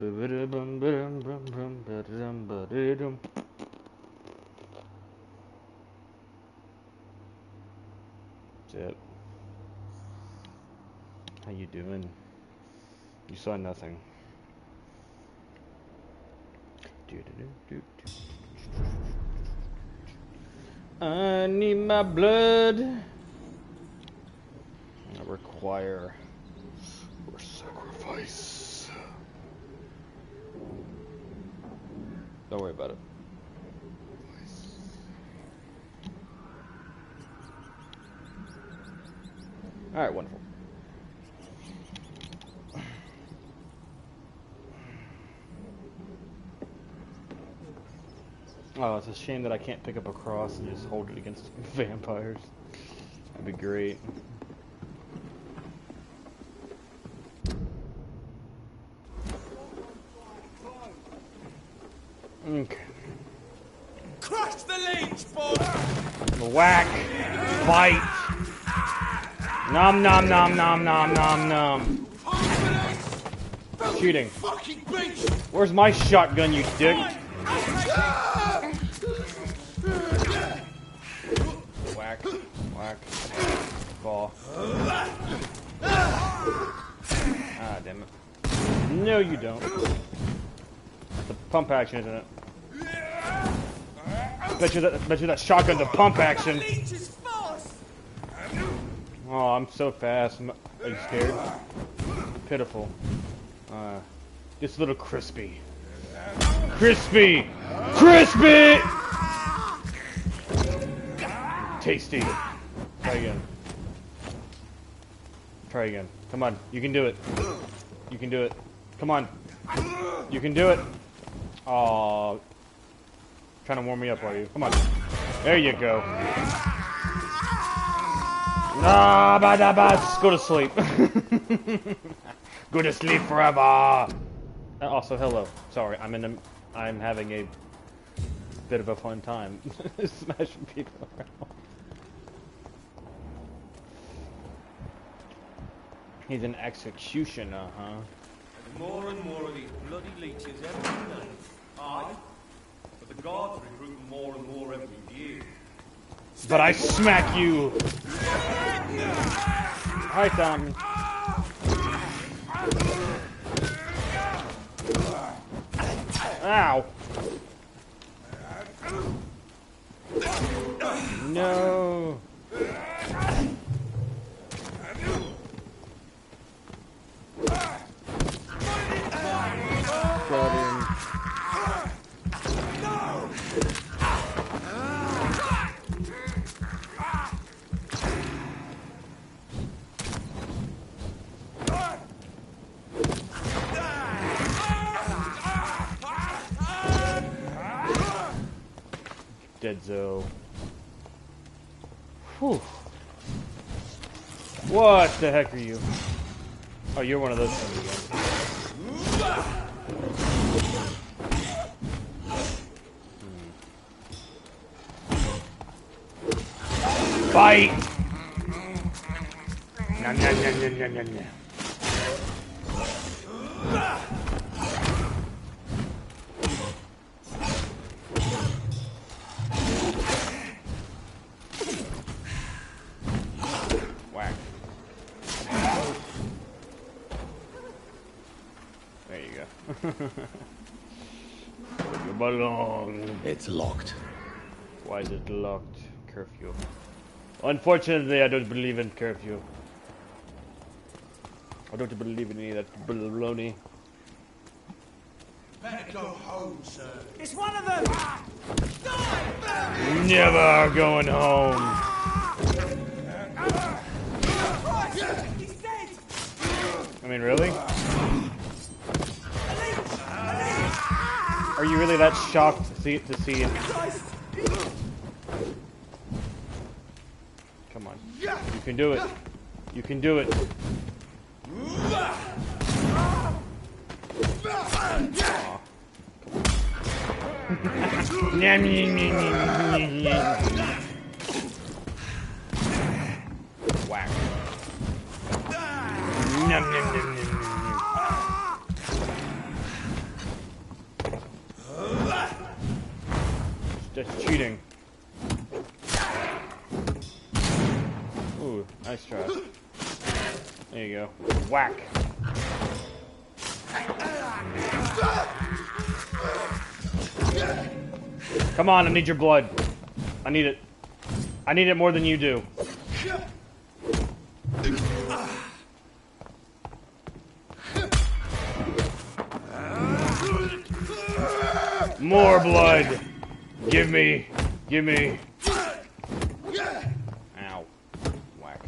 Zip. How you doing? You saw nothing. I need my blood. I require your sacrifice. Don't worry about it. Alright, wonderful. Oh, it's a shame that I can't pick up a cross and just hold it against vampires. That'd be great. Okay. Crush the leech, boy! Whack! Bite! Nom nom nom nom nom nom nom. Shooting. Where's my shotgun, you dick? Whack. Whack. Fall. Ah, damn it. No, you don't. It's a pump action, isn't it? Bet you that shotgun's a pump action. Oh, I'm so fast. Are you scared? Pitiful. This little crispy. Crispy! Crispy! Tasty. Try again. Try again. Come on. You can do it. You can do it. Come on. You can do it. Aw. Trying to warm me up, are you? Come on. There you go. Ah, go to sleep. Go to sleep forever. Also, hello. Sorry, I'm having a bit of a fun time smashing people around. He's an executioner, huh? And more and more of these bloody leeches every day. Aye, but the guards recruit more and more every year. But I smack you. Hi, Tom. Ow. No. Got him. Deadzo. Whew. What the heck are you? Oh, you're one of those things again. Bite! Nom, nom, nom, nom, nom, nom, nom. Whack. There you go. Where you belong. It's locked. Why is it locked? Curfew. Unfortunately, I don't believe in curfew. I don't believe in any of that baloney. Better go home, sir. It's one of them! Never going home. He's dead! I mean, really? Are you really that shocked to see it? Come on. You can do it. You can do it. Whack. Nom, nom, nom, nom, nom. That's cheating. Ooh, nice try. There you go. Whack. Come on, I need your blood. I need it. I need it more than you do. More blood. Give me. Give me. Ow. Whack.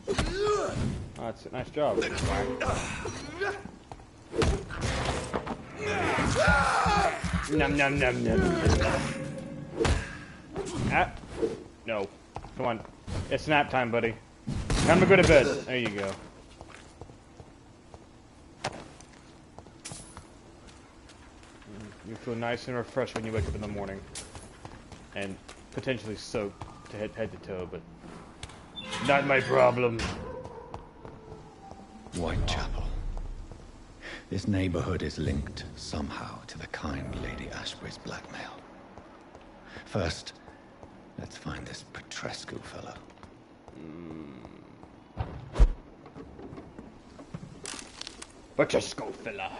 Oh, that's a nice job. Whack. Num num num num. Ah. No. Come on. It's nap time, buddy. Time to go to bed. There you go. You feel nice and refreshed when you wake up in the morning. And potentially soaked to head to toe, but not my problem. Whitechapel. This neighborhood is linked somehow to the kind Lady Ashbury's blackmail. First, let's find this Petrescu fellow. Petrescu fella.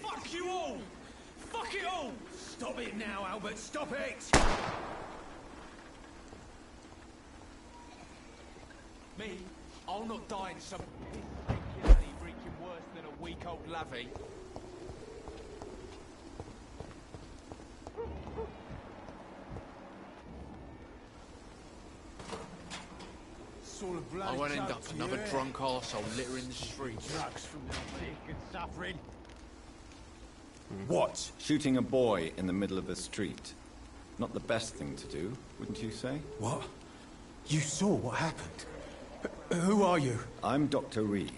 Fuck you all! Fuck it all! Stop it now, Albert, stop it! Me? I'll not die in some reeking worse than a week-old lavvy. I won't end up another drunk arsehole littering the streets. Drugs from the sick and suffering. What? Shooting a boy in the middle of the street. Not the best thing to do, wouldn't you say? What? You saw what happened? Who are you? I'm Dr. Reed,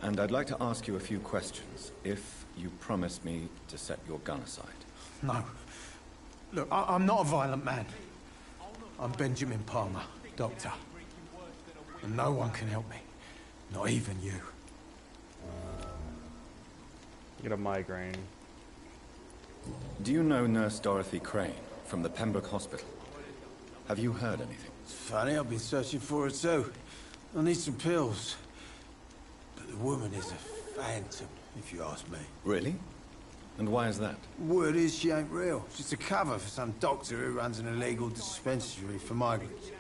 and I'd like to ask you a few questions, if you promise me to set your gun aside. No. Look, I'm not a violent man. I'm Benjamin Palmer, doctor. And no one can help me. Not even you. Get a migraine. Do you know Nurse Dorothy Crane from the Pembroke Hospital? Have you heard anything? It's funny, I've been searching for her too. I need some pills. But the woman is a phantom, if you ask me. Really? And why is that? Word is she ain't real. She's a cover for some doctor who runs an illegal dispensary for migrants.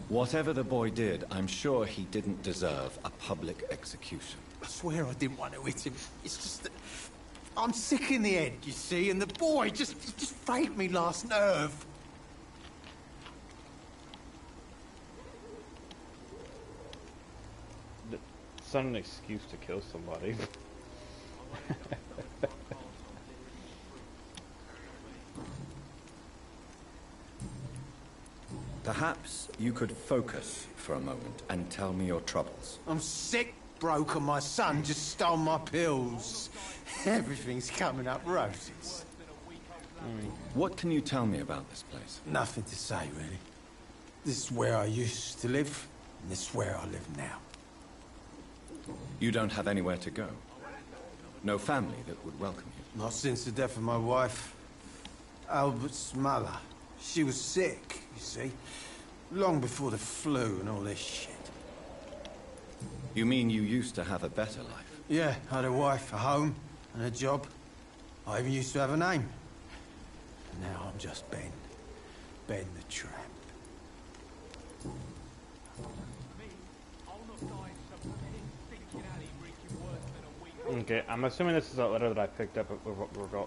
Whatever the boy did, I'm sure he didn't deserve a public execution. I swear I didn't want to hit him. It's just that I'm sick in the head, you see, and the boy just faked me last nerve. It's not an excuse to kill somebody. Perhaps you could focus for a moment and tell me your troubles. I'm sick, broke, and my son just stole my pills. Everything's coming up roses. What can you tell me about this place? Nothing to say, really. This is where I used to live, and this is where I live now. You don't have anywhere to go? No family that would welcome you? Not since the death of my wife, Albert's mother. She was sick, you see. Long before the flu and all this shit. You mean you used to have a better life? Yeah, I had a wife, a home, and a job. I even used to have a name. Now I'm just Ben. Ben the Tramp. Okay, I'm assuming this is a letter that I picked up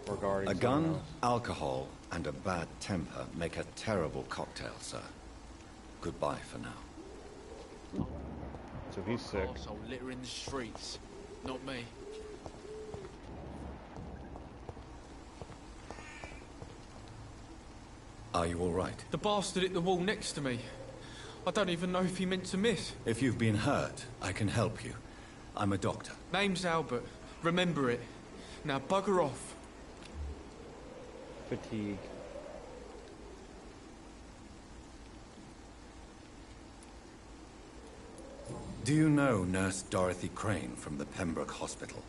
regarding A gun, someone else. alcohol, and a bad temper make a terrible cocktail, sir. Goodbye for now. So he's sick. Arsehole littering the streets, not me. Are you all right? The bastard hit the wall next to me. I don't even know if he meant to miss. If you've been hurt, I can help you. I'm a doctor. Name's Albert. Remember it. Now bugger off. fatigue. Do you know Nurse Dorothy Crane from the Pembroke Hospital?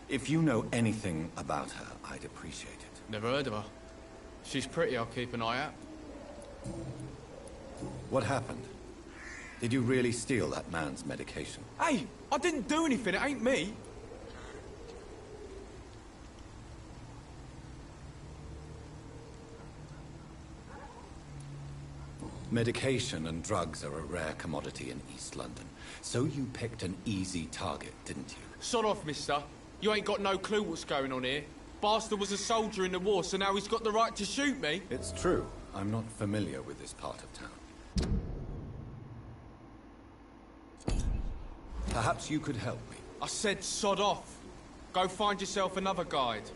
If you know anything about her, I'd appreciate it. Never heard of her. She's pretty, I'll keep an eye out. What happened? Did you really steal that man's medication? Hey, I didn't do anything, it ain't me. Medication and drugs are a rare commodity in East London. So you picked an easy target, didn't you? Sod off, mister. You ain't got no clue what's going on here. Bastard was a soldier in the war, so now he's got the right to shoot me. It's true. I'm not familiar with this part of town. Perhaps you could help me. I said sod off. Go find yourself another guide.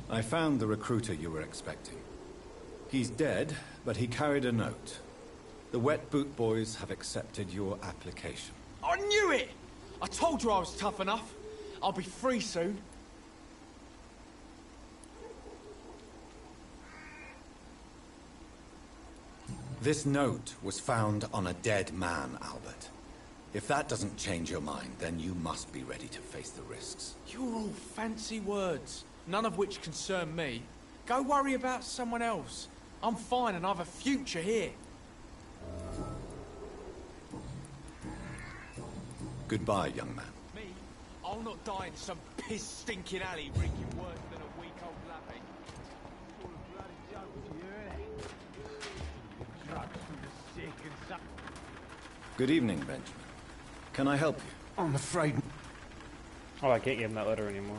I found the recruiter you were expecting. He's dead, but he carried a note. The Wet Boot Boys have accepted your application. I knew it! I told you I was tough enough. I'll be free soon. This note was found on a dead man, Albert. If that doesn't change your mind, then you must be ready to face the risks. You're all fancy words, none of which concern me. Go worry about someone else. I'm fine and I've a future here. Goodbye, young man. Me? I'll not die in some piss-stinking alley reeking worse than a week-old lappy. Good evening, Benjamin. Can I help you? I'm afraid... Oh, I can't give him that letter anymore.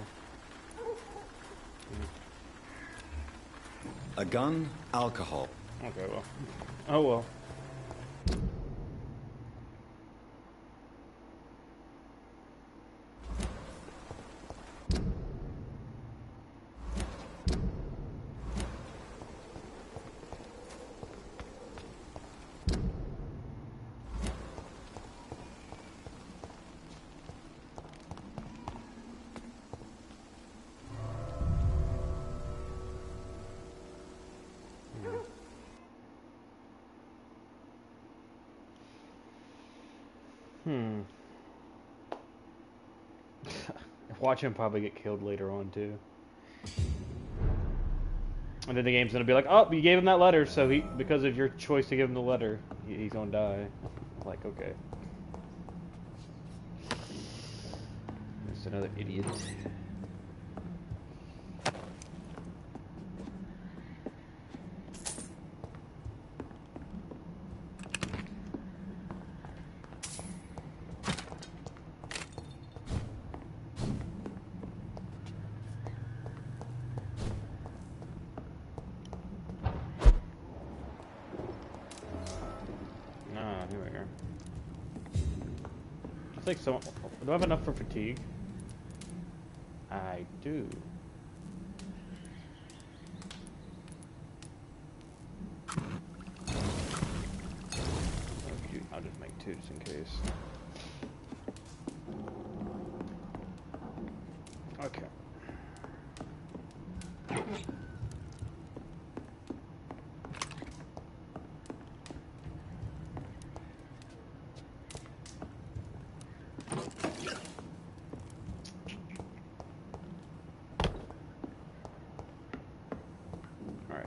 A gun, alcohol. Okay, well. Oh, well. Watch him probably get killed later on, too. And then the game's gonna be like, oh, you gave him that letter, so he, because of your choice to give him the letter, he's gonna die. Like, okay. Just another idiot. Like so, do I have enough for fatigue? I do. Okay, I'll just make two just in case. Okay.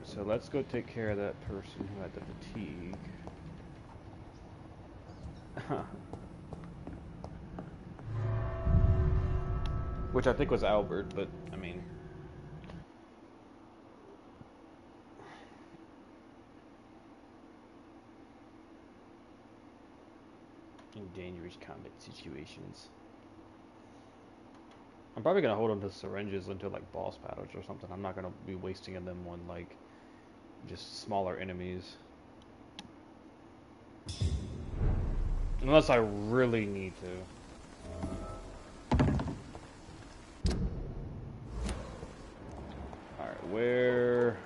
So let's go take care of that person who had the fatigue. Which I think was Albert, but I mean... in dangerous combat situations. I'm probably gonna hold on to syringes until like boss battles or something. I'm not gonna be wasting them on like just smaller enemies. Unless I really need to. Alright, where...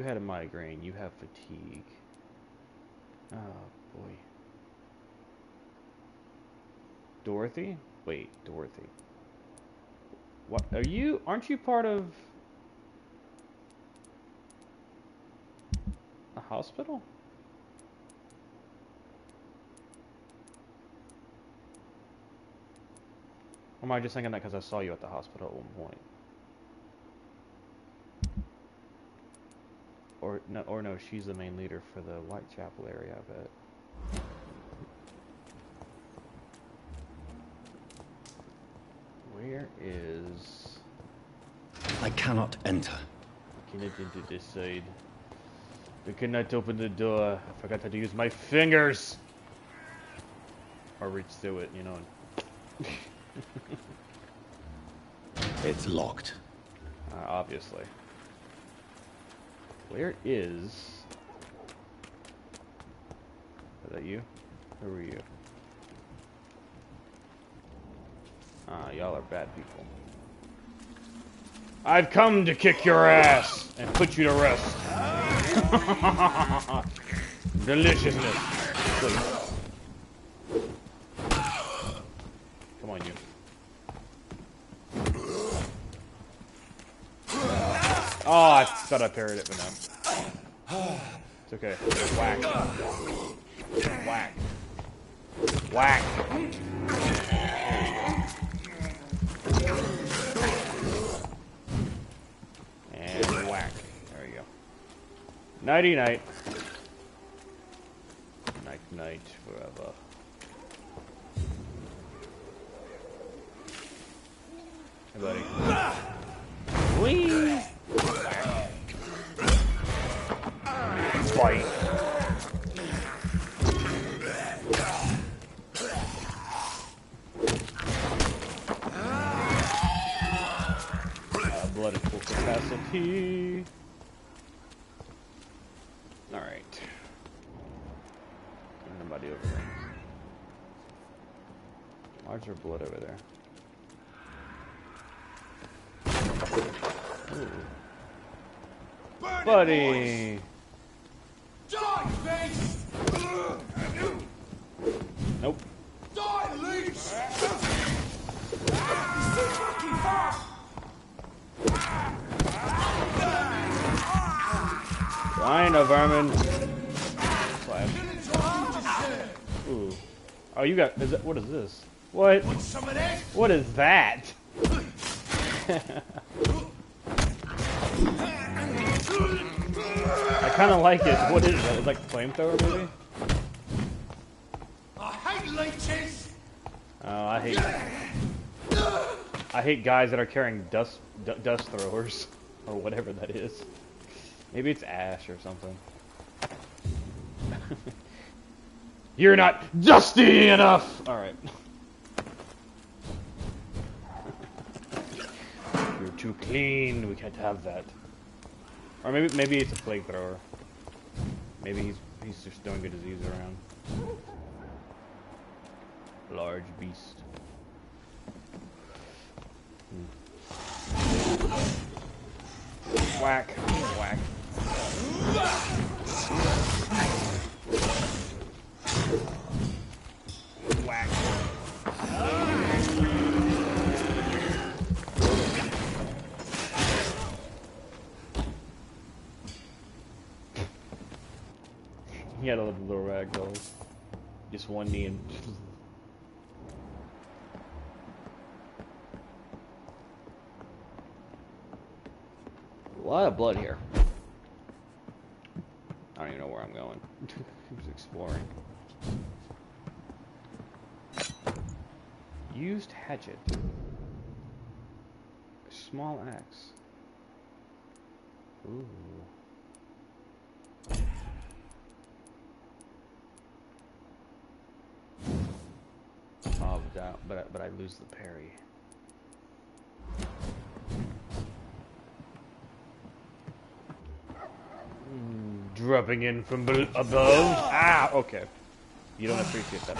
you had a migraine. You have fatigue. Oh, boy. Dorothy? Wait, Dorothy. What? Aren't you part of a hospital? Or am I just thinking that because I saw you at the hospital at one point? Or no, she's the main leader for the Whitechapel area, I bet. Where is... I cannot enter. I cannot enter this side. I cannot open the door. I forgot how to use my fingers! Or reach through it, you know. It's locked. Obviously. Where is... Is that you? Who are you? Y'all are bad people. I've come to kick your ass and put you to rest. Deliciousness. Please. Come on, you. Oh, I thought I parried it, but no. It's okay. Whack. Whack. Whack. And whack. There you go. Nighty night. Night night forever. Hey, buddy. Whee! Bite. Blood at full capacity. Alright. Nobody over there. Why's there blood over there? Ooh. Buddy! Die, face! Nope. Die, leech! Fine, a vermin. Slash. Ooh. Oh, you got. Is that, what is this? What? Want some of that? What is that? I kind of like it. What is that? It's like a flamethrower, maybe? I hate leeches! Oh, I hate guys that are carrying dust throwers or whatever that is. Maybe it's ash or something. You're not dusty enough. All right. You're too clean. We can't have that. Or maybe it's a plague thrower. Maybe he's just throwing a disease around. Large beast. Whack. Whack. Whack. He had a little rag dolls. Just one knee and... A lot of blood here. I don't even know where I'm going. Who's exploring? Used hatchet. A small axe. Ooh. Oh, but I lose the parry. Dropping in from above. Ah, okay. You don't appreciate that.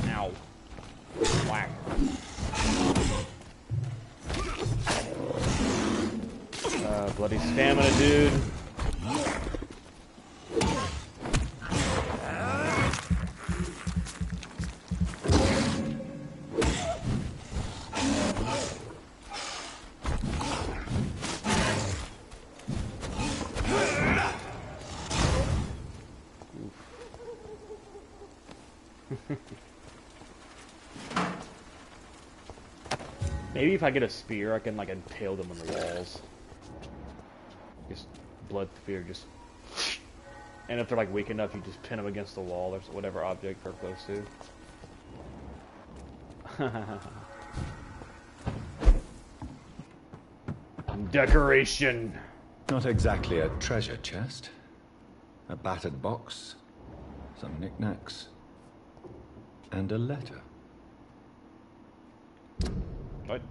Ow. Whack. Bloody stamina, dude. Maybe if I get a spear, I can like impale them on the walls. Just blood spear, just. And if they're like weak enough, you just pin them against the wall or whatever object they're close to. Decoration. Not exactly a treasure chest. A battered box, some knickknacks, and a letter. What?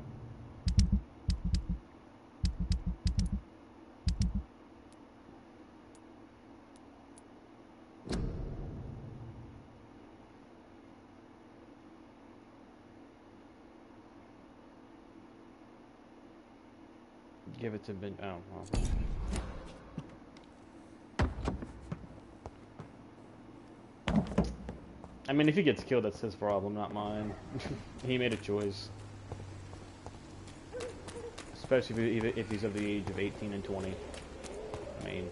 Give it to Ben. Oh, well. I mean, if he gets killed, that's his problem, not mine. He made a choice. Especially if he's of the age of 18 and 20. I mean,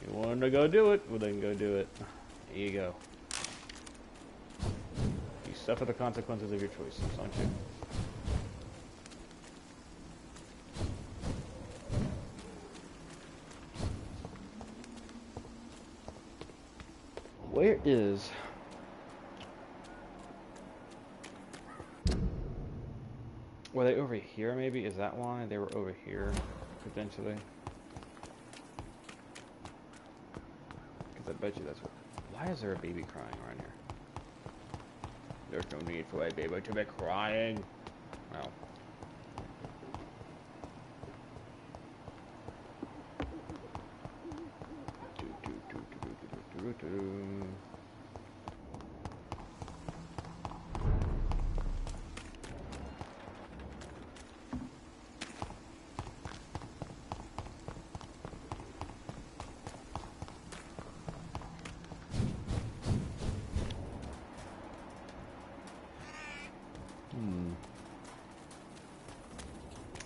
you want him to go do it? Well, then go do it. There you go. You suffer the consequences of your choices, don't you? Where is... Were they over here, maybe? Is that why they were over here, potentially? Because I bet you that's what... Why is there a baby crying right here? There's no need for a baby to be crying. Well.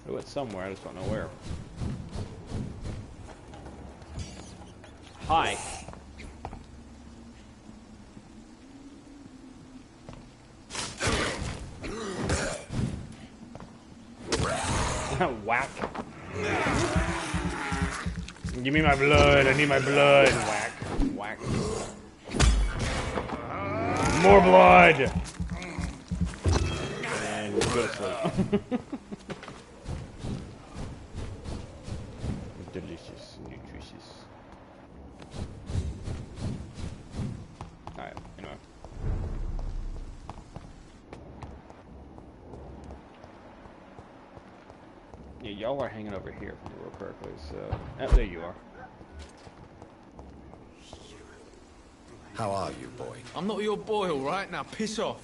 Oh, it's somewhere, I just don't know where. Hi. Whack. Give me my blood, I need my blood. Whack. Whack. More blood! And go to sleep. Delicious, nutritious. Alright, anyway. Yeah, y'all are hanging over here, if I remember correctly, so... Oh, there you are. How are you, boy? I'm not your boy, all right? Now piss off.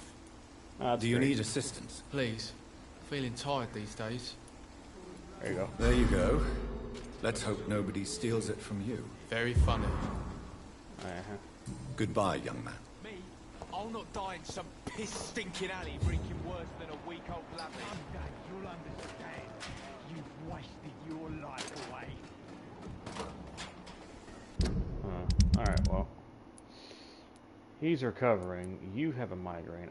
Do you need assistance? Please. Feeling tired these days. There you go. There you go. Let's hope nobody steals it from you. Very funny. Goodbye, young man. Me? I'll not die in some piss-stinking alley drinking worse than a week-old lamb. Someday you'll understand. You've wasted your life away. Alright, well. He's recovering. You have a migraine.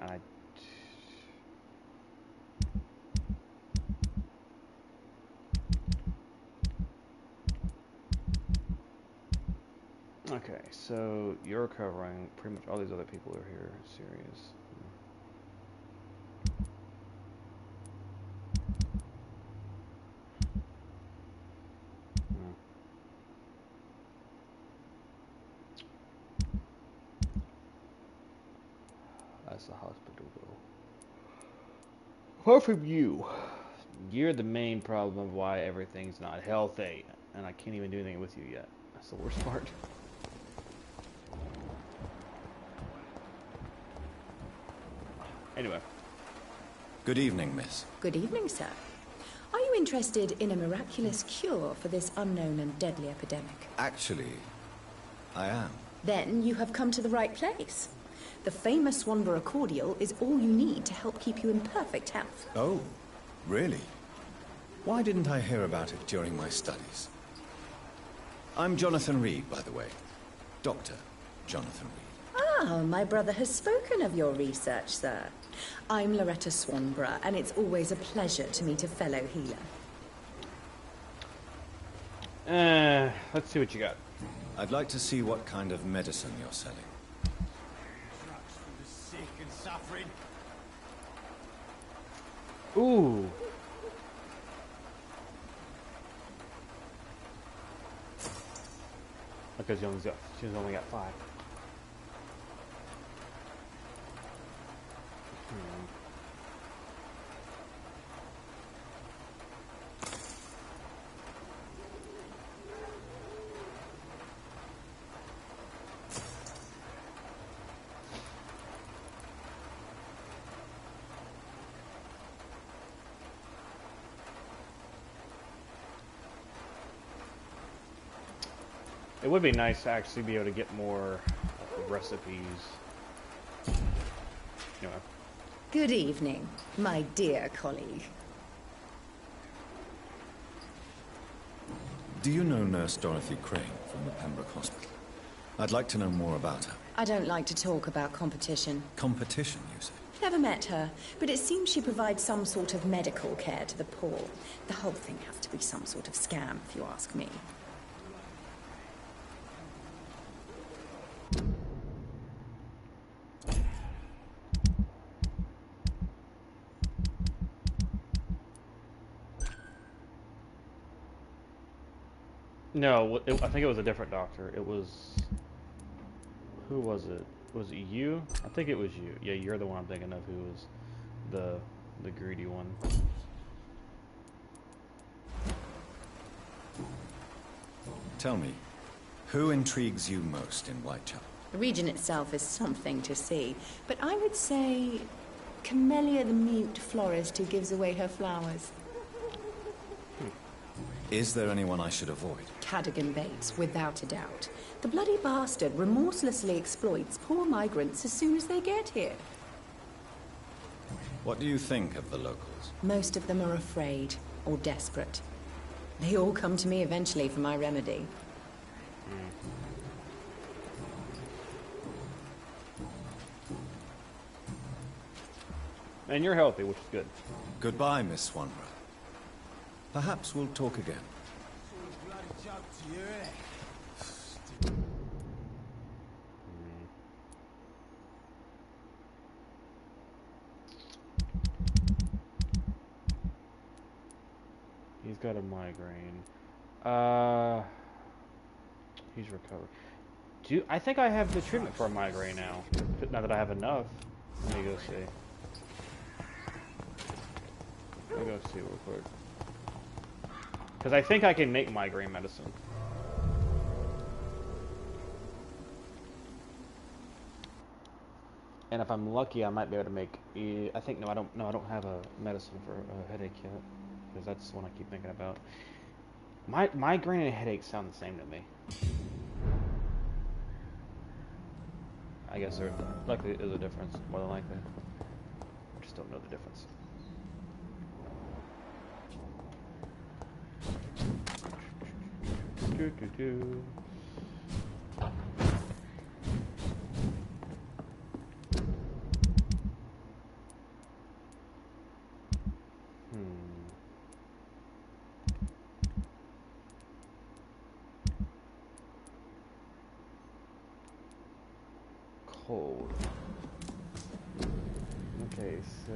Okay, so you're recovering. Pretty much all these other people are here. Serious. That's the hospital, though. Apart from you, you're the main problem of why everything's not healthy, and I can't even do anything with you yet. That's the worst part. Anyway. Good evening, miss. Good evening, sir. Are you interested in a miraculous cure for this unknown and deadly epidemic? Actually, I am. Then you have come to the right place. The famous Swanborough cordial is all you need to help keep you in perfect health. Oh, really? Why didn't I hear about it during my studies? I'm Jonathan Reed, by the way. Dr. Jonathan Reed. Ah, my brother has spoken of your research, sir. I'm Loretta Swanborough, and it's always a pleasure to meet a fellow healer. Let's see what you got. I'd like to see what kind of medicine you're selling. Drugs for the sick and suffering. Ooh. Because she's only got 5. It would be nice to actually be able to get more recipes. Anyway. Good evening, my dear colleague. Do you know Nurse Dorothy Crane from the Pembroke Hospital? I'd like to know more about her. I don't like to talk about competition. Competition, you say? Never met her, but it seems she provides some sort of medical care to the poor. The whole thing has to be some sort of scam, if you ask me. No, I think it was a different doctor. It was... Who was it? Was it you? I think it was you. Yeah, you're the one I'm thinking of who was the greedy one. Tell me, who intrigues you most in Whitechapel? The region itself is something to see, but I would say Camellia the mute florist who gives away her flowers. Is there anyone I should avoid? Cadogan Bates, without a doubt. The bloody bastard remorselessly exploits poor migrants as soon as they get here. What do you think of the locals? Most of them are afraid or desperate. They all come to me eventually for my remedy. And you're healthy, which is good. Goodbye, Miss Swanborough. Perhaps we'll talk again. He's got a migraine. He's recovered. I think I have the treatment for a migraine now. Now that I have enough. Let me go see. Let me go see real quick. Because I think I can make migraine medicine. And if I'm lucky, I might be able to make... I think, no, I don't have a medicine for a headache yet. Because that's the one I keep thinking about. Migraine and headache sound the same to me. I guess there likely is a difference, more than likely. I just don't know the difference. Cold. Okay, so...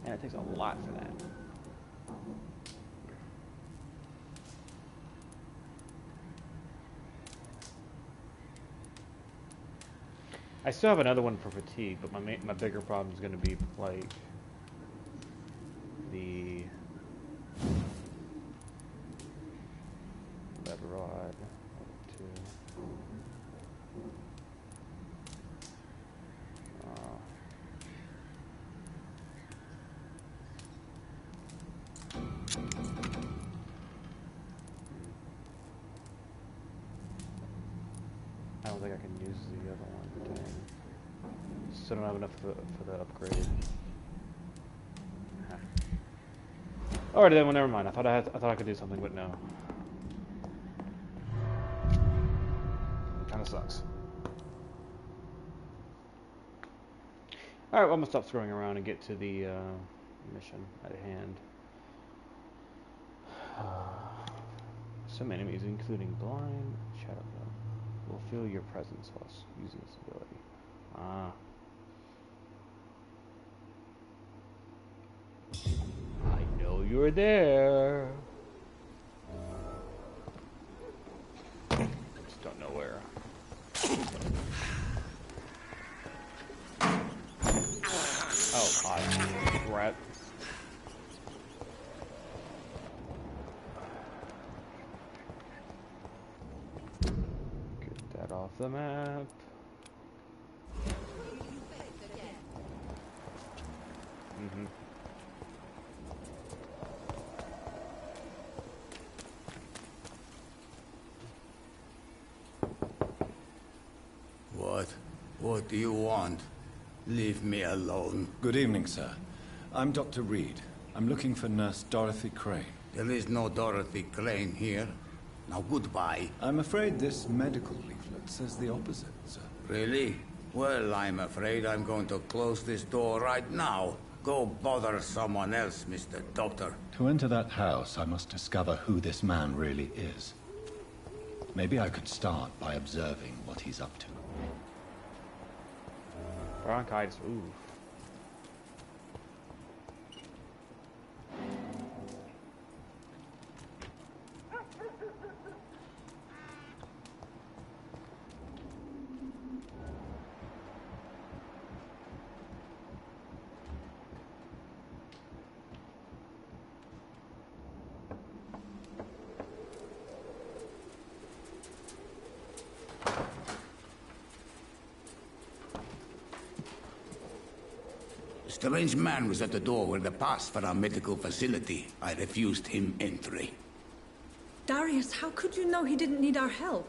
Yeah, it takes a lot for that. I still have another one for fatigue, but my bigger problem is going to be like the lead rod. 2. like I can use the other one. Dang. Still don't have enough for the upgrade. Alright then, well never mind. I thought I could do something, but no. Kinda sucks. Alright, well I'm gonna stop screwing around and get to the mission at hand. Some enemies, including blind, shadow, will feel your presence while using this ability. Ah. I know you're there. Just don't know where. Oh, hi, rat. Get that off the map. What do you want? Leave me alone. Good evening, sir. I'm Dr. Reed. I'm looking for Nurse Dorothy Crane. There is no Dorothy Crane here. Now goodbye. I'm afraid this medical leaflet says the opposite, sir. Really? Well, I'm afraid I'm going to close this door right now. Go bother someone else, Mr. Doctor. To enter that house, I must discover who this man really is. Maybe I could start by observing what he's up to. Bronchitis, ooh. A strange man was at the door with a pass for our medical facility. I refused him entry. Darius, how could you know he didn't need our help?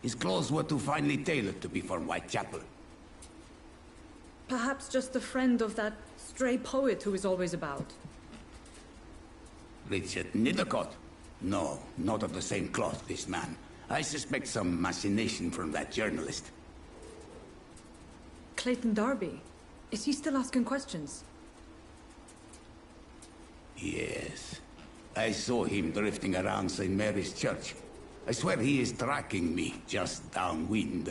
His clothes were too finely tailored to be from Whitechapel. Perhaps just a friend of that stray poet who is always about. Richard Nithercott? No, not of the same cloth, this man. I suspect some machination from that journalist. Clayton Darby. Is he still asking questions? Yes. I saw him drifting around St. Mary's Church. I swear he is tracking me, just downwind.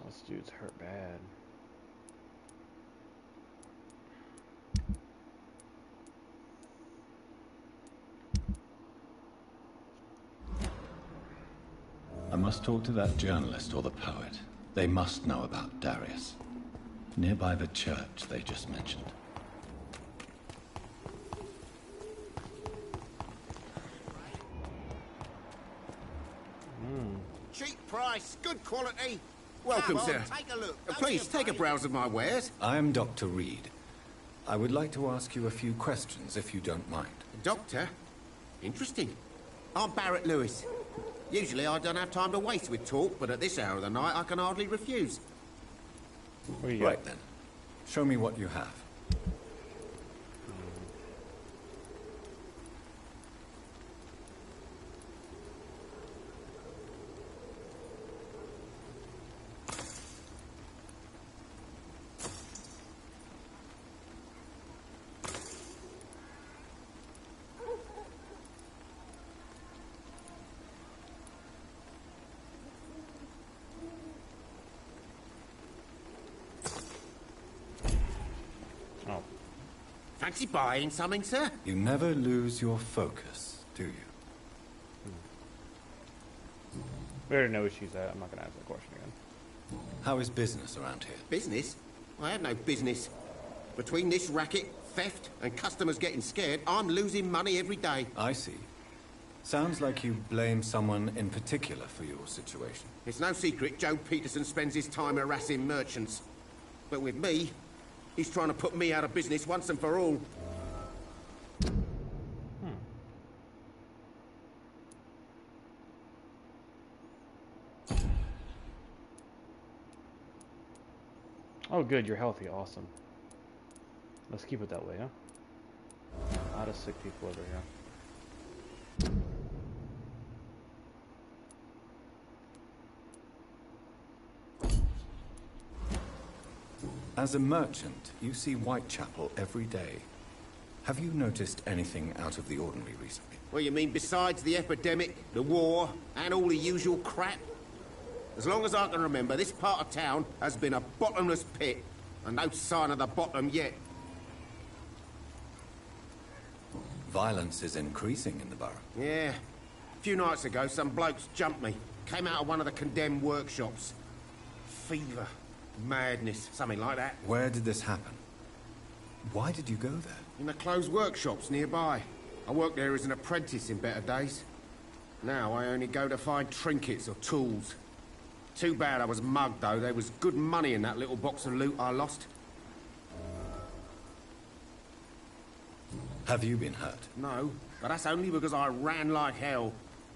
This dude's hurt bad. I must talk to that journalist or the poet. They must know about Darius. Nearby the church they just mentioned. Cheap price, good quality. Welcome, sir. Take a look. Please, take a browse of my wares. I am Dr. Reed. I would like to ask you a few questions, if you don't mind. Doctor? Interesting. I'm Barrett Lewis. Usually I don't have time to waste with talk, but at this hour of the night I can hardly refuse. What do you got? Right then. Show me what you have. Fancy buying something, sir? You never lose your focus, do you? We already know where she's at. I'm not going to ask that question again. How is business around here? Business? I have no business. Between this racket, theft, and customers getting scared, I'm losing money every day. I see. Sounds like you blame someone in particular for your situation. It's no secret Joe Peterson spends his time harassing merchants. But with me, He's trying to put me out of business once and for all. Oh, good, you're healthy. Awesome. Let's keep it that way, huh? A lot of sick people over here. As a merchant, you see Whitechapel every day. Have you noticed anything out of the ordinary recently? Well, you mean besides the epidemic, the war, and all the usual crap? As long as I can remember, this part of town has been a bottomless pit, and no sign of the bottom yet. Violence is increasing in the borough. Yeah. A few nights ago, some blokes jumped me. Came out of one of the condemned workshops. Fever. Madness. Something like that. Where did this happen? Why did you go there? In the closed workshops nearby. I worked there as an apprentice in better days. Now I only go to find trinkets or tools. Too bad I was mugged, though. There was good money in that little box of loot I lost. Have you been hurt? No, but that's only because I ran like hell.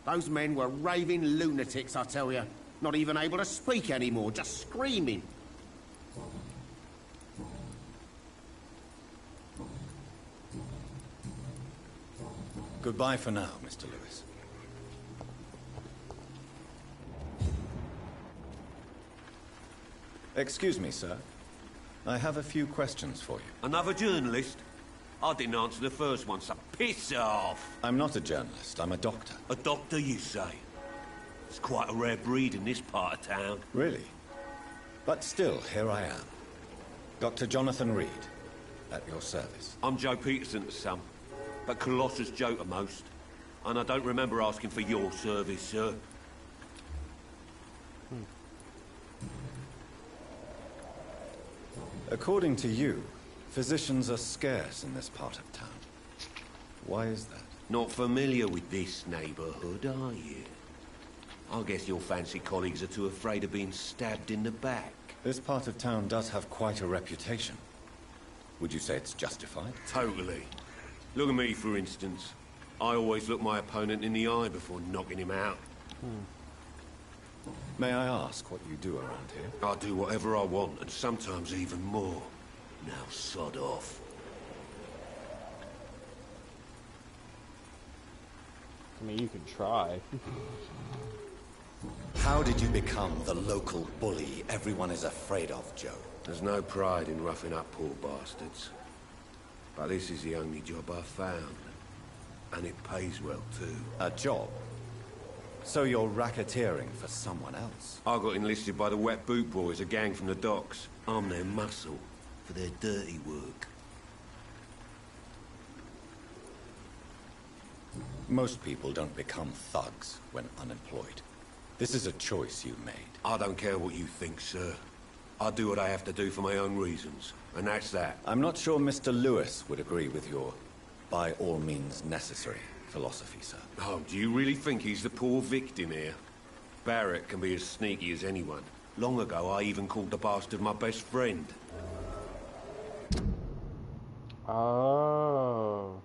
Those men were raving lunatics, I tell you. Not even able to speak anymore, just screaming. Goodbye for now, Mr. Lewis. Excuse me, sir. I have a few questions for you. Another journalist? I didn't answer the first one, so piss off! I'm not a journalist, I'm a doctor. A doctor, you say? It's quite a rare breed in this part of town. Really? But still, here I am. Dr. Jonathan Reed, at your service. I'm Joe Peterson to some, but Colossus Joe to most. And I don't remember asking for your service, sir. According to you, physicians are scarce in this part of town. Why is that? Not familiar with this neighborhood, are you? I guess your fancy colleagues are too afraid of being stabbed in the back. This part of town does have quite a reputation. Would you say it's justified? Totally. Look at me, for instance. I always look my opponent in the eye before knocking him out. May I ask what you do around here? I do whatever I want, and sometimes even more. Now sod off. I mean, you can try. How did you become the local bully everyone is afraid of, Joe? There's no pride in roughing up poor bastards. But this is the only job I've found. And it pays well, too. A job? So you're racketeering for someone else? I got enlisted by the Wet Boot Boys, a gang from the docks. I'm their muscle for their dirty work. Most people don't become thugs when unemployed. This is a choice you made. I don't care what you think, sir. I do what I have to do for my own reasons, and that's that. I'm not sure Mr. Lewis would agree with your by all means necessary philosophy, sir. Oh, do you really think he's the poor victim here? Barrett can be as sneaky as anyone. Long ago, I even called the bastard my best friend. Oh.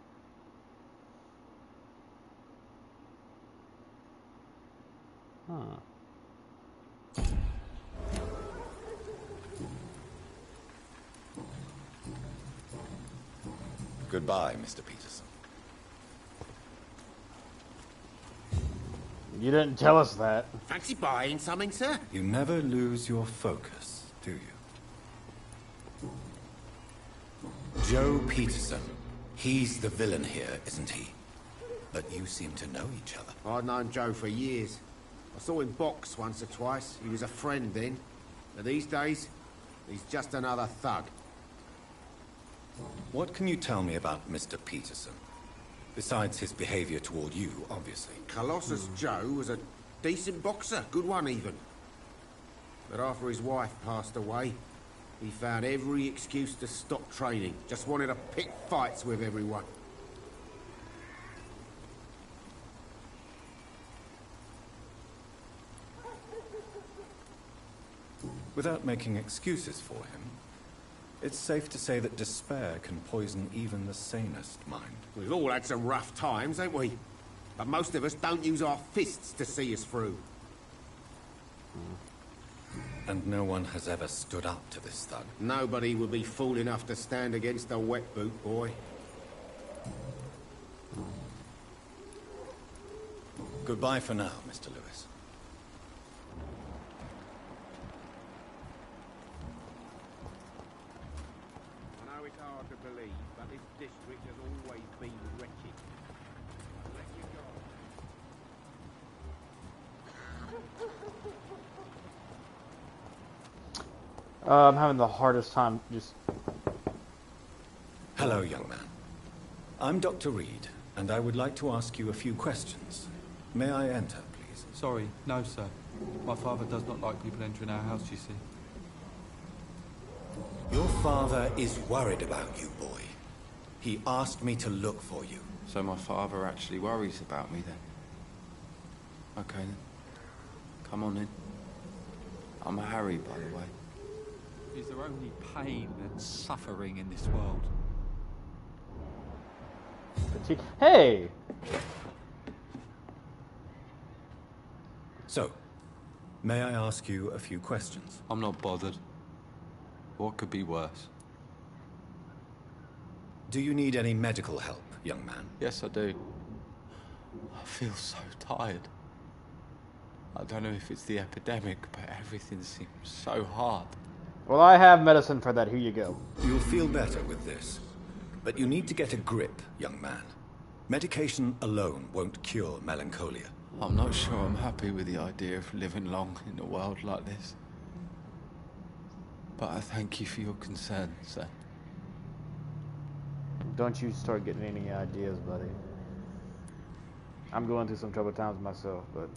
Huh. Goodbye, Mr. Peterson. You didn't tell us that. Fancy buying something, sir? You never lose your focus, do you? Joe Peterson. He's the villain here, isn't he? But you seem to know each other. I'd known Joe for years. I saw him box once or twice. He was a friend then. But these days, he's just another thug. What can you tell me about Mr. Peterson? Besides his behavior toward you, obviously. Colossus Joe was a decent boxer, good one even. But after his wife passed away, he found every excuse to stop training. Just wanted to pick fights with everyone. Without making excuses for him, It's safe to say that despair can poison even the sanest mind. We've all had some rough times, ain't we? But most of us don't use our fists to see us through. And no one has ever stood up to this thug. Nobody would be fool enough to stand against a wet boot boy. Goodbye for now, Mr. Lewis. I know it's hard to believe, but this district has always been wretched. Unless you go. I'm having the hardest time just... Hello, young man. I'm Dr. Reed, and I would like to ask you a few questions. May I enter, please? Sorry, no, sir. My father does not like people entering our house, you see. Your father is worried about you, boy. He asked me to look for you. So my father actually worries about me, then? Okay, then. Come on, in. I'm Harry, by the way. Is there only pain and suffering in this world? Hey! So, may I ask you a few questions? I'm not bothered. What could be worse? Do you need any medical help, young man? Yes, I do. I feel so tired. I don't know if it's the epidemic, but everything seems so hard. Well, I have medicine for that. Here you go. You'll feel better with this. But you need to get a grip, young man. Medication alone won't cure melancholia. I'm not sure I'm happy with the idea of living long in a world like this. But I thank you for your concern, sir. Don't you start getting any ideas, buddy. I'm going through some troubled times myself, but...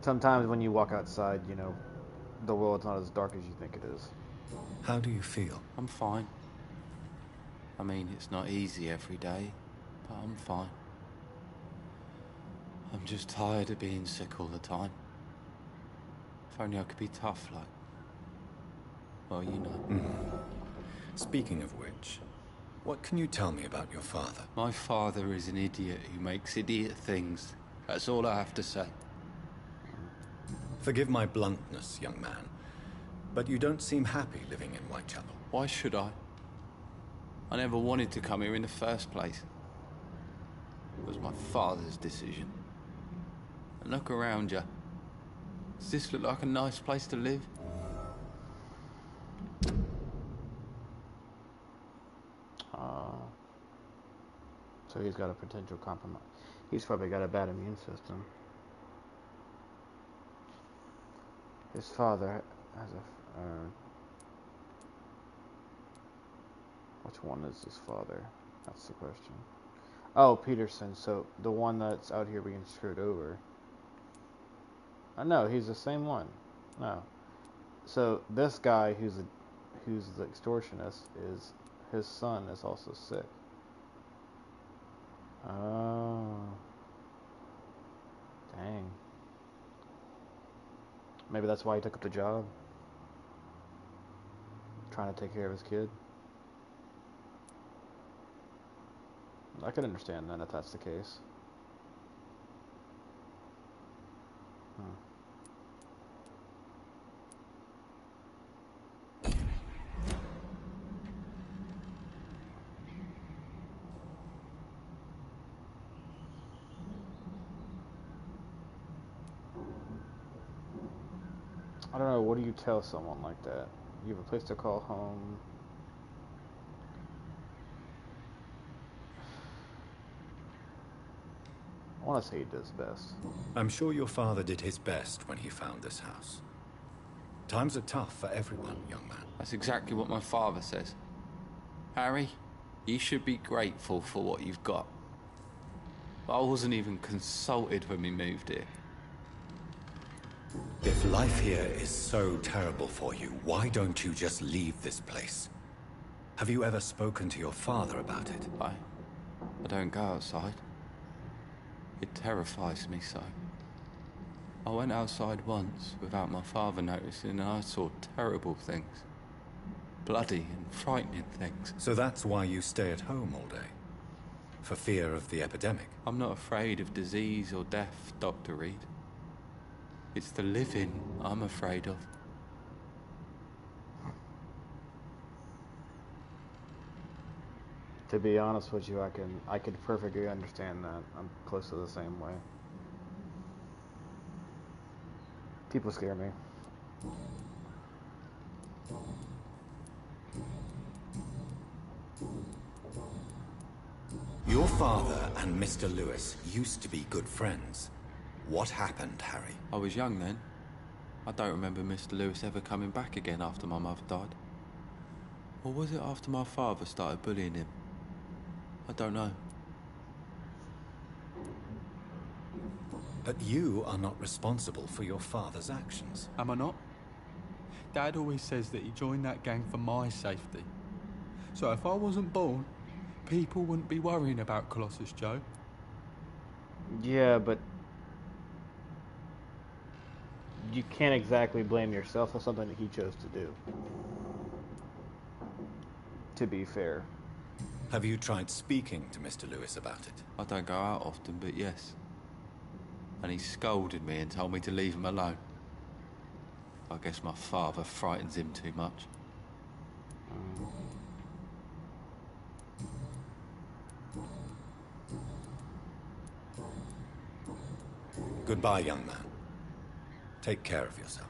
sometimes when you walk outside, you know, the world's not as dark as you think it is. How do you feel? I'm fine. I mean, it's not easy every day, but I'm fine. I'm just tired of being sick all the time. If only I could be tough, like... well, you know. Speaking of which, what can you tell me about your father? My father is an idiot who makes idiot things. That's all I have to say. Forgive my bluntness, young man, but you don't seem happy living in Whitechapel. Why should I? I never wanted to come here in the first place. It was my father's decision. And look around you. Does this look like a nice place to live? So he's got a potential compromise. He's probably got a bad immune system. His father has a... which one is his father? That's the question. Oh, Peterson. So the one that's out here being screwed over. No, he's the same one. No. So this guy who's the extortionist is his son is also sick. Oh. Dang. Maybe that's why he took up the job. Trying to take care of his kid. I can understand that if that's the case. I don't know, what do you tell someone like that? You have a place to call home. I want to say he does best. I'm sure your father did his best when he found this house. Times are tough for everyone, young man. That's exactly what my father says. Harry, you should be grateful for what you've got. I wasn't even consulted when we moved here. If life here is so terrible for you, why don't you just leave this place? Have you ever spoken to your father about it? I don't go outside. It terrifies me so. I went outside once without my father noticing and I saw terrible things. Bloody and frightening things. So that's why you stay at home all day? For fear of the epidemic? I'm not afraid of disease or death, Dr. Reed. It's the living I'm afraid of. To be honest with you, I could perfectly understand that. I'm close to the same way. People scare me. Your father and Mr. Lewis used to be good friends. What happened, Harry? I was young then. I don't remember Mr. Lewis ever coming back again after my mother died. Or was it after my father started bullying him? I don't know. But you are not responsible for your father's actions. Am I not? Dad always says that he joined that gang for my safety. So if I wasn't born, people wouldn't be worrying about Colossus Joe. Yeah, but you can't exactly blame yourself for something that he chose to do. To be fair. Have you tried speaking to Mr. Lewis about it? I don't go out often, but yes. And he scolded me and told me to leave him alone. I guess my father frightens him too much. Goodbye, young man. Take care of yourself.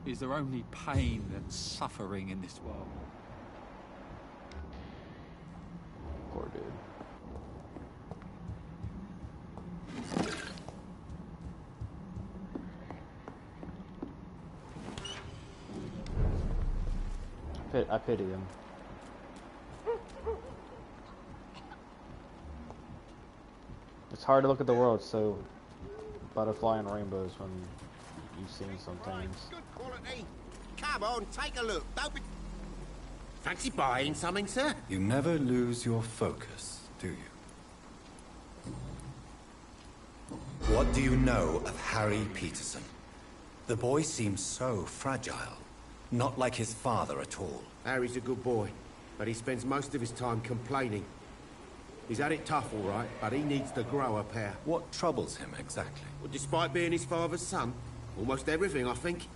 Is there only pain and suffering in this world? Poor dude. I pity him. It's hard to look at the world so butterfly and rainbows when you've seen some things. Good quality. Come on, take a look. Don't be... Fancy buying something, sir? You never lose your focus, do you? What do you know of Harry Peterson? The boy seems so fragile. Not like his father at all. Harry's a good boy, but he spends most of his time complaining. He's had it tough, all right, but he needs to grow a pair. What troubles him exactly? Well, despite being his father's son, almost everything, I think.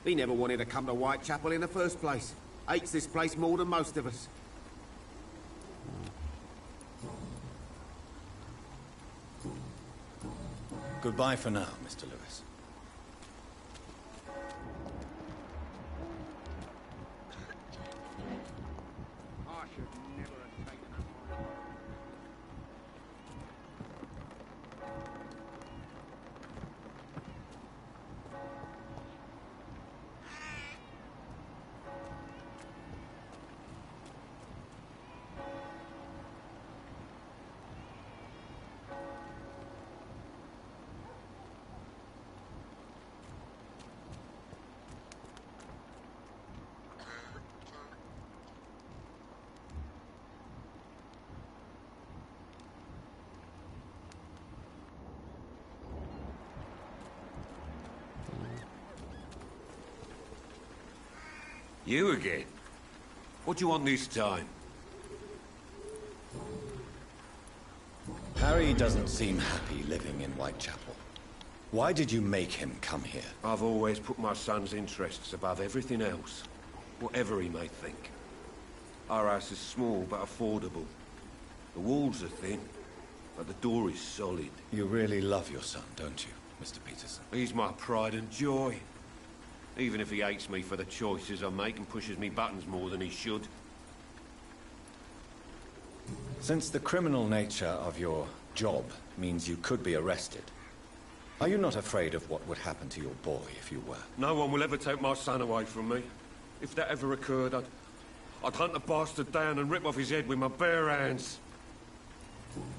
He never wanted to come to Whitechapel in the first place. Hates this place more than most of us. Goodbye for now, Mr. Lewis. You again? What do you want this time? Harry doesn't seem happy living in Whitechapel. Why did you make him come here? I've always put my son's interests above everything else, whatever he may think. Our house is small but affordable. The walls are thin, but the door is solid. You really love your son, don't you, Mr. Peterson? He's my pride and joy. Even if he hates me for the choices I make and pushes me buttons more than he should. Since the criminal nature of your job means you could be arrested, are you not afraid of what would happen to your boy if you were? No one will ever take my son away from me. If that ever occurred, I'd hunt the bastard down and rip off his head with my bare hands.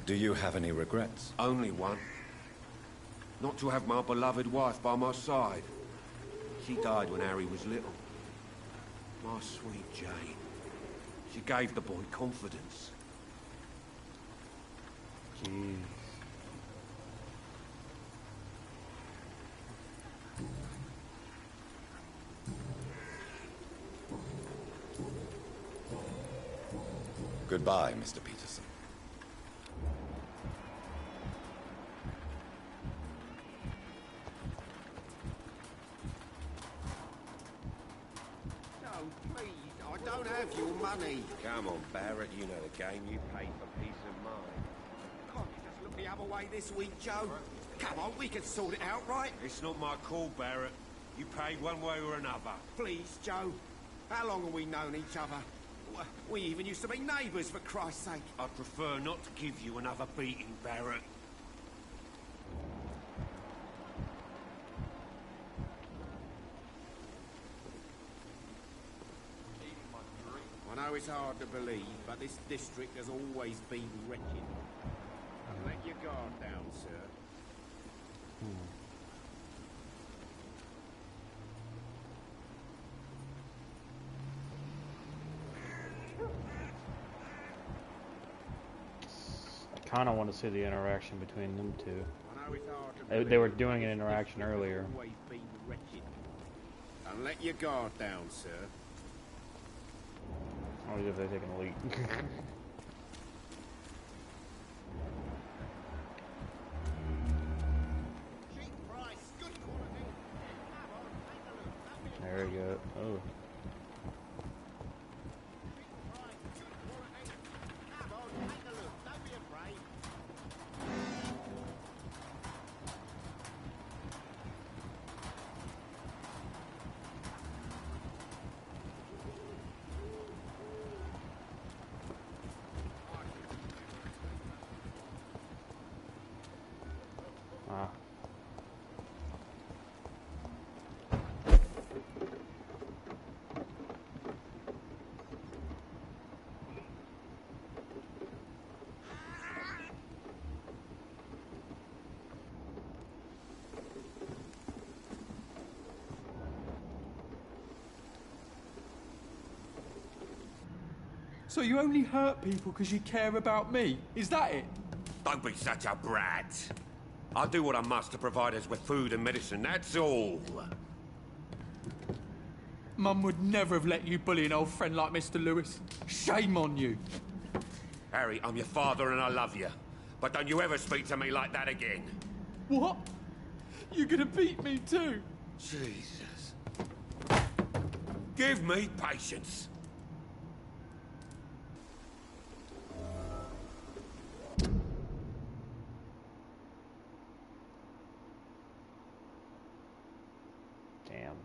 Do you have any regrets? Only one. Not to have my beloved wife by my side. She died when Harry was little. My sweet Jane. She gave the boy confidence. Jeez. Goodbye, Mr. Peterson. No, please, I don't have your money. Come on, Barrett, you know the game. You pay for peace of mind. Can't you just look the other way this week, Joe? Come on, we can sort it out, right? It's not my call, Barrett. You paid one way or another. Please, Joe. How long have we known each other? We even used to be neighbours, for Christ's sake. I'd prefer not to give you another beating, Barrett. I know it's hard to believe, but this district has always been wretched. And let your guard down, sir. I kind of want to see the interaction between them two. I know it's hard to believe, They were doing an interaction earlier. always been wretched. And let your guard down, sir. I wonder if they're taking a leak. There we go. Oh. Ah. So you only hurt people because you care about me? Is that it? Don't be such a brat. I'll do what I must to provide us with food and medicine, that's all. Mum would never have let you bully an old friend like Mr. Lewis. Shame on you. Harry, I'm your father and I love you. But don't you ever speak to me like that again. What? You're gonna beat me too? Jesus. Give me patience. Damn.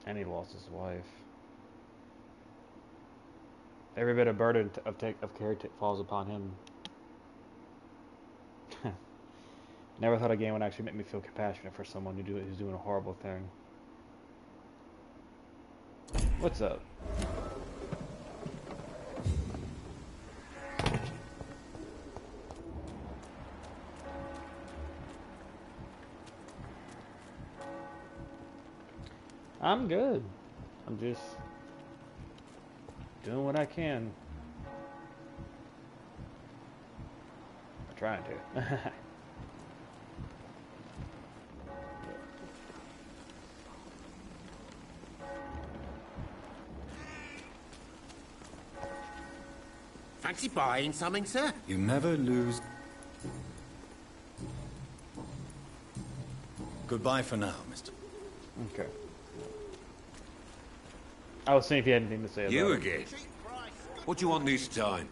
And he lost his wife. Every bit of burden of care falls upon him. Never thought a game would actually make me feel compassionate for someone who's doing a horrible thing. What's up? I'm good. I'm just doing what I can. I'm trying to. Fancy buying something, sir? You never lose. Goodbye for now, Mr. Okay. I was seeing if you had anything to say about You it. again? What do you want this time?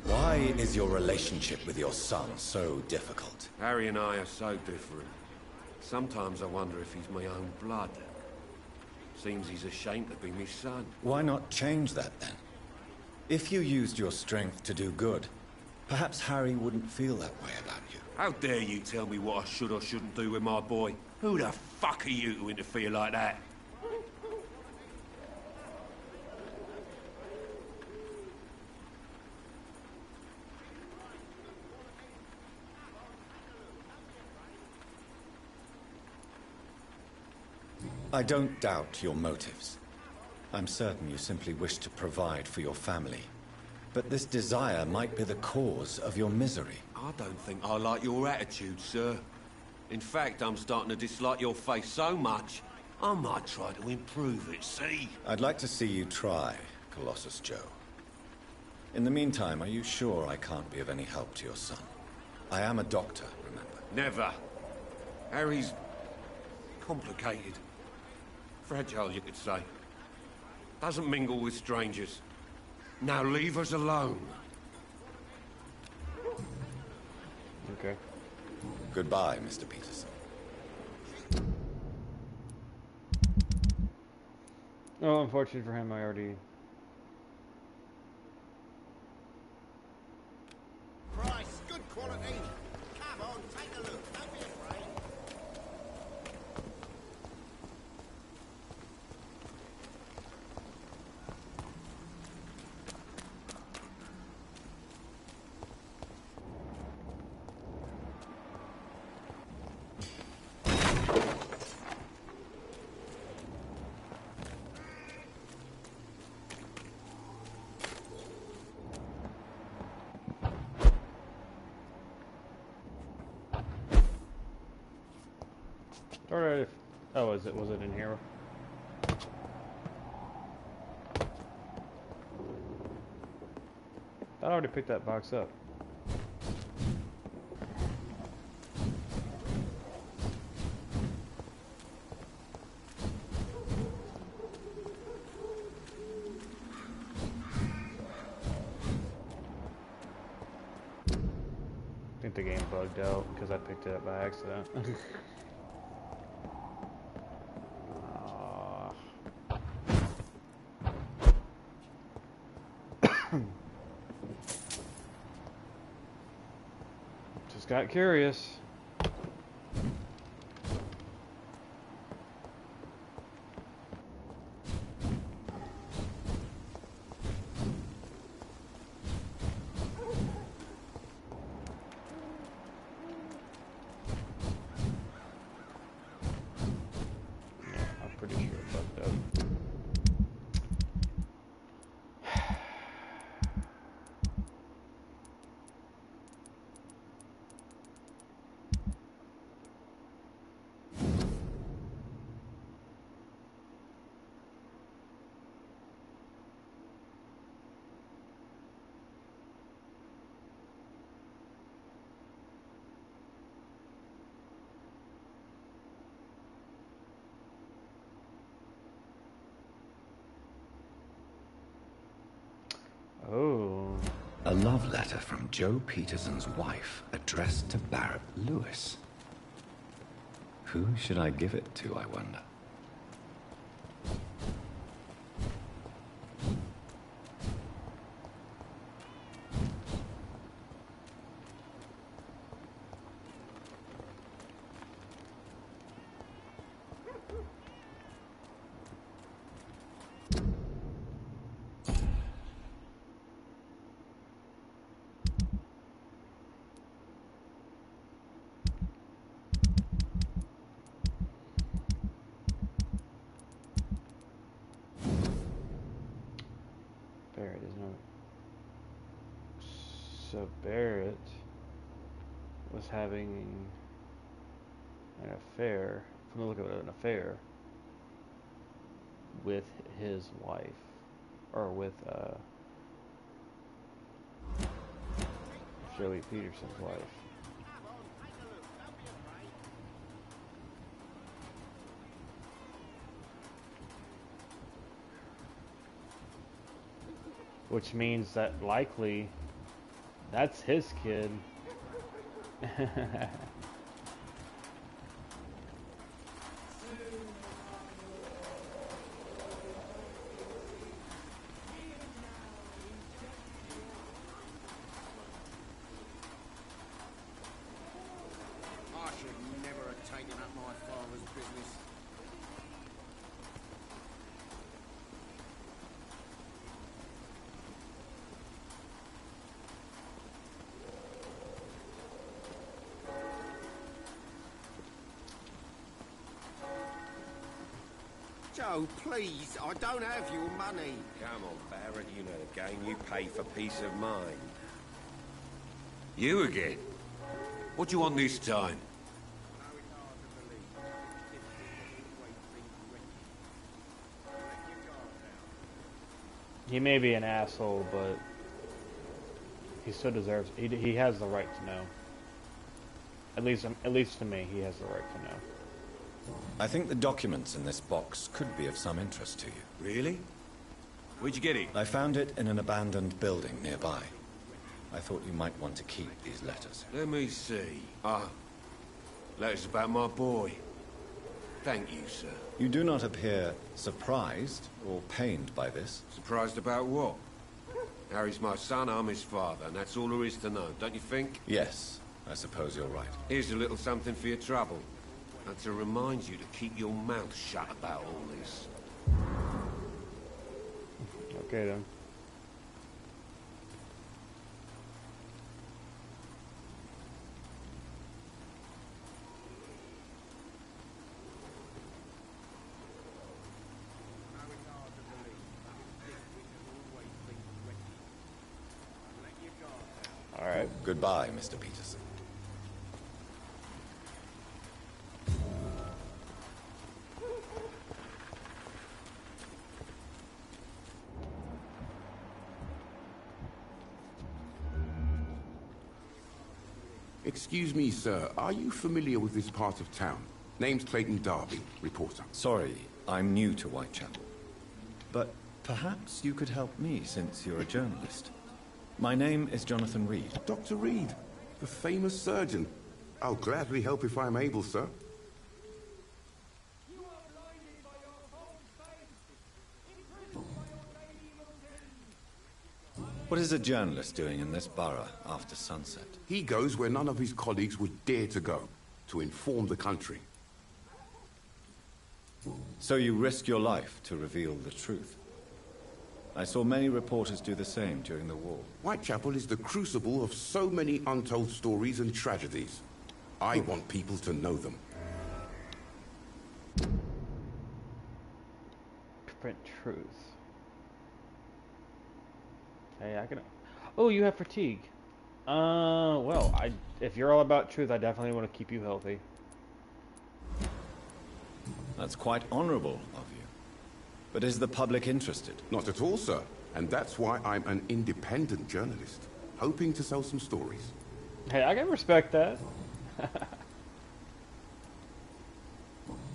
Why is your relationship with your son so difficult? Harry and I are so different. Sometimes I wonder if he's my own blood. Seems he's ashamed to be my son. Why not change that then? If you used your strength to do good, perhaps Harry wouldn't feel that way about you. How dare you tell me what I should or shouldn't do with my boy? Who the fuck are you to interfere like that? I don't doubt your motives. I'm certain you simply wish to provide for your family. But this desire might be the cause of your misery. I don't think I like your attitude, sir. In fact, I'm starting to dislike your face so much, I might try to improve it, see? I'd like to see you try, Colossus Joe. In the meantime, are you sure I can't be of any help to your son? I am a doctor, remember? Never. Harry's complicated. Fragile, you could say. Doesn't mingle with strangers. Now leave us alone. Okay. Goodbye, Mr. Peterson. Oh, unfortunate for him, I already... Price, good quality. Come on, take a look. Don't be afraid. Alright. Oh, was it in here? I already picked that box up. I think the game bugged out because I picked it up by accident. Just got curious. Yeah, I'm pretty sure it bugged out. Oh. A love letter from Joe Peterson's wife, addressed to Barrett Lewis. Who should I give it to, I wonder? Barrett is not. So Barrett was having an affair, from the look of it, an affair with his wife, or with Joey Peterson's wife. Which means that likely that's his kid. I should never have taken up my father's business. go, please. I don't have your money. Come on, Barrett, you know the game. You pay for peace of mind. You again? What do you want this time? He may be an asshole, but he still deserves. He has the right to know. At least to me, he has the right to know. I think the documents in this box could be of some interest to you. Really? Where'd you get it? I found it in an abandoned building nearby. I thought you might want to keep these letters. Let me see. Letters about my boy. Thank you, sir. You do not appear surprised or pained by this. Surprised about what? Harry's my son, I'm his father, and that's all there is to know, don't you think? Yes, I suppose you're right. Here's a little something for your trouble. And to remind you to keep your mouth shut about all this. Okay, then. All right. Goodbye, Mr. Peterson. Excuse me, sir. Are you familiar with this part of town? Name's Clayton Darby, reporter. Sorry, I'm new to Whitechapel. But perhaps you could help me since you're a journalist. My name is Jonathan Reed. Dr. Reed, the famous surgeon. I'll gladly help if I'm able, sir. What is a journalist doing in this borough after sunset? He goes where none of his colleagues would dare to go, to inform the country. So you risk your life to reveal the truth. I saw many reporters do the same during the war. Whitechapel is the crucible of so many untold stories and tragedies. I want people to know them. Print truth. Hey, I can. Oh, you have fatigue. Well, if you're all about truth, I definitely want to keep you healthy. That's quite honorable of you. But is the public interested? Not at all, sir. And that's why I'm an independent journalist, hoping to sell some stories. Hey, I can respect that.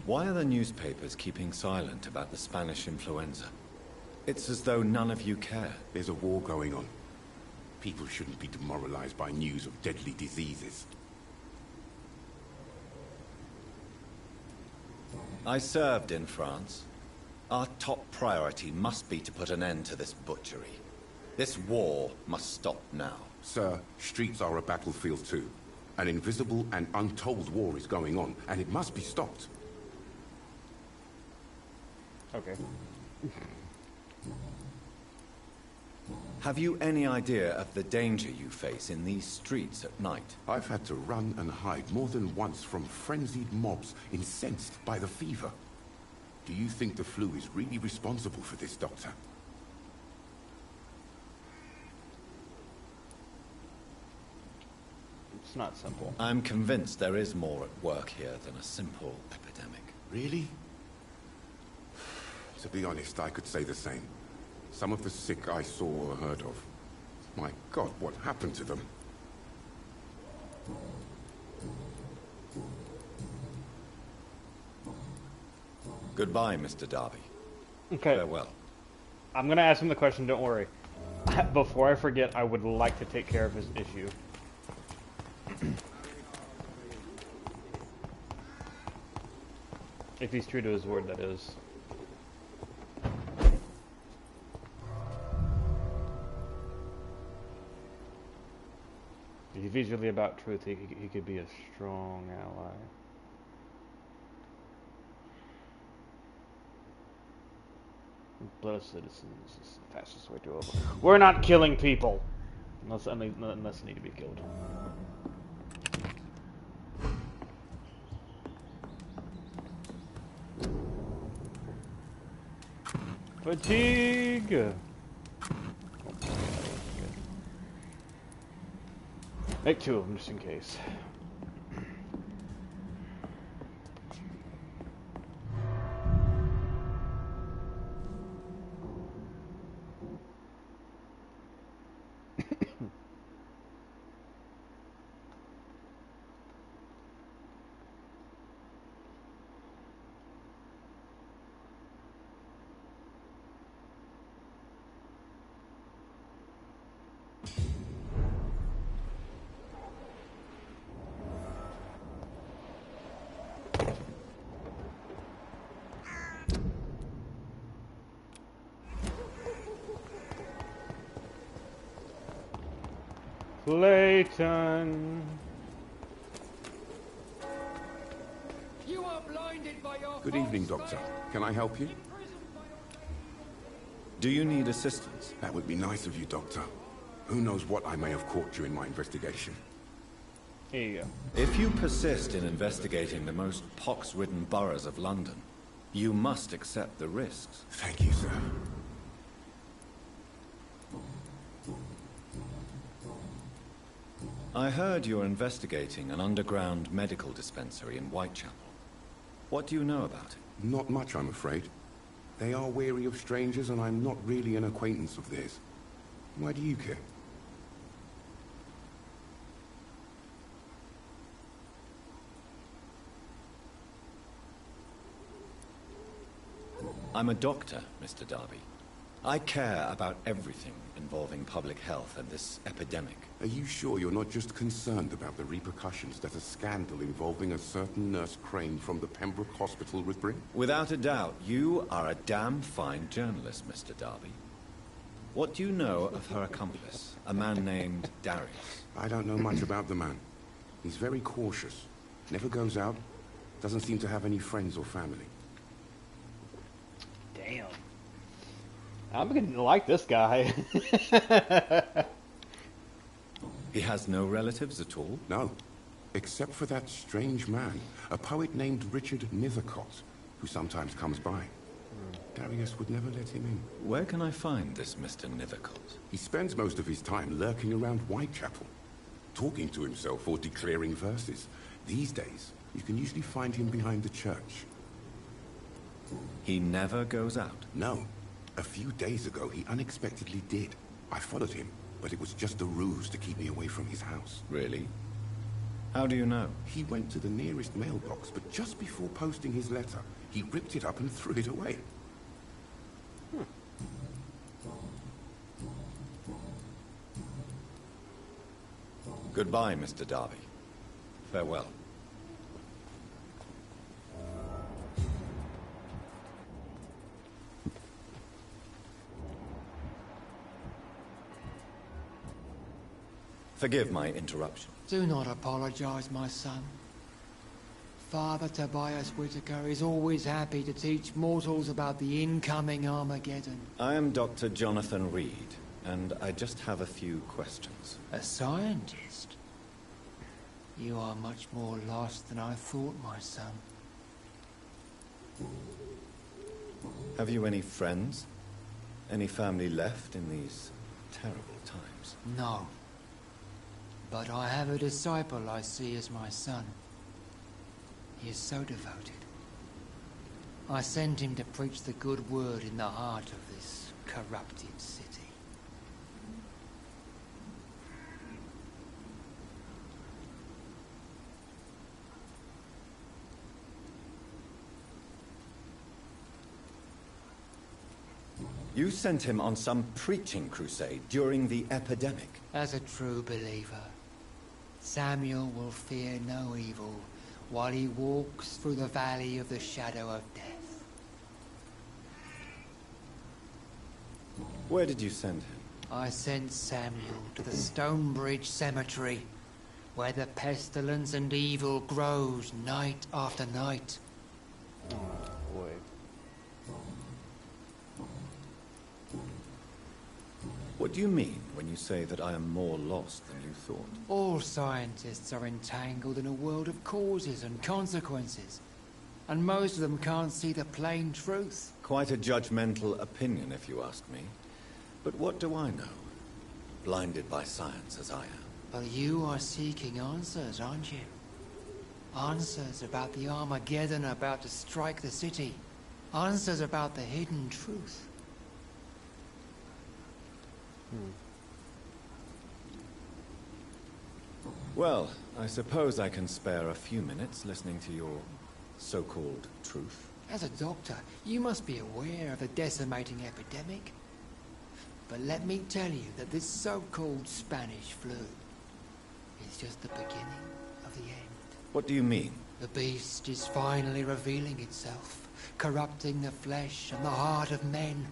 Why are the newspapers keeping silent about the Spanish influenza? It's as though none of you care. There's a war going on. People shouldn't be demoralized by news of deadly diseases. I served in France. Our top priority must be to put an end to this butchery. This war must stop now. Sir, streets are a battlefield too. An invisible and untold war is going on, and it must be stopped. Okay. Have you any idea of the danger you face in these streets at night? I've had to run and hide more than once from frenzied mobs incensed by the fever. Do you think the flu is really responsible for this, Doctor? It's not simple. I'm convinced there is more at work here than a simple epidemic. Really? To be honest, I could say the same. Some of the sick I saw or heard of. My God, what happened to them? Goodbye, Mr. Darby. Okay. Farewell. I'm gonna ask him the question, don't worry. Before I forget, I would like to take care of his issue. If he's true to his word, that is. If he's really about truth, he could be a strong ally. Blood of citizens is the fastest way to over. We're not killing people, unless they need to be killed. Fatigue! Oh, make 2 of them just in case. Clayton. You are blinded by your Good evening, Doctor. Can I help you? Do you need assistance? That would be nice of you, Doctor. Who knows what I may have caught during my investigation. Here you go. If you persist in investigating the most pox-ridden boroughs of London, you must accept the risks. Thank you, sir. I heard you're investigating an underground medical dispensary in Whitechapel. What do you know about it? Not much, I'm afraid. They are wary of strangers, and I'm not really an acquaintance of theirs. Why do you care? I'm a doctor, Mr. Darby. I care about everything involving public health and this epidemic. Are you sure you're not just concerned about the repercussions that a scandal involving a certain Nurse Crane from the Pembroke Hospital would bring? Without a doubt, you are a damn fine journalist, Mr. Darby. What do you know of her accomplice, a man named Darius? I don't know much about the man. He's very cautious. Never goes out. Doesn't seem to have any friends or family. Damn. I'm beginning to like this guy. He has no relatives at all? No. Except for that strange man, a poet named Richard Nethercott, who sometimes comes by. Darius would never let him in. Where can I find this Mr. Nethercott? He spends most of his time lurking around Whitechapel, talking to himself or declaring verses. These days, you can usually find him behind the church. He never goes out? No. A few days ago, he unexpectedly did. I followed him, but it was just a ruse to keep me away from his house. Really? How do you know? He went to the nearest mailbox, but just before posting his letter, he ripped it up and threw it away. Goodbye, Mr. Darby. Farewell. Forgive my interruption. Do not apologize, my son. Father Tobias Whitaker is always happy to teach mortals about the incoming Armageddon. I am Dr. Jonathan Reed, and I just have a few questions. A scientist? You are much more lost than I thought, my son. Have you any friends? Any family left in these terrible times? No. But I have a disciple I see as my son. He is so devoted. I send him to preach the good word in the heart of this corrupted city. You sent him on some preaching crusade during the epidemic. As a true believer, Samuel will fear no evil while he walks through the valley of the shadow of death. Where did you send him? I sent Samuel to the Stonebridge Cemetery, where the pestilence and evil grows night after night. Oh, boy. What do you mean when you say that I am more lost than you thought? All scientists are entangled in a world of causes and consequences. and most of them can't see the plain truth. Quite a judgmental opinion, if you ask me. But what do I know? Blinded by science as I am. But you are seeking answers, aren't you? Answers about the Armageddon about to strike the city. Answers about the hidden truth. Well, I suppose I can spare a few minutes listening to your so-called truth. As a doctor, you must be aware of the decimating epidemic. But let me tell you that this so-called Spanish flu is just the beginning of the end. What do you mean? The beast is finally revealing itself, corrupting the flesh and the heart of men.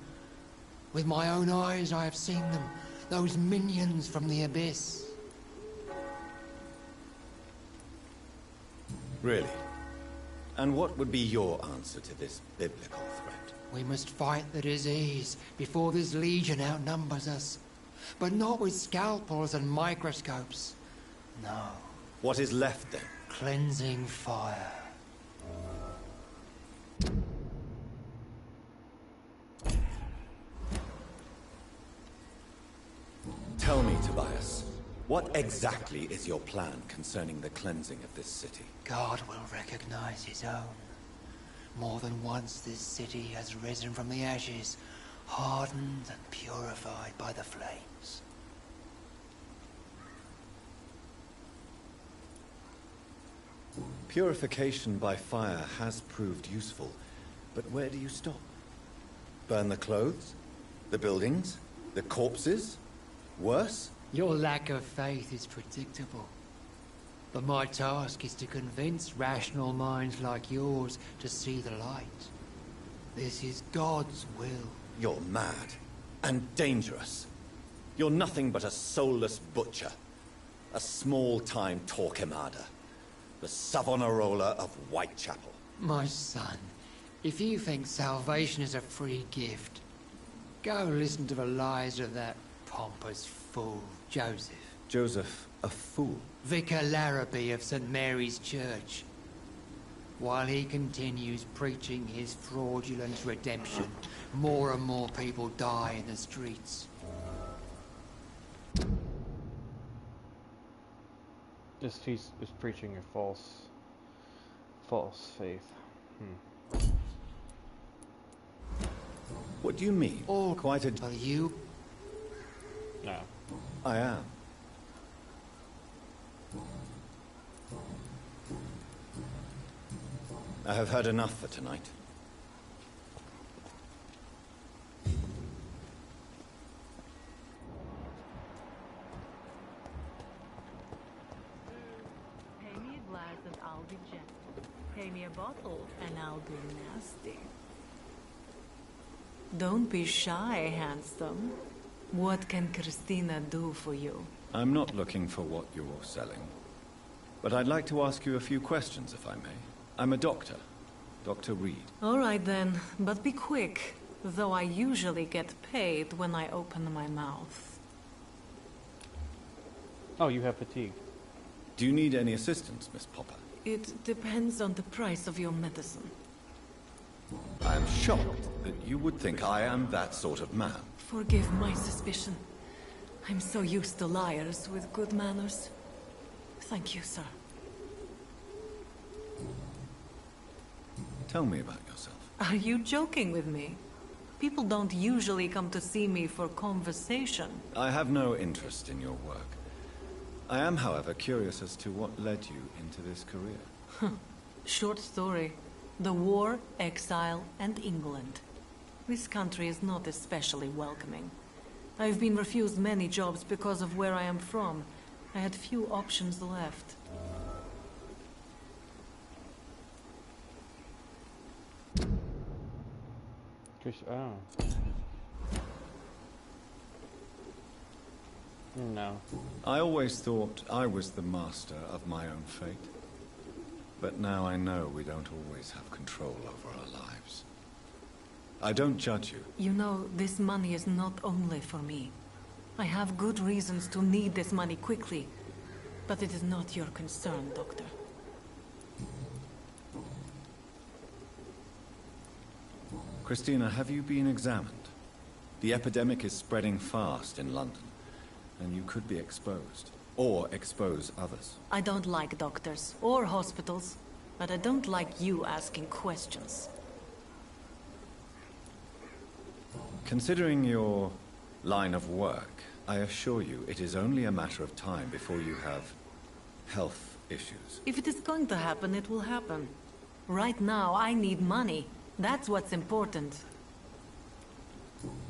With my own eyes I have seen them, those minions from the abyss. Really? And what would be your answer to this biblical threat? We must fight the disease before this legion outnumbers us. But not with scalpels and microscopes. No. What is left then? Cleansing fire. Tell me, Tobias, what exactly is your plan concerning the cleansing of this city? God will recognize his own. More than once this city has risen from the ashes, hardened and purified by the flames. Purification by fire has proved useful, but where do you stop? Burn the clothes? The buildings? The corpses? Worse? Your lack of faith is predictable. But my task is to convince rational minds like yours to see the light. This is God's will. You're mad. And dangerous. You're nothing but a soulless butcher. A small-time Torquemada. The Savonarola of Whitechapel. My son, if you think salvation is a free gift, go listen to the lies of that pompous fool, Joseph. Joseph, a fool? Vicar Larrabee of St. Mary's Church. While he continues preaching his fraudulent redemption, more and more people die in the streets. He's preaching a false faith. What do you mean? All quite a... Are you? No. I am. I have heard enough for tonight. Pay me a glass and I'll be gentle. Pay me a bottle and I'll be nasty. Don't be shy, handsome. What can Christina do for you? I'm not looking for what you're selling. But I'd like to ask you a few questions, if I may. I'm a doctor. Dr. Reed. All right then, but be quick. Though I usually get paid when I open my mouth. Oh, you have fatigue. Do you need any assistance, Miss Popper? It depends on the price of your medicine. I am shocked that you would think I am that sort of man. Forgive my suspicion. I'm so used to liars with good manners. Thank you, sir. Tell me about yourself. Are you joking with me? People don't usually come to see me for conversation. I have no interest in your work. I am, however, curious as to what led you into this career. Short story. The war, exile, and England. This country is not especially welcoming. I've been refused many jobs because of where I am from. I had few options left. Oh. No. I always thought I was the master of my own fate. But now I know we don't always have control over our lives. I don't judge you. You know, this money is not only for me. I have good reasons to need this money quickly. But it is not your concern, Doctor. Christina, have you been examined? The epidemic is spreading fast in London, and you could be exposed. Or expose others. I don't like doctors or hospitals, but I don't like you asking questions. Considering your line of work, I assure you it is only a matter of time before you have health issues. If it is going to happen, it will happen. Right now, I need money. That's what's important.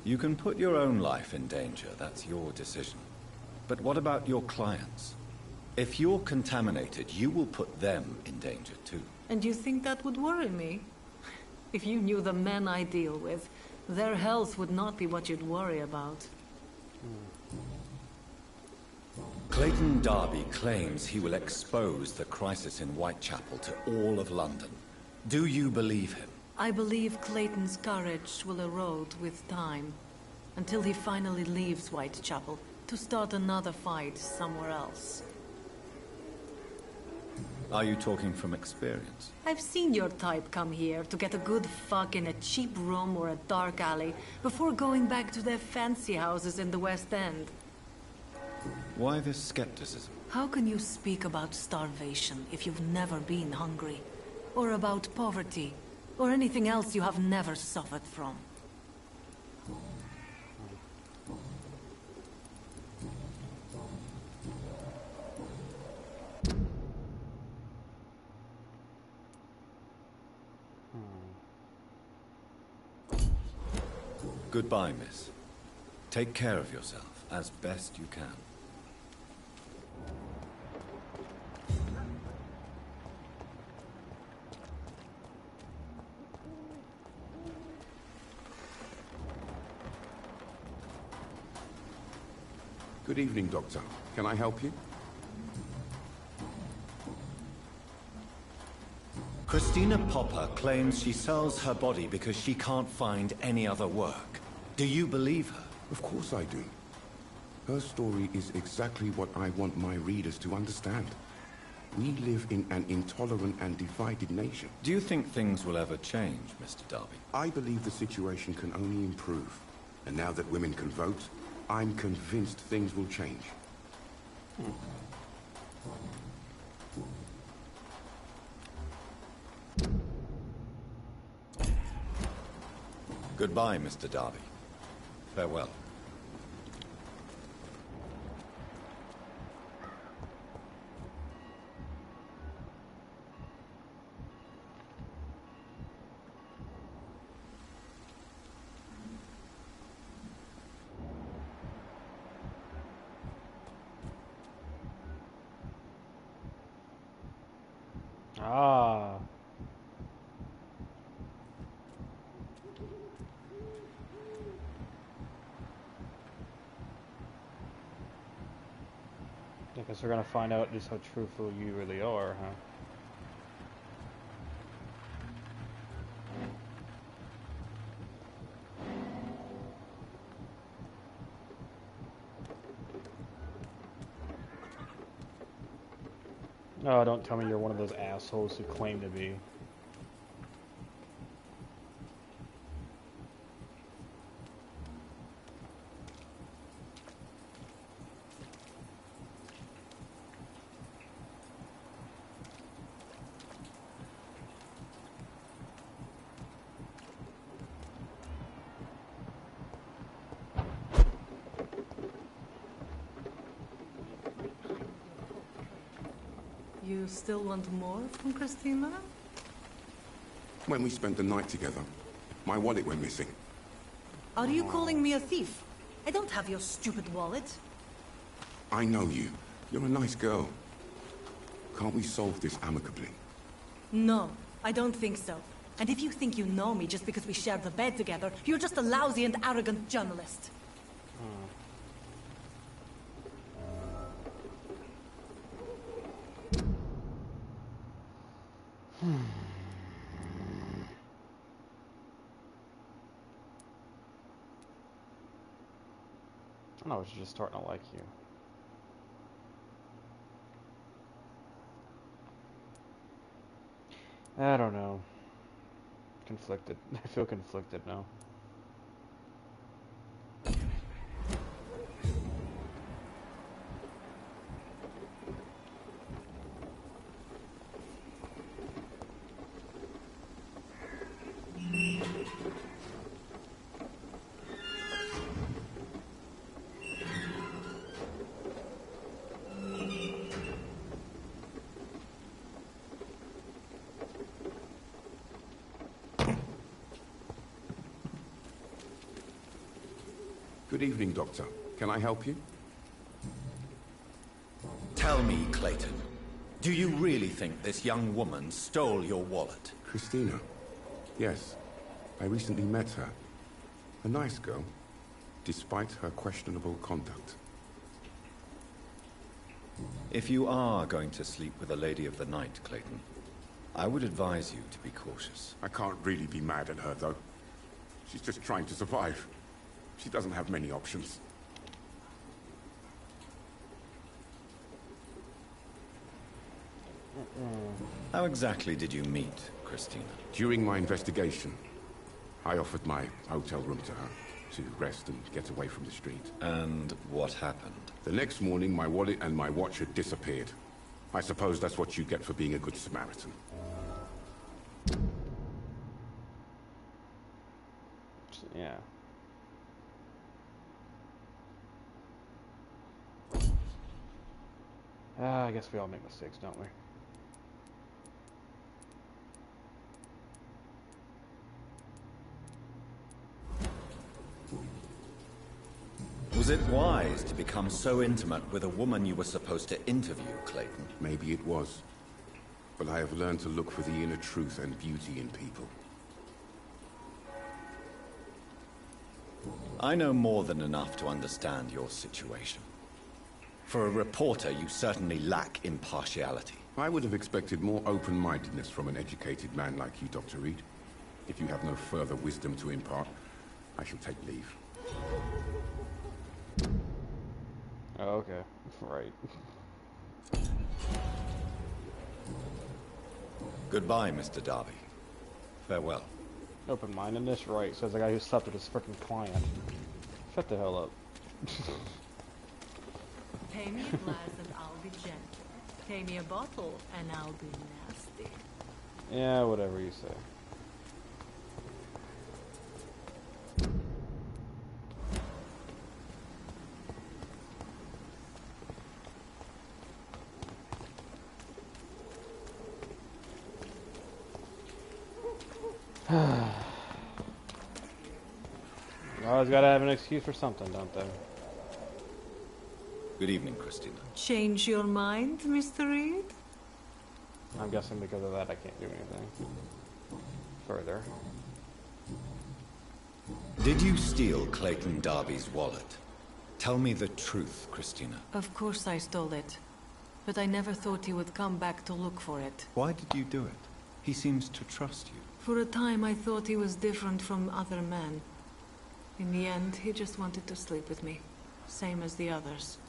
You can put your own life in danger, that's your decision. But what about your clients? If you're contaminated, you will put them in danger too. And you think that would worry me? If you knew the men I deal with, their health would not be what you'd worry about. Clayton Darby claims he will expose the crisis in Whitechapel to all of London. Do you believe him? I believe Clayton's courage will erode with time, until he finally leaves Whitechapel to start another fight somewhere else. Are you talking from experience? I've seen your type come here to get a good fuck in a cheap room or a dark alley before going back to their fancy houses in the West End. Why this skepticism? How can you speak about starvation if you've never been hungry? Or about poverty? Or anything else you have never suffered from? Goodbye, miss. Take care of yourself as best you can. Good evening, Doctor. Can I help you? Christina Popper claims she sells her body because she can't find any other work. Do you believe her? Of course I do. Her story is exactly what I want my readers to understand. We live in an intolerant and divided nation. Do you think things will ever change, Mr. Darby? I believe the situation can only improve. And now that women can vote, I'm convinced things will change. Goodbye, Mr. Darby. Farewell. Ah. I guess we're gonna find out just how truthful you really are, huh? Oh, don't tell me you're one of those assholes who claim to be. You still want more from Christina? When we spent the night together, my wallet went missing. Are you calling me a thief? I don't have your stupid wallet. I know you. You're a nice girl. Can't we solve this amicably? No, I don't think so. And if you think you know me just because we share the bed together, you're just a lousy and arrogant journalist. I was just starting to like you. I don't know. Conflicted. I feel conflicted now. Good evening, Doctor. Can I help you? Tell me, Clayton, do you really think this young woman stole your wallet? Christina? Yes. I recently met her. A nice girl, despite her questionable conduct. If you are going to sleep with a lady of the night, Clayton, I would advise you to be cautious. I can't really be mad at her, though. She's just trying to survive. She doesn't have many options. How exactly did you meet Christina? During my investigation, I offered my hotel room to her to rest and get away from the street. And what happened? The next morning, my wallet and my watch had disappeared. I suppose that's what you get for being a good Samaritan. Yeah. I guess we all make mistakes, don't we? Was it wise to become so intimate with a woman you were supposed to interview, Clayton? Maybe it was. But I have learned to look for the inner truth and beauty in people. I know more than enough to understand your situation. For a reporter, you certainly lack impartiality. I would have expected more open-mindedness from an educated man like you, Dr. Reed. If you have no further wisdom to impart, I shall take leave. Oh, okay. Right. Goodbye, Mr. Darby. Farewell. Open-mindedness, right. Says the guy who slept with his freaking client. Shut the hell up. Pay me a glass and I'll be gentle. Pay me a bottle and I'll be nasty. Yeah, whatever you say. Always gotta have an excuse for something, don't they? Good evening, Christina. Change your mind, Mr. Reed? I'm guessing because of that I can't do anything further. Did you steal Clayton Darby's wallet? Tell me the truth, Christina. Of course I stole it. But I never thought he would come back to look for it. Why did you do it? He seems to trust you. For a time I thought he was different from other men. In the end, he just wanted to sleep with me. Same as the others.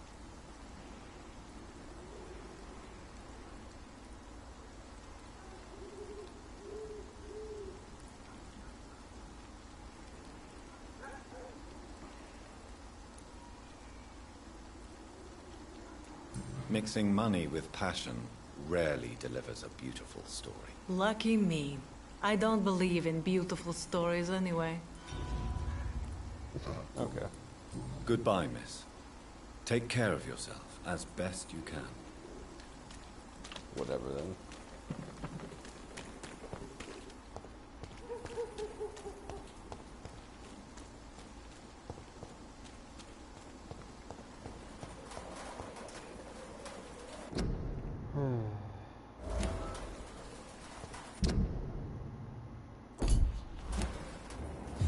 Mixing money with passion rarely delivers a beautiful story. Lucky me. I don't believe in beautiful stories anyway. Okay. Goodbye, miss. Take care of yourself as best you can. Whatever then.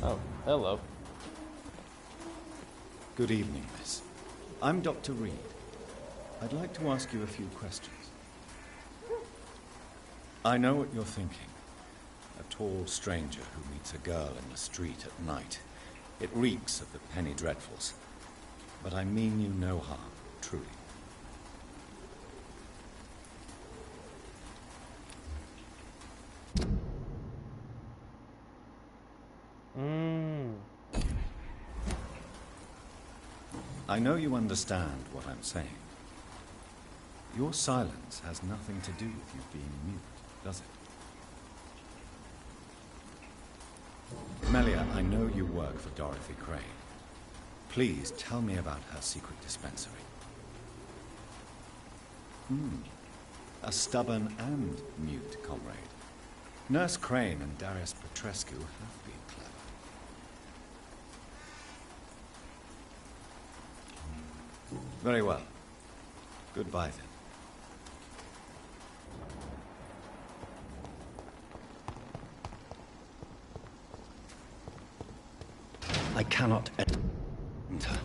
Oh, hello. Good evening, miss. I'm Dr. Reed. I'd like to ask you a few questions. I know what you're thinking. A tall stranger who meets a girl in the street at night. It reeks of the penny dreadfuls. But I mean you no harm, truly. I know you understand what I'm saying. Your silence has nothing to do with you being mute, does it? Melia, I know you work for Dorothy Crane. Please tell me about her secret dispensary. A stubborn and mute comrade. Nurse Crane and Darius Petrescu have been clever. Very well. Goodbye, then. I cannot enter.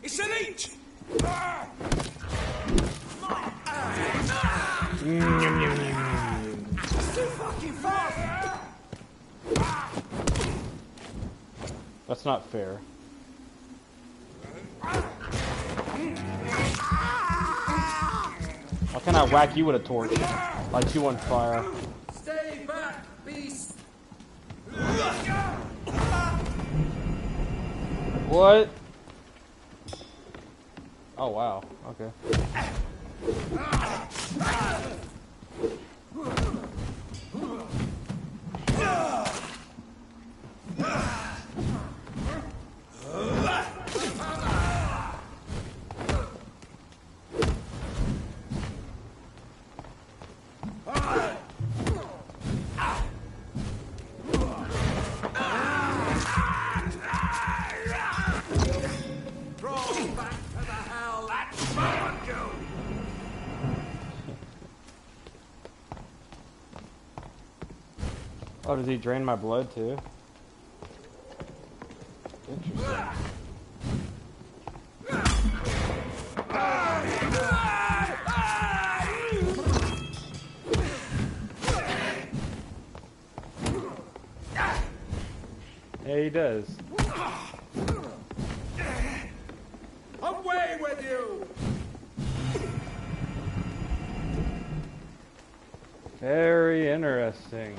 It's an inch! That's not fair. How can I whack you with a torch? Light you on fire. Stay back, beast! What? Oh wow, okay. Oh, does he drain my blood too? Interesting. Yeah, he does. Away with you! Very interesting.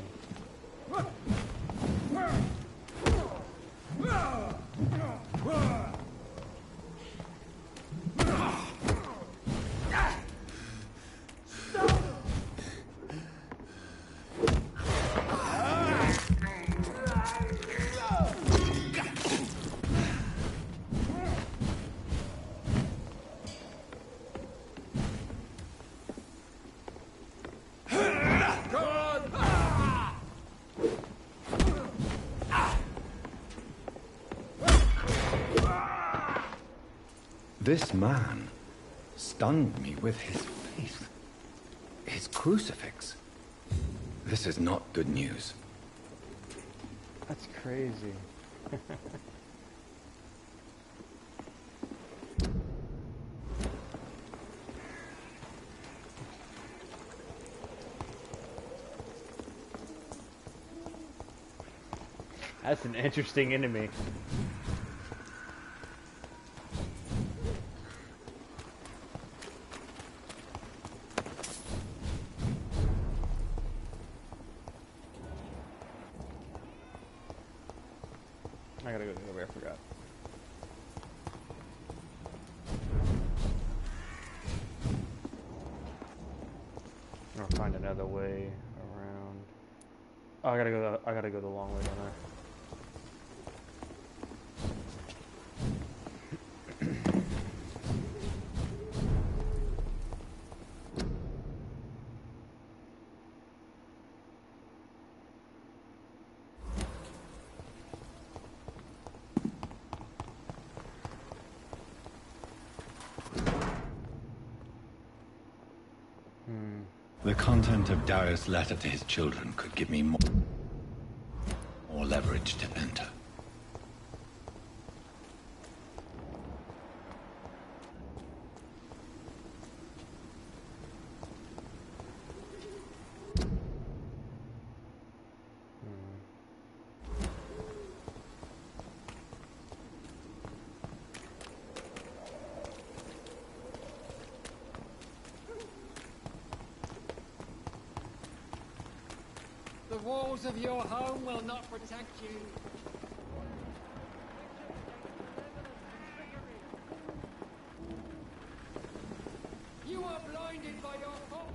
This man stunned me with his faith. His crucifix. This is not good news. That's crazy. That's an interesting enemy. I gotta go the other way, I forgot. I'll find another way around. Oh, I gotta go the long way, don't I? The content of Darius' letter to his children could give me more leverage to enter. The walls of your home will not protect you. You are blinded by your fault.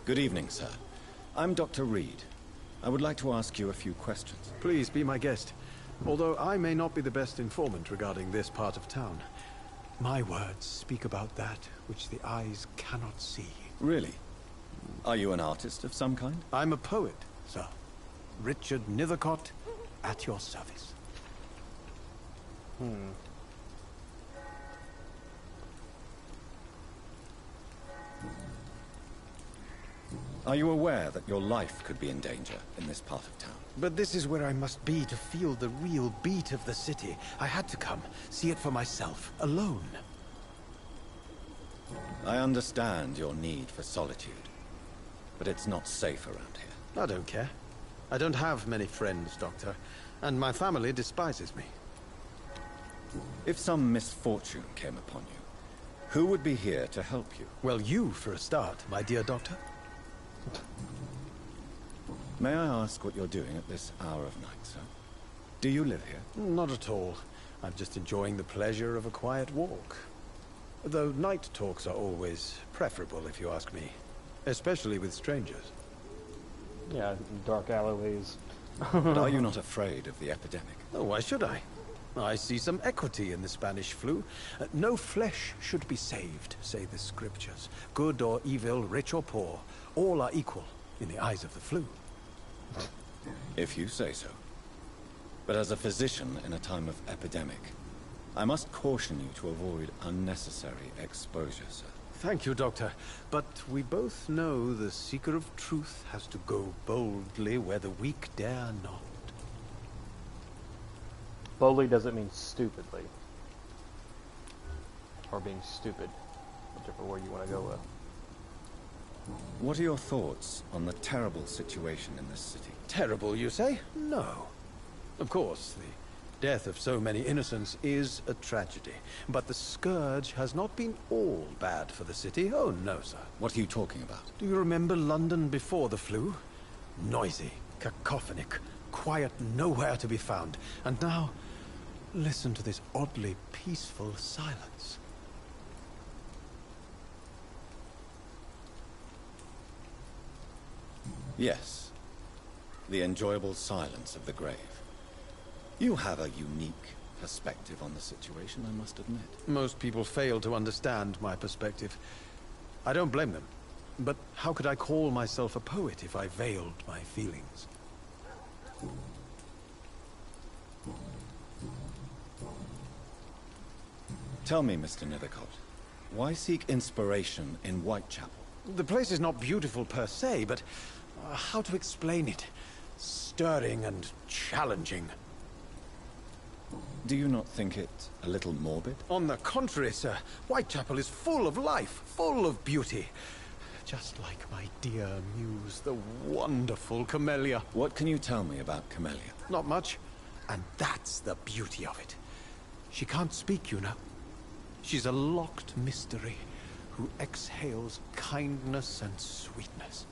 Good evening, sir. I'm Dr. Reed. I would like to ask you a few questions. Please be my guest. Although I may not be the best informant regarding this part of town, my words speak about that which the eyes cannot see. Really? Are you an artist of some kind? I'm a poet, sir. Richard Nethercott, at your service. Are you aware that your life could be in danger in this part of town? But this is where I must be to feel the real beat of the city. I had to come, see it for myself, alone. I understand your need for solitude, but it's not safe around here. I don't care. I don't have many friends, Doctor, and my family despises me. If some misfortune came upon you, who would be here to help you? Well, you, for a start, my dear Doctor. May I ask what you're doing at this hour of night, sir? Do you live here? Not at all. I'm just enjoying the pleasure of a quiet walk. Though night talks are always preferable, if you ask me. Especially with strangers. Yeah, dark alleyways. But are you not afraid of the epidemic? Oh, why should I? I see some equity in the Spanish flu. No flesh should be saved, say the scriptures. Good or evil, rich or poor, all are equal in the eyes of the flu. If you say so. But as a physician in a time of epidemic, I must caution you to avoid unnecessary exposure, sir. Thank you, Doctor. But we both know the seeker of truth has to go boldly where the weak dare not. Boldly doesn't mean stupidly. Or being stupid. Whichever word you want to go with. What are your thoughts on the terrible situation in this city? Terrible, you say? No. Of course, the death of so many innocents is a tragedy. But the scourge has not been all bad for the city. Oh, no, sir. What are you talking about? Do you remember London before the flu? Noisy, cacophonic, quiet nowhere to be found. And now, listen to this oddly peaceful silence. Yes. The enjoyable silence of the grave. You have a unique perspective on the situation, I must admit. Most people fail to understand my perspective. I don't blame them. But how could I call myself a poet if I veiled my feelings? Tell me, Mr. Nethercott, why seek inspiration in Whitechapel? The place is not beautiful per se, but how to explain it? Stirring and challenging. Do you not think it a little morbid? On the contrary, sir. Whitechapel is full of life, full of beauty. Just like my dear muse, the wonderful Camellia. What can you tell me about Camellia? Not much. And that's the beauty of it. She can't speak, you know. She's a locked mystery who exhales kindness and sweetness.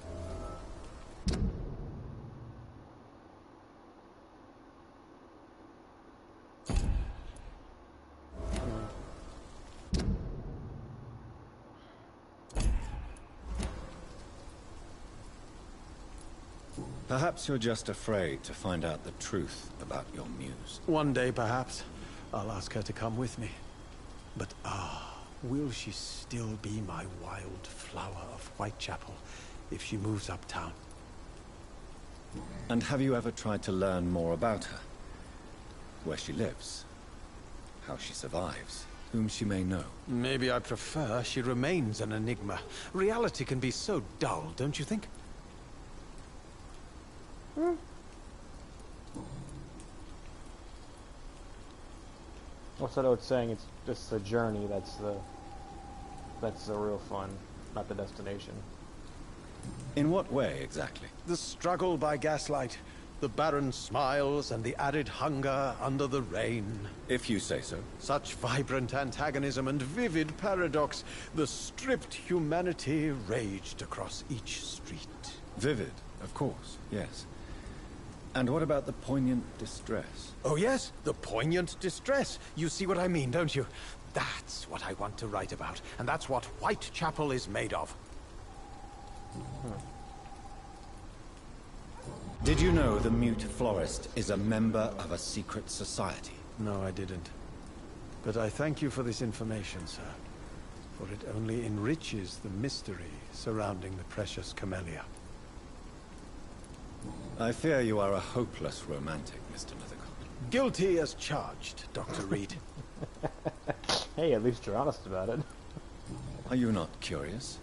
Perhaps you're just afraid to find out the truth about your muse. One day, perhaps, I'll ask her to come with me. But will she still be my wild flower of Whitechapel if she moves uptown? And have you ever tried to learn more about her? Where she lives? How she survives? Whom she may know? Maybe I prefer she remains an enigma. Reality can be so dull, don't you think? What's that old saying? It's just the journey that's the real fun, not the destination. In what way, exactly? The struggle by gaslight, the barren smiles and the added hunger under the rain. If you say so. Such vibrant antagonism and vivid paradox. The stripped humanity raged across each street. Vivid, of course, yes. And what about the poignant distress? Oh yes, the poignant distress. You see what I mean, don't you? That's what I want to write about, and that's what Whitechapel is made of. Did you know the Mute Florist is a member of a secret society? No, I didn't. But I thank you for this information, sir. For it only enriches the mystery surrounding the precious camellia. I fear you are a hopeless romantic, Mr. Nethercott. Guilty as charged, Dr. Reed. Hey, at least you're honest about it. Are you not curious?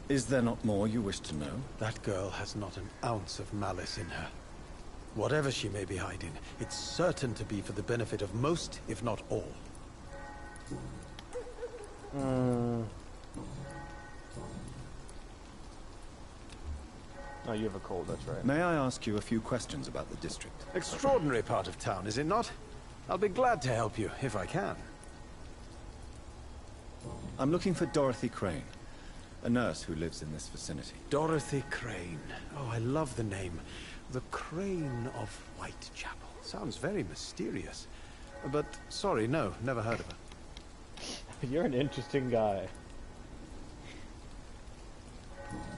Is there not more you wish to know? That girl has not an ounce of malice in her. Whatever she may be hiding, it's certain to be for the benefit of most, if not all. Oh, you have a cold, that's right. May I ask you a few questions about the district? Extraordinary part of town, is it not? I'll be glad to help you, if I can. I'm looking for Dorothy Crane, a nurse who lives in this vicinity. Dorothy Crane. Oh, I love the name. The Crane of Whitechapel. Sounds very mysterious. But, sorry, no, never heard of her. You're an interesting guy.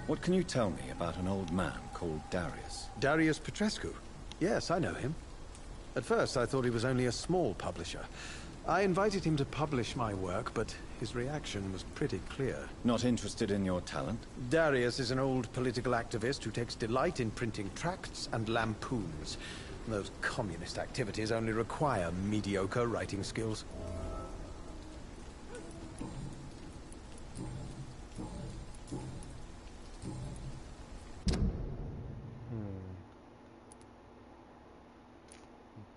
What can you tell me about an old man called Darius? Darius Petrescu? Yes, I know him. At first, I thought he was only a small publisher. I invited him to publish my work, but his reaction was pretty clear. Not interested in your talent? Darius is an old political activist who takes delight in printing tracts and lampoons. Those communist activities only require mediocre writing skills.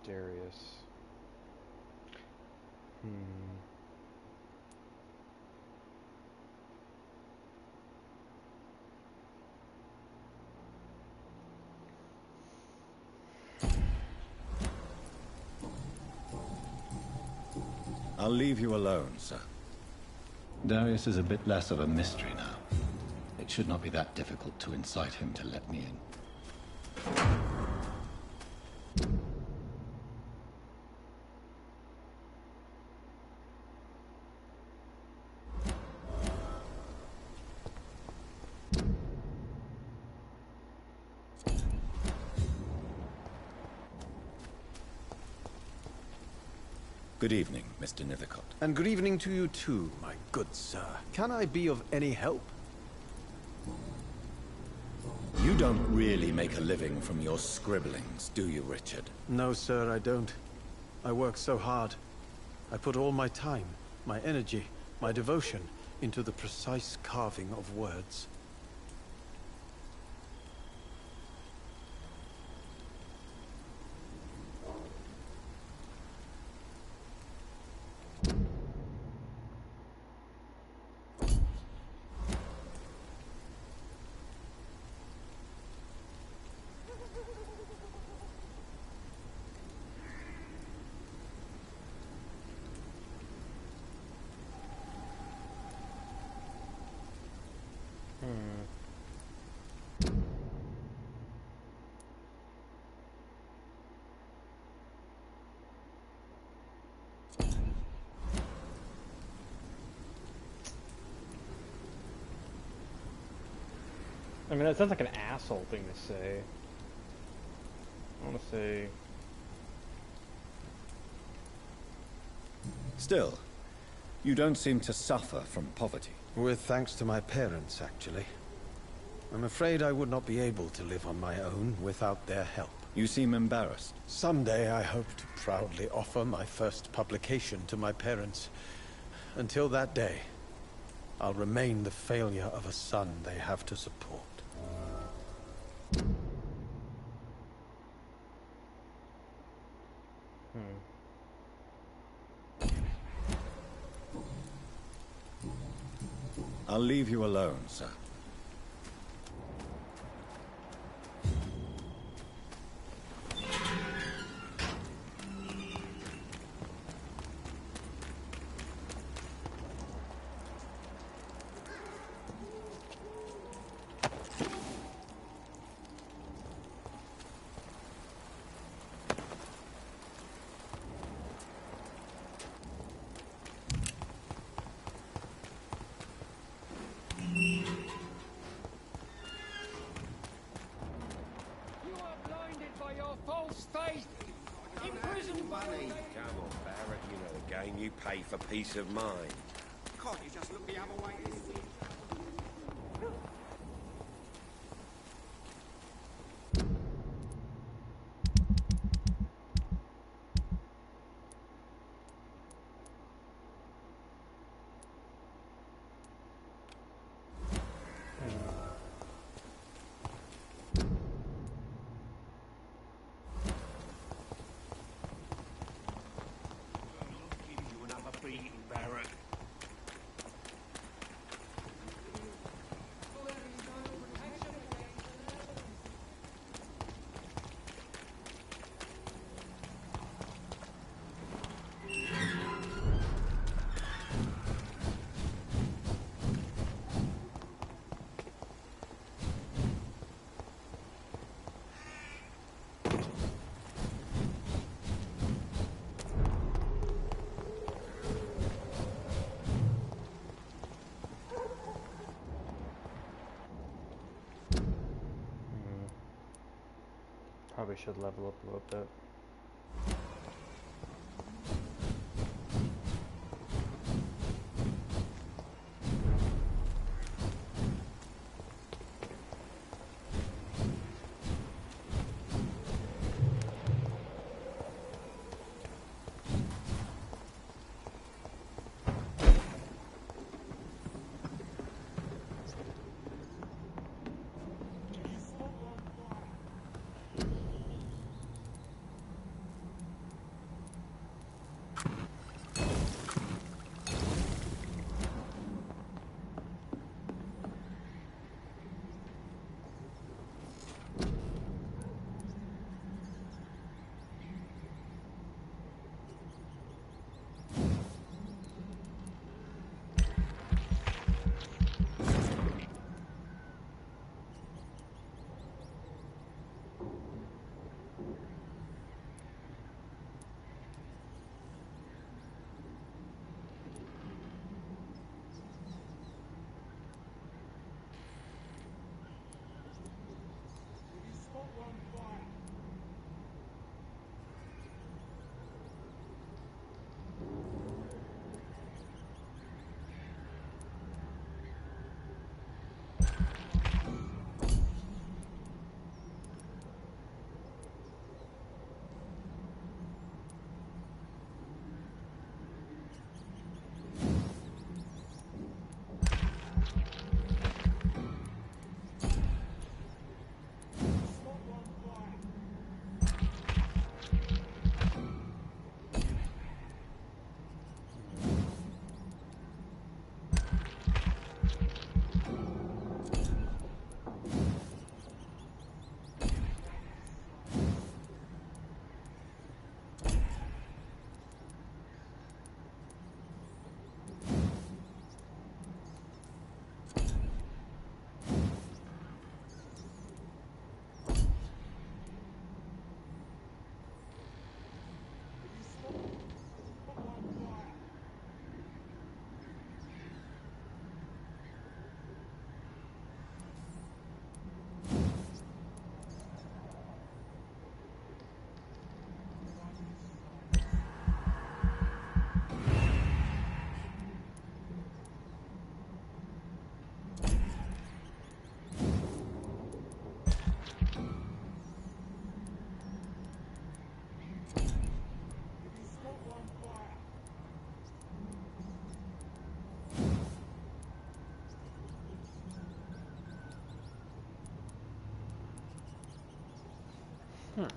Darius. I'll leave you alone, sir. Darius is a bit less of a mystery now. It should not be that difficult to incite him to let me in. Good evening, Mr. Nethercott. And good evening to you too, my good sir. Can I be of any help? You don't really make a living from your scribblings, do you, Richard? No, sir, I don't. I work so hard. I put all my time, my energy, my devotion into the precise carving of words. I mean, that sounds like an asshole thing to say. I want to say... Still, you don't seem to suffer from poverty. With thanks to my parents, actually. I'm afraid I would not be able to live on my own without their help. You seem embarrassed. Someday I hope to proudly offer my first publication to my parents. Until that day, I'll remain the failure of a son they have to support. I'll leave you alone, sir. Come on, Barrett, you know the game. You pay for peace of mind. Can't you just look the other way this week? Barrett. Probably should level up a little bit. Okay.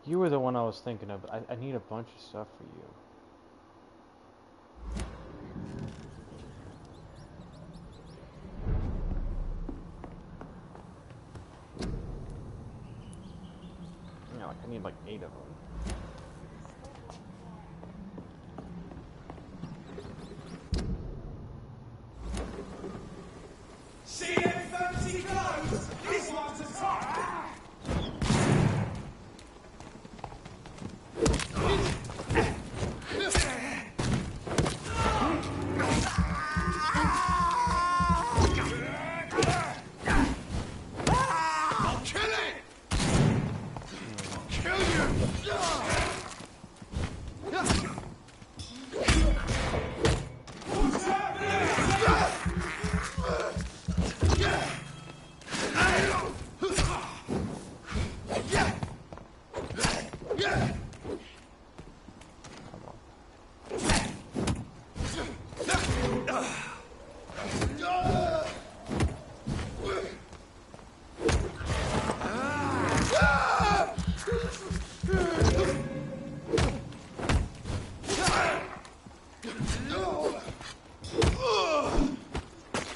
You were the one I was thinking of. I need a bunch of stuff for you. You know, like I need like 8 of them. See them fancy clothes? This one's a top!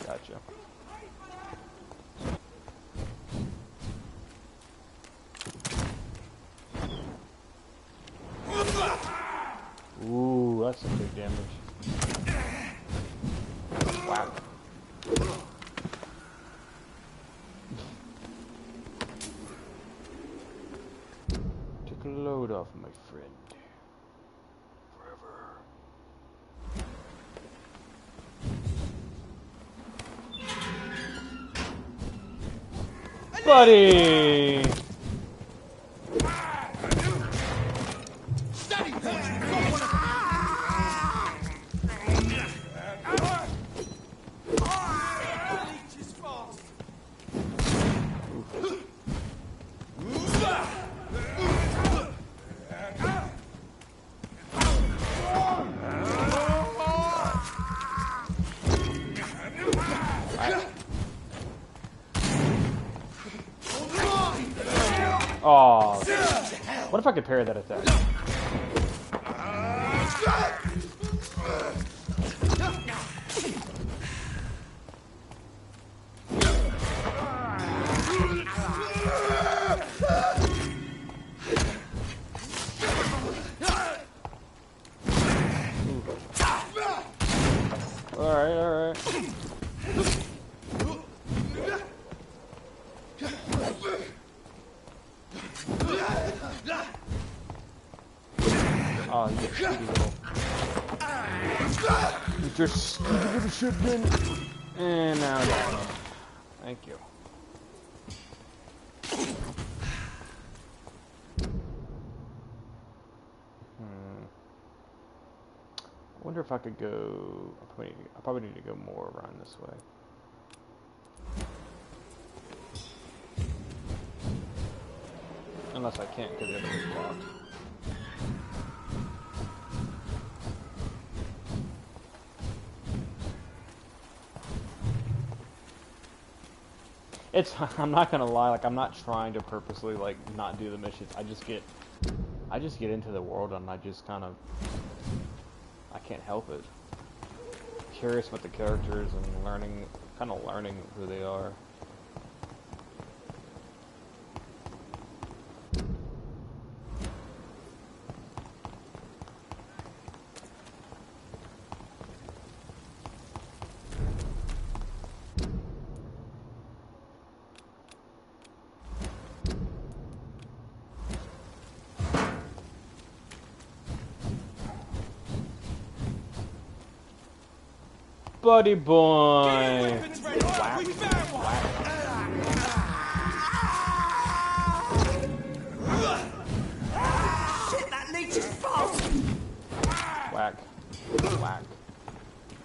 Gotcha. Ooh, that's some big damage. Wow. Took a load off, my friend. Forever. Buddy! Oh, what if I could parry that attack? Alright, alright. Oh, you shitty little. You just stupid little shit bin. And now I'm done. Thank you. I wonder if I could go. I probably need to go more around this way. Unless I can't because everything's blocked. I'm not gonna lie, like I'm not trying to purposely like not do the missions. I just get into the world and I just I can't help it. Curious about the characters and learning who they are. buddy boy. Shit, that leech is fast! Whack. Whack.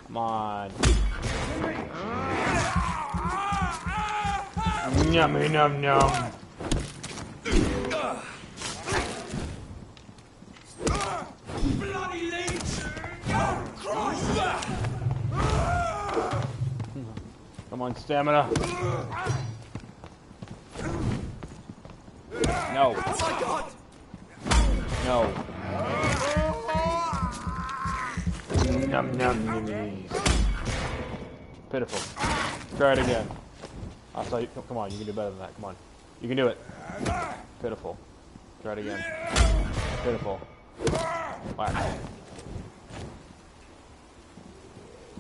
Come on. Yummy num num. Bloody leech! Oh, Christ! Come on, stamina. No. Oh my God! No. Num num num. Pitiful. Try it again. I'll tell you. Come on, you can do better than that. Come on. You can do it. Pitiful. Try it again. Pitiful. Whack.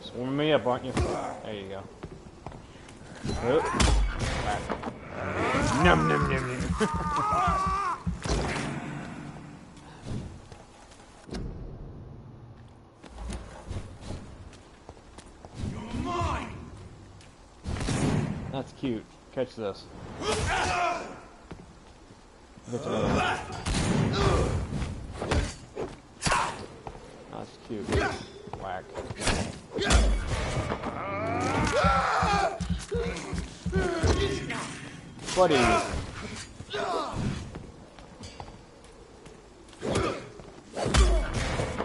Swarming me up, aren't you? There you go. Oop. Whack. Num num num num. That's cute. Catch this. That's cute. Whack. Buddy.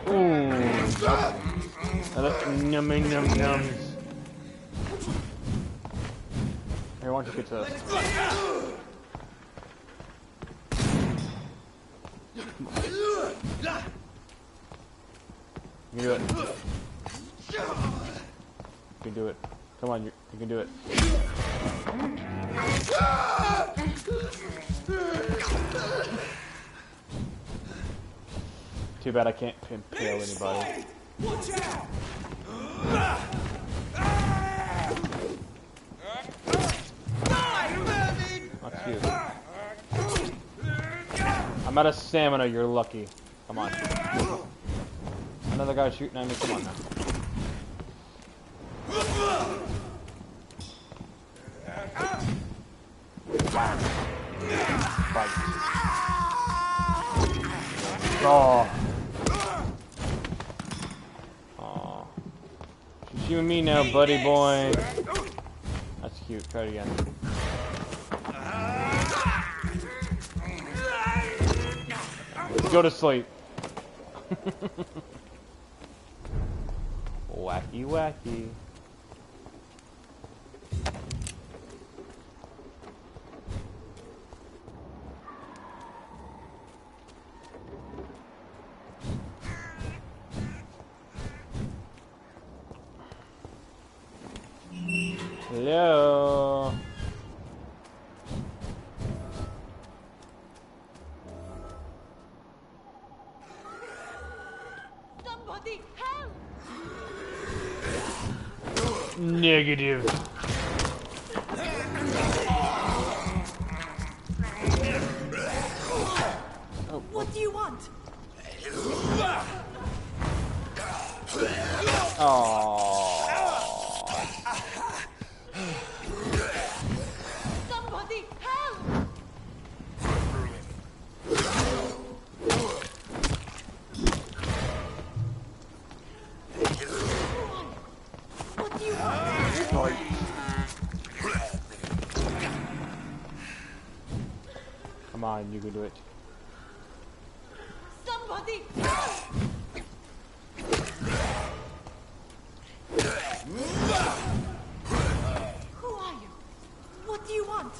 Ooh. Nummy num nums. Here, why don't you get this? You can do it. You can do it. Come on, you can do it. Too bad I can't impale anybody. Watch out! That's cute. I'm out of stamina, you're lucky. Come on. Another guy shooting at me, come on now. Fight. Oh. Oh. She's you and me now, buddy boy. That's cute. Try it again. Go to sleep. Wacky, wacky. Hello. Somebody help! Negative. What do you want? Somebody help! What do you want? Come on, you can do it. Somebody! Who are you? What do you want?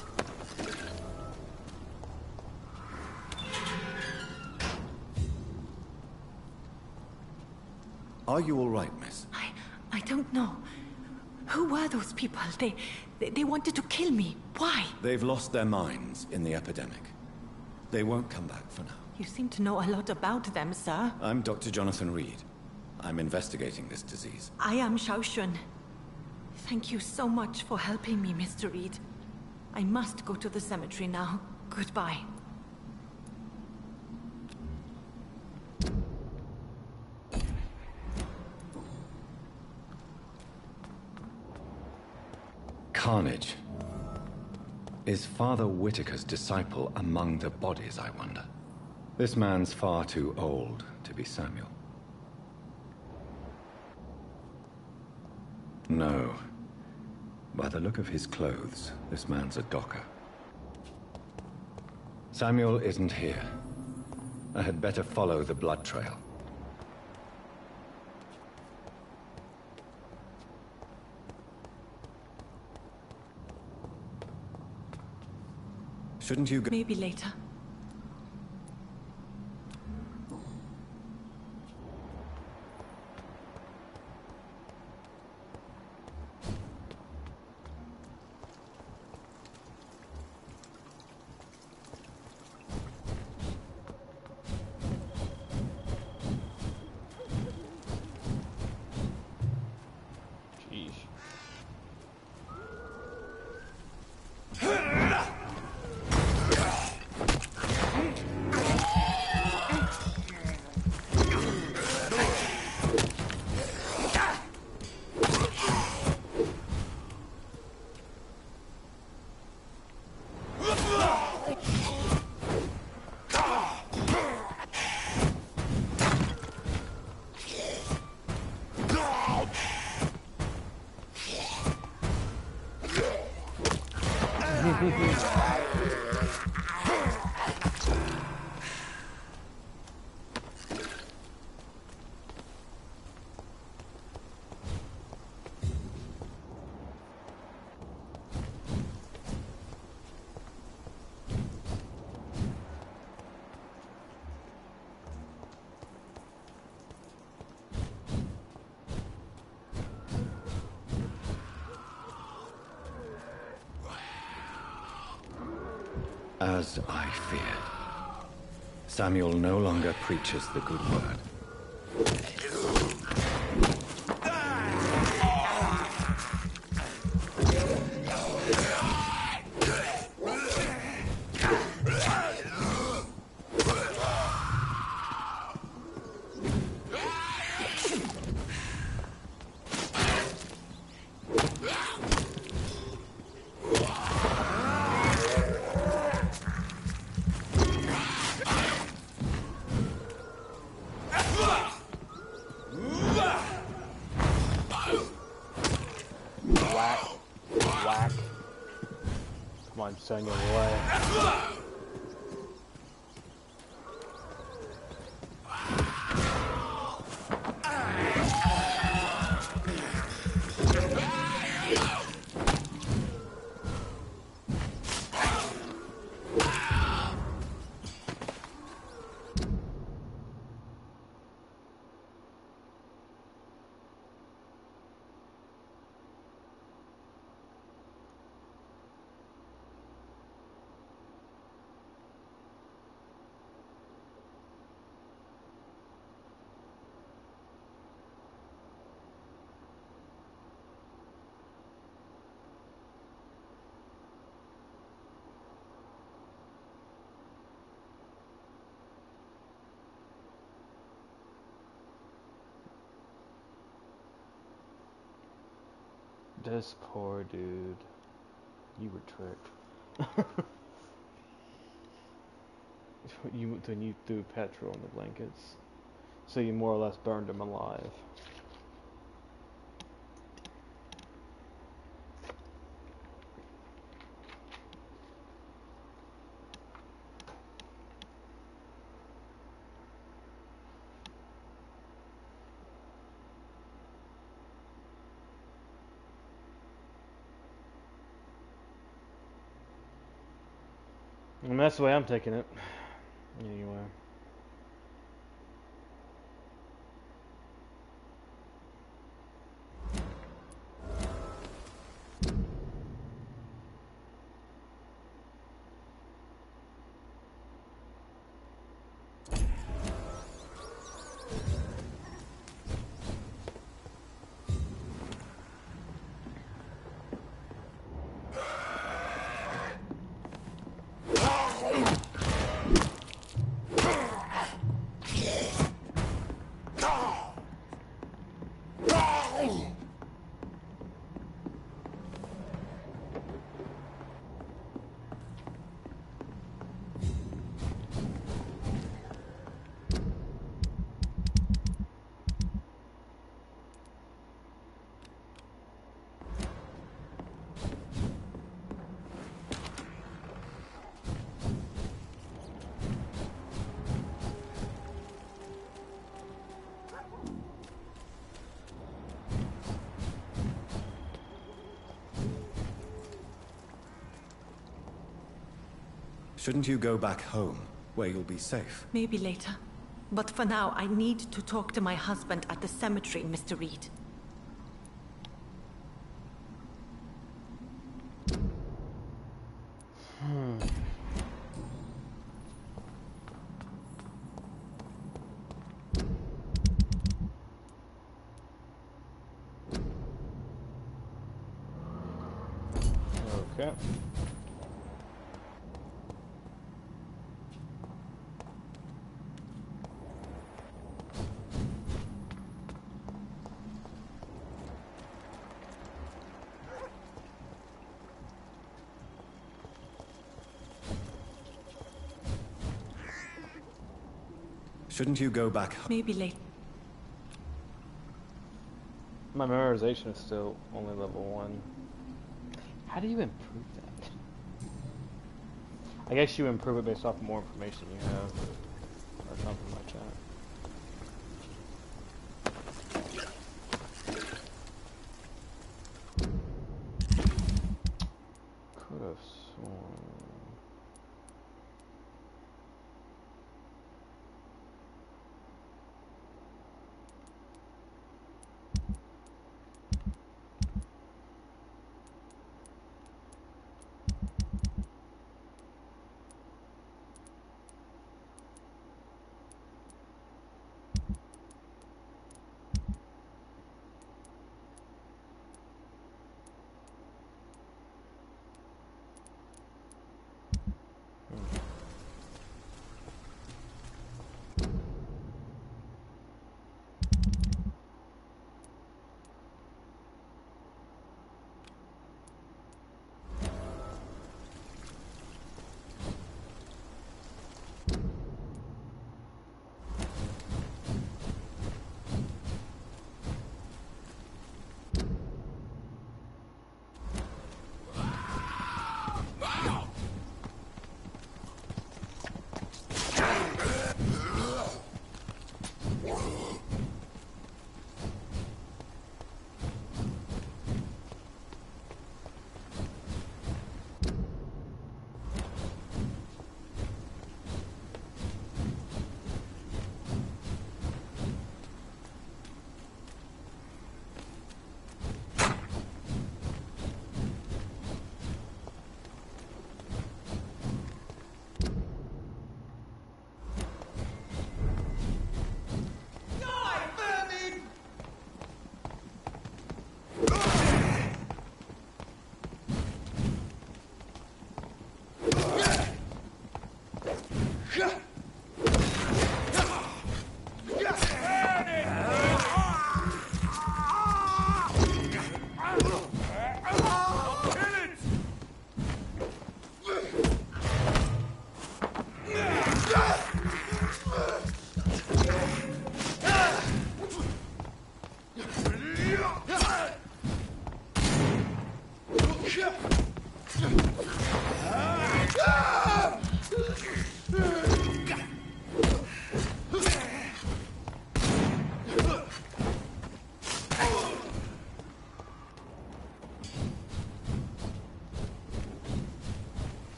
Are you all right, miss? I don't know. Who were those people? They wanted to kill me. Why? They've lost their minds in the epidemic. They won't come back for now. You seem to know a lot about them, sir. I'm Dr. Jonathan Reed. I'm investigating this disease. I am Xiaoxun. Thank you so much for helping me, Mr. Reed. I must go to the cemetery now. Goodbye. carnage. Is Father Whitaker's disciple among the bodies, I wonder? This man's far too old to be Samuel. No. By the look of his clothes, this man's a docker. Samuel isn't here. I had better follow the blood trail. Shouldn't you go? Maybe later. As I feared. Samuel no longer preaches the good word. Son, your way. This poor dude. You were tricked. Then you threw petrol in the blankets. So you more or less burned him alive. And that's the way I'm taking it. Anyway. Shouldn't you go back home, where you'll be safe? Maybe later. But for now, I need to talk to my husband at the cemetery, Mr. Reed. Okay. Shouldn't you go back home? Maybe later. My memorization is still only level 1. How do you improve that? I guess you improve it based off more information you have, or something like that. Could have sworn.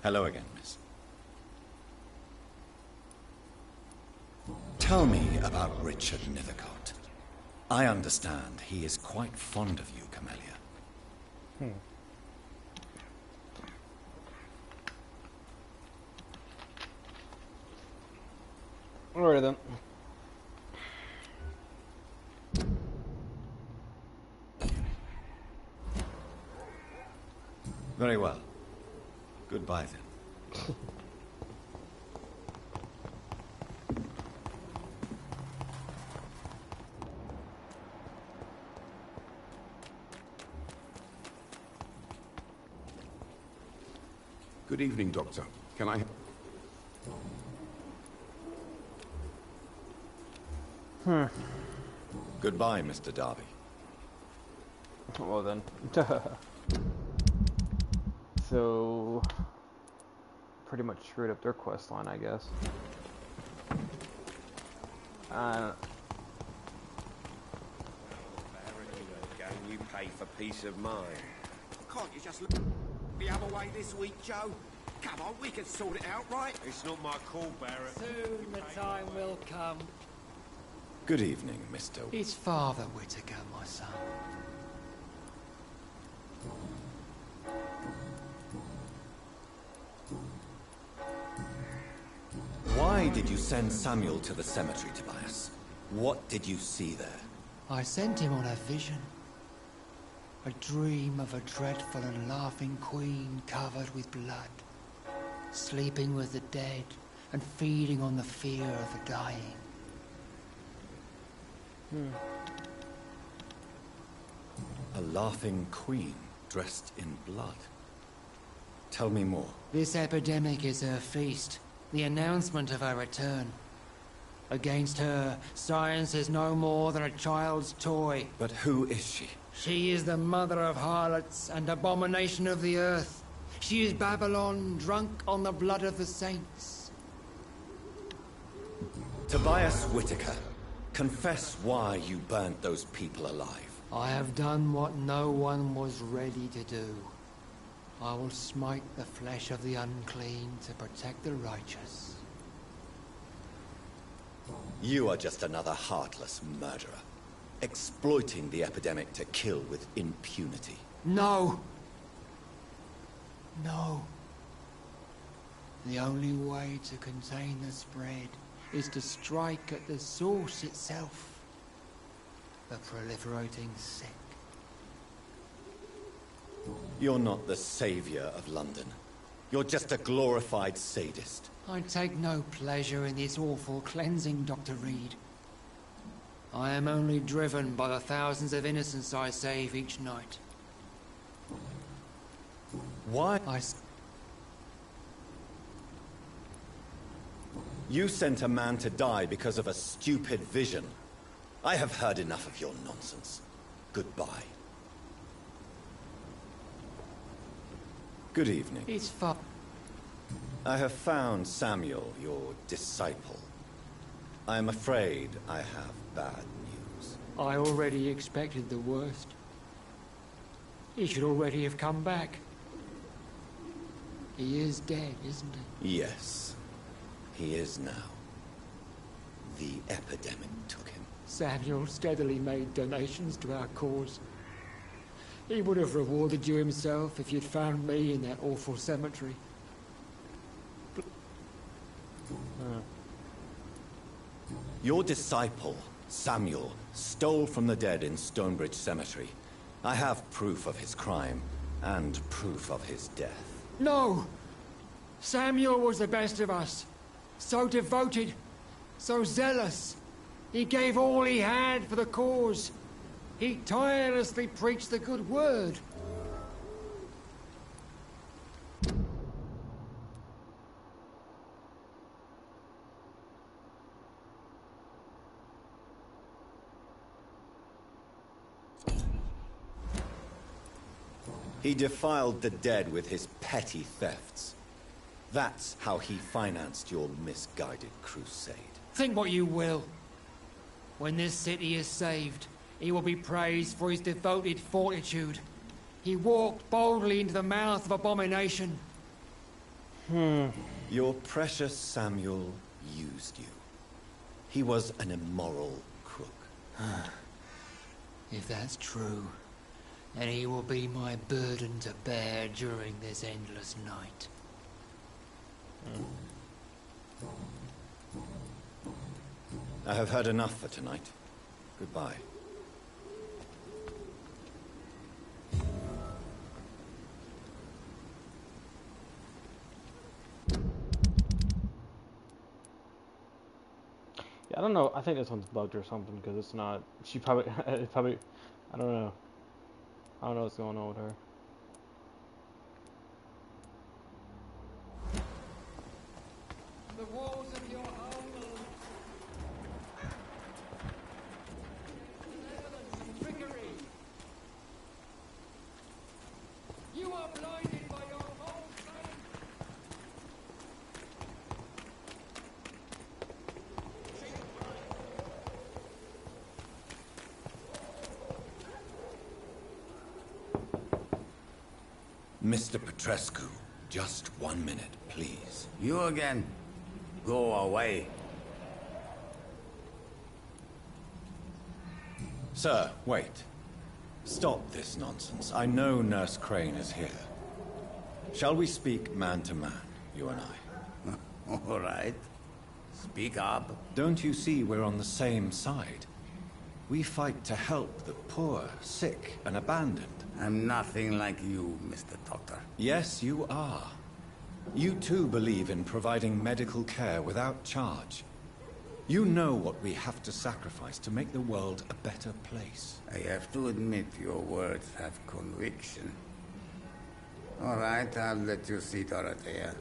Hello again, miss. Tell me about Richard Nethercott. I understand he is quite fond of you, Camellia. Alright then. Very well. Goodbye then. Good evening, Doctor. Can I... Goodbye, Mr. Darby. Well then. So... pretty much screwed up their quest line, I guess. You pay for peace of mind. Can't you just look the other way this week, Joe? Come on, we can sort it out, right? It's not my call, Barrett. Soon the time will come. Good evening, Mr. It's Father Whitaker, my son. Why did you send Samuel to the cemetery, Tobias? What did you see there? I sent him on a vision. A dream of a dreadful and laughing queen covered with blood, sleeping with the dead and feeding on the fear of the dying. A laughing queen dressed in blood. Tell me more. This epidemic is her feast, the announcement of her return. Against her, science is no more than a child's toy. But who is she? She is the mother of harlots and abomination of the earth. She is Babylon, drunk on the blood of the saints. Tobias Whitaker, confess why you burnt those people alive. I have done what no one was ready to do. I will smite the flesh of the unclean to protect the righteous. You are just another heartless murderer, exploiting the epidemic to kill with impunity. No! No. The only way to contain the spread is to strike at the source itself. The proliferating sick. You're not the savior of London. You're just a glorified sadist. I take no pleasure in this awful cleansing, Dr. Reed. I am only driven by the thousands of innocents I save each night. Why? You sent a man to die because of a stupid vision. I have heard enough of your nonsense. Goodbye. Good evening. It's fun. I have found Samuel, your disciple. I am afraid I have bad news. I already expected the worst. He should already have come back. He is dead, isn't he? Yes, he is now. The epidemic took him. Samuel steadily made donations to our cause. He would have rewarded you himself if you'd found me in that awful cemetery. Your disciple, Samuel, stole from the dead in Stonebridge Cemetery. I have proof of his crime, and proof of his death. No! Samuel was the best of us. So devoted, so zealous. He gave all he had for the cause. He tirelessly preached the good word. He defiled the dead with his petty thefts. That's how he financed your misguided crusade. Think what you will. When this city is saved, he will be praised for his devoted fortitude. He walked boldly into the mouth of abomination. Your precious Samuel used you. He was an immoral crook. If that's true, then he will be my burden to bear during this endless night. I have heard enough for tonight. Goodbye. Yeah, I don't know. I think this one's bugged or something because it's not. She probably, I don't know. I don't know what's going on with her. the walls of your home. Malevolence and trickery. You are blinded by your false faith. Mr. Petrescu, just 1 minute, please. You again? Go away. Sir, wait. Stop this nonsense. I know Nurse Crane is here. Shall we speak man to man, you and I? All right. Speak up. Don't you see we're on the same side? We fight to help the poor, sick, and abandoned. I'm nothing like you, Mr. Doctor. Yes, you are. You too believe in providing medical care without charge. You know what we have to sacrifice to make the world a better place. I have to admit your words have conviction. All right, I'll let you see Dorothea.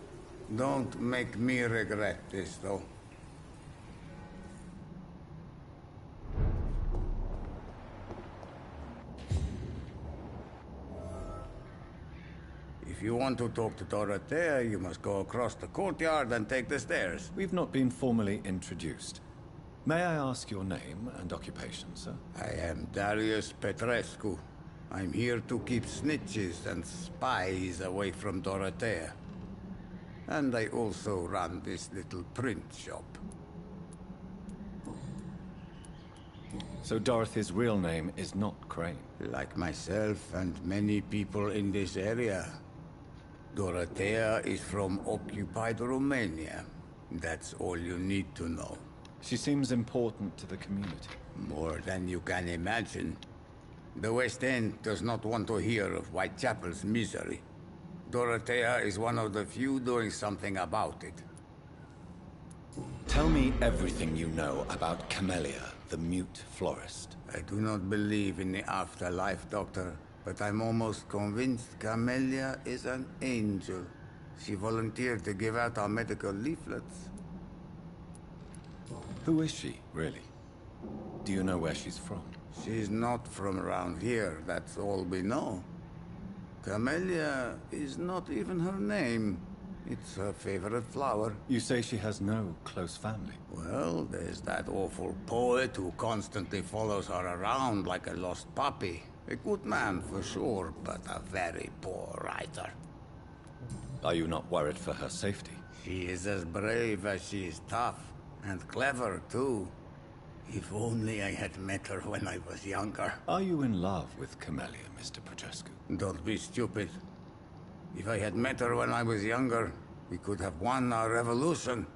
Don't make me regret this, though. If you want to talk to Dorothea, you must go across the courtyard and take the stairs. We've not been formally introduced. May I ask your name and occupation, sir? I am Darius Petrescu. I'm here to keep snitches and spies away from Dorothea. And I also run this little print shop. So Dorothy's real name is not Crane? Like myself and many people in this area. Dorothea is from occupied Romania. That's all you need to know. She seems important to the community. More than you can imagine. The West End does not want to hear of Whitechapel's misery. Dorothea is one of the few doing something about it. Tell me everything you know about Camellia, the mute florist. I do not believe in the afterlife, Doctor, but I'm almost convinced Camellia is an angel. She volunteered to give out our medical leaflets. Who is she, really? Do you know where she's from? She's not from around here, that's all we know. Camellia is not even her name. It's her favorite flower. You say she has no close family? Well, there's that awful poet who constantly follows her around like a lost puppy. A good man for sure, but a very poor writer. Are you not worried for her safety? She is as brave as she is tough. And clever, too. If only I had met her when I was younger. Are you in love with Camellia, Mr. Petrescu? Don't be stupid. If I had met her when I was younger, we could have won our revolution.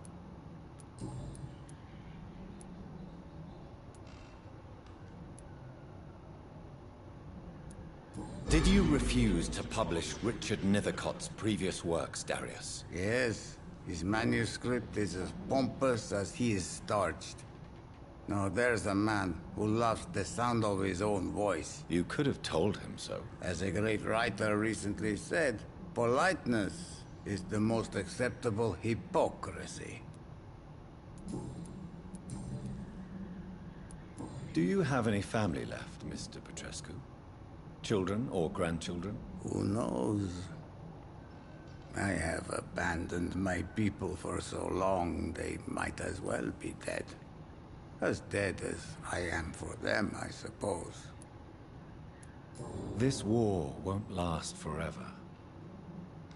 Did you refuse to publish Richard Nethercott's previous works, Darius? Yes. His manuscript is as pompous as he is starched. Now there's a man who loves the sound of his own voice. You could have told him so. As a great writer recently said, politeness is the most acceptable hypocrisy. Do you have any family left, Mr. Petrescu? Children or grandchildren? Who knows? I have abandoned my people for so long, they might as well be dead. As dead as I am for them, I suppose. This war won't last forever.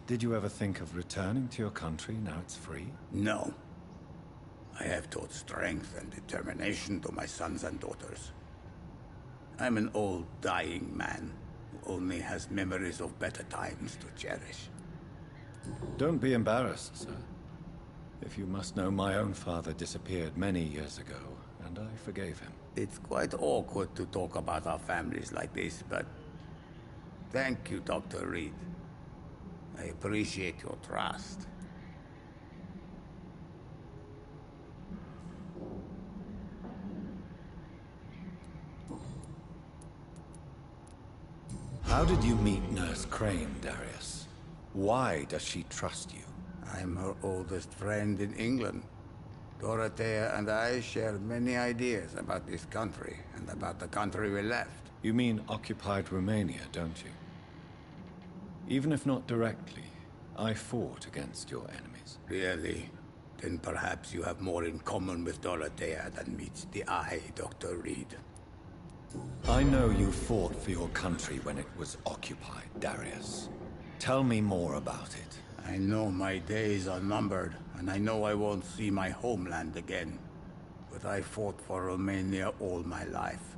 Did you ever think of returning to your country now it's free? No. I have taught strength and determination to my sons and daughters. I'm an old, dying man who only has memories of better times to cherish. Don't be embarrassed, sir. If you must know, my own father disappeared many years ago, and I forgave him. It's quite awkward to talk about our families like this, but thank you, Dr. Reed. I appreciate your trust. How did you meet Nurse Crane, Darius? Why does she trust you? I'm her oldest friend in England. Dorothea and I share many ideas about this country and about the country we left. You mean occupied Romania, don't you? Even if not directly, I fought against your enemies. Really? Then perhaps you have more in common with Dorothea than meets the eye, Dr. Reed. I know you fought for your country when it was occupied, Darius. Tell me more about it. I know my days are numbered, and I know I won't see my homeland again. But I fought for Romania all my life,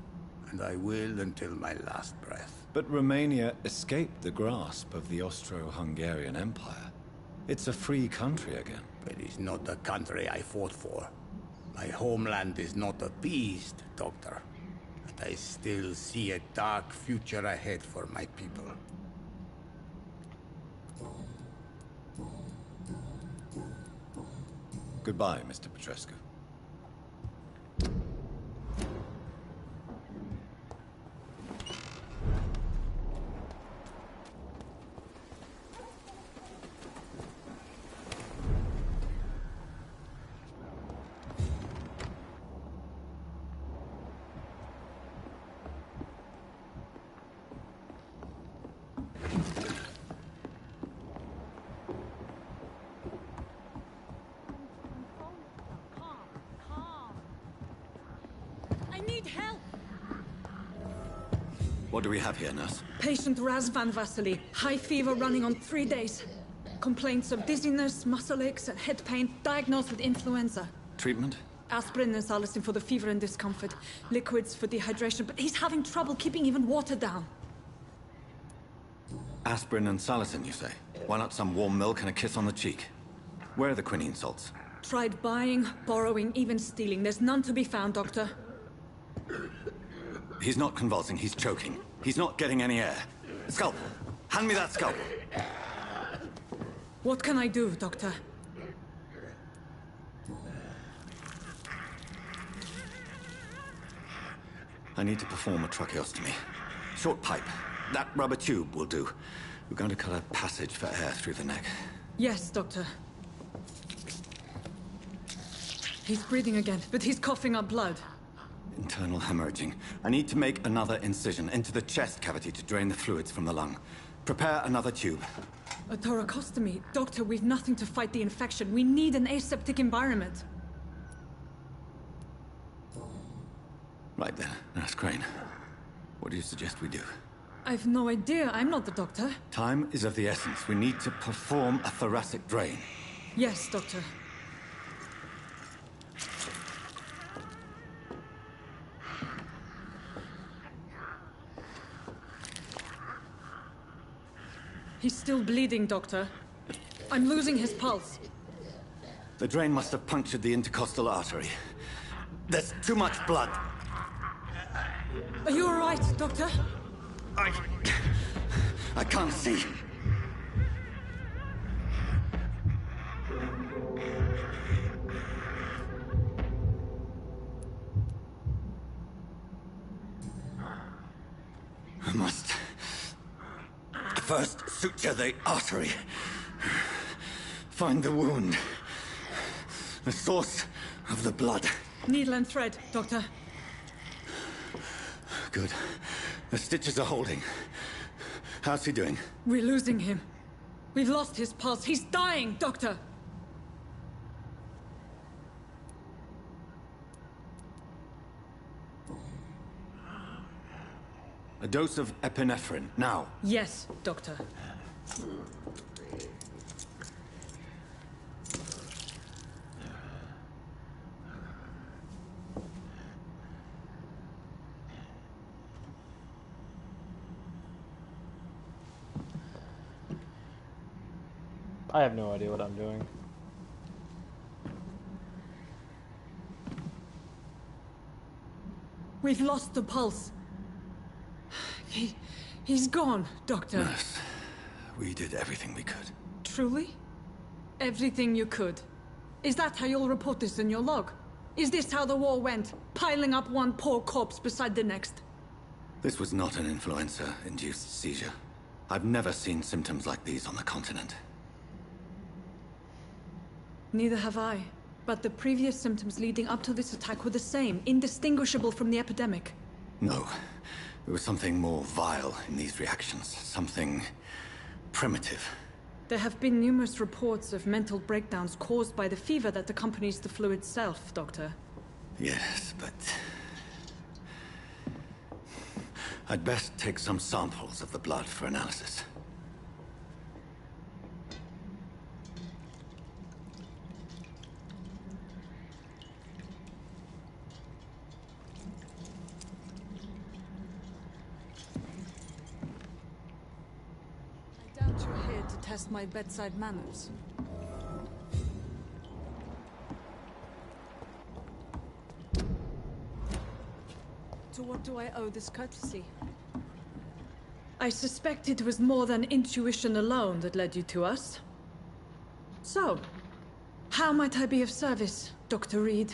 and I will until my last breath. But Romania escaped the grasp of the Austro-Hungarian Empire. It's a free country again. But it's not the country I fought for. My homeland is not appeased, Doctor. And I still see a dark future ahead for my people. Goodbye, Mr. Petrescu. What do we have here, nurse? Patient Raz van Vasily. High fever running on 3 days. Complaints of dizziness, muscle aches, and head pain. Diagnosed with influenza. Treatment? Aspirin and salicin for the fever and discomfort. Liquids for dehydration, but he's having trouble keeping even water down. Aspirin and salicin, you say? Why not some warm milk and a kiss on the cheek? Where are the quinine salts? Tried buying, borrowing, even stealing. There's none to be found, Doctor. He's not convulsing, he's choking. He's not getting any air. Scalpel! Hand me that scalpel! What can I do, Doctor? I need to perform a tracheostomy. Short pipe. That rubber tube will do. We're going to cut a passage for air through the neck. Yes, Doctor. He's breathing again, but he's coughing up blood. Internal hemorrhaging. I need to make another incision into the chest cavity to drain the fluids from the lung. Prepare another tube. A thoracostomy. Doctor, we've nothing to fight the infection. We need an aseptic environment. Right then, Nurse Crane. What do you suggest we do? I've no idea. I'm not the doctor. Time is of the essence. We need to perform a thoracic drain. Yes, Doctor. He's still bleeding, Doctor. I'm losing his pulse. The drain must have punctured the intercostal artery. There's too much blood. Are you all right, Doctor? I can't see. I must first suture the artery. Find the wound. The source of the blood. Needle and thread, Doctor. Good. The stitches are holding. How's he doing? We're losing him. We've lost his pulse. He's dying, Doctor! A dose of epinephrine, now. Yes, Doctor. I have no idea what I'm doing. We've lost the pulse. He's gone, Doctor. Nurse, we did everything we could. Truly? Everything you could? Is that how you'll report this in your log? Is this how the war went? Piling up one poor corpse beside the next? This was not an influenza-induced seizure. I've never seen symptoms like these on the continent. Neither have I. But the previous symptoms leading up to this attack were the same, indistinguishable from the epidemic. No. There was something more vile in these reactions. Something primitive. There have been numerous reports of mental breakdowns caused by the fever that accompanies the flu itself, Doctor. Yes, but... I'd best take some samples of the blood for analysis. I doubt you're here to test my bedside manners. To what do I owe this courtesy? I suspect it was more than intuition alone that led you to us. So, how might I be of service, Dr. Reed?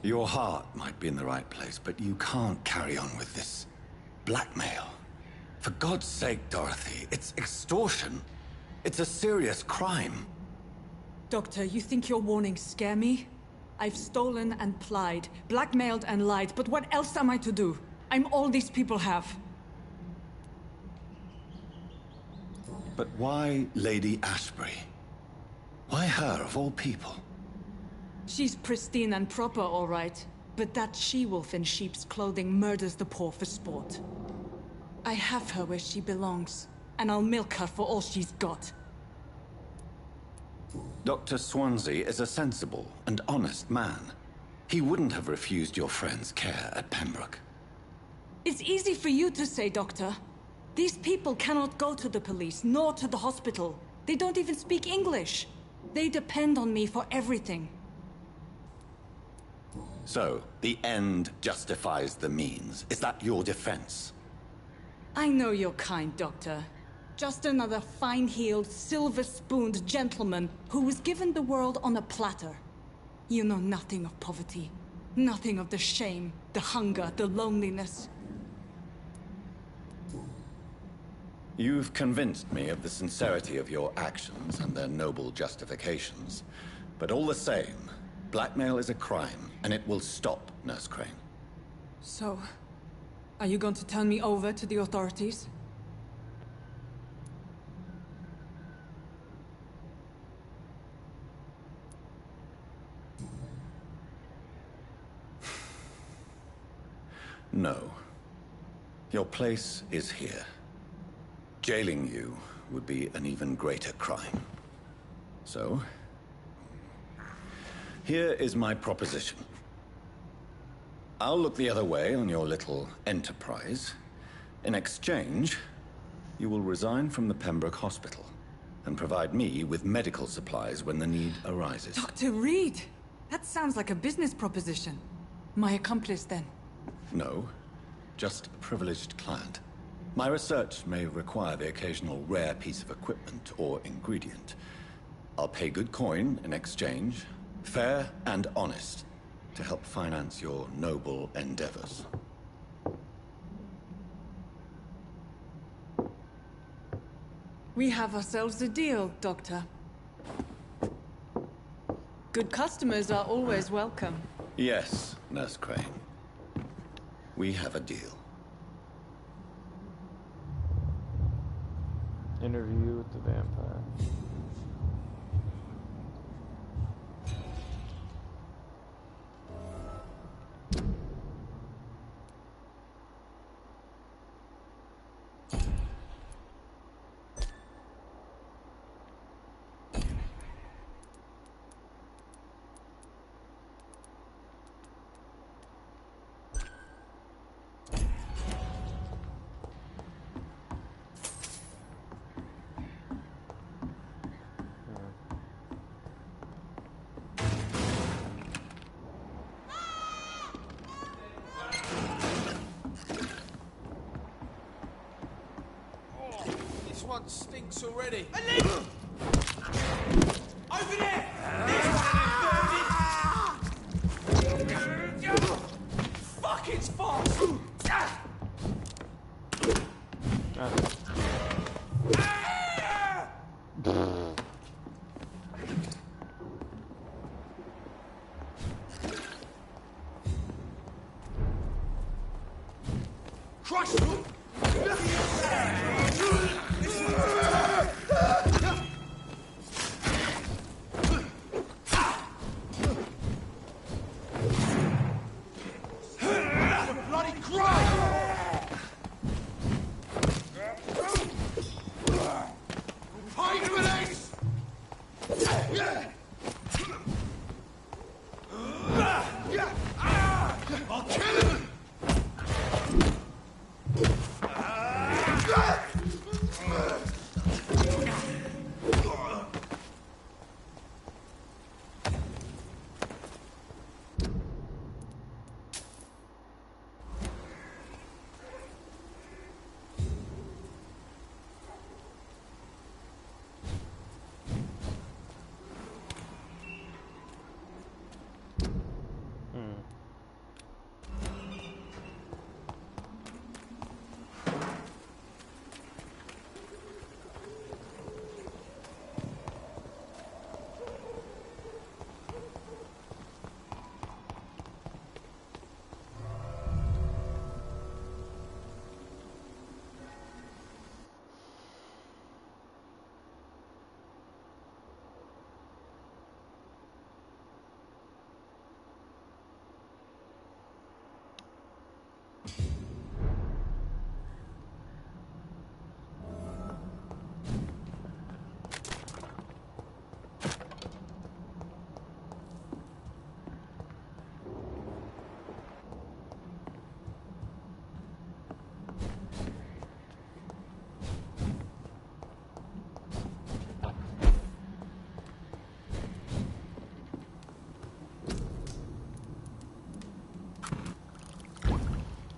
Your heart might be in the right place, but you can't carry on with this blackmail. For God's sake, Dorothy, it's extortion. It's a serious crime. Doctor, you think your warnings scare me? I've stolen and plied, blackmailed and lied, but what else am I to do? I'm all these people have. But why Lady Ashbury? Why her, of all people? She's pristine and proper, all right. But that she-wolf in sheep's clothing murders the poor for sport. I have her where she belongs, and I'll milk her for all she's got. Dr. Swansea is a sensible and honest man. He wouldn't have refused your friend's care at Pembroke. It's easy for you to say, Doctor. These people cannot go to the police, nor to the hospital. They don't even speak English. They depend on me for everything. So, the end justifies the means. Is that your defense? I know you're kind, Doctor. Just another fine-heeled, silver-spooned gentleman who was given the world on a platter. You know nothing of poverty. Nothing of the shame, the hunger, the loneliness. You've convinced me of the sincerity of your actions and their noble justifications. But all the same, blackmail is a crime, and it will stop, Nurse Crane. So, are you going to turn me over to the authorities? No. Your place is here. Jailing you would be an even greater crime. So, here is my proposition. I'll look the other way on your little enterprise. In exchange, you will resign from the Pembroke Hospital and provide me with medical supplies when the need arises. Dr. Reed! That sounds like a business proposition. My accomplice, then? No, just a privileged client. My research may require the occasional rare piece of equipment or ingredient. I'll pay good coin in exchange, fair and honest, to help finance your noble endeavors. We have ourselves a deal, Doctor. Good customers are always welcome. Yes, Nurse Crane. We have a deal. Interview with the vampire. One stinks already. Over there! Fuck, it's fast! That's Bloody Christ! Fight for this! I'll kill him!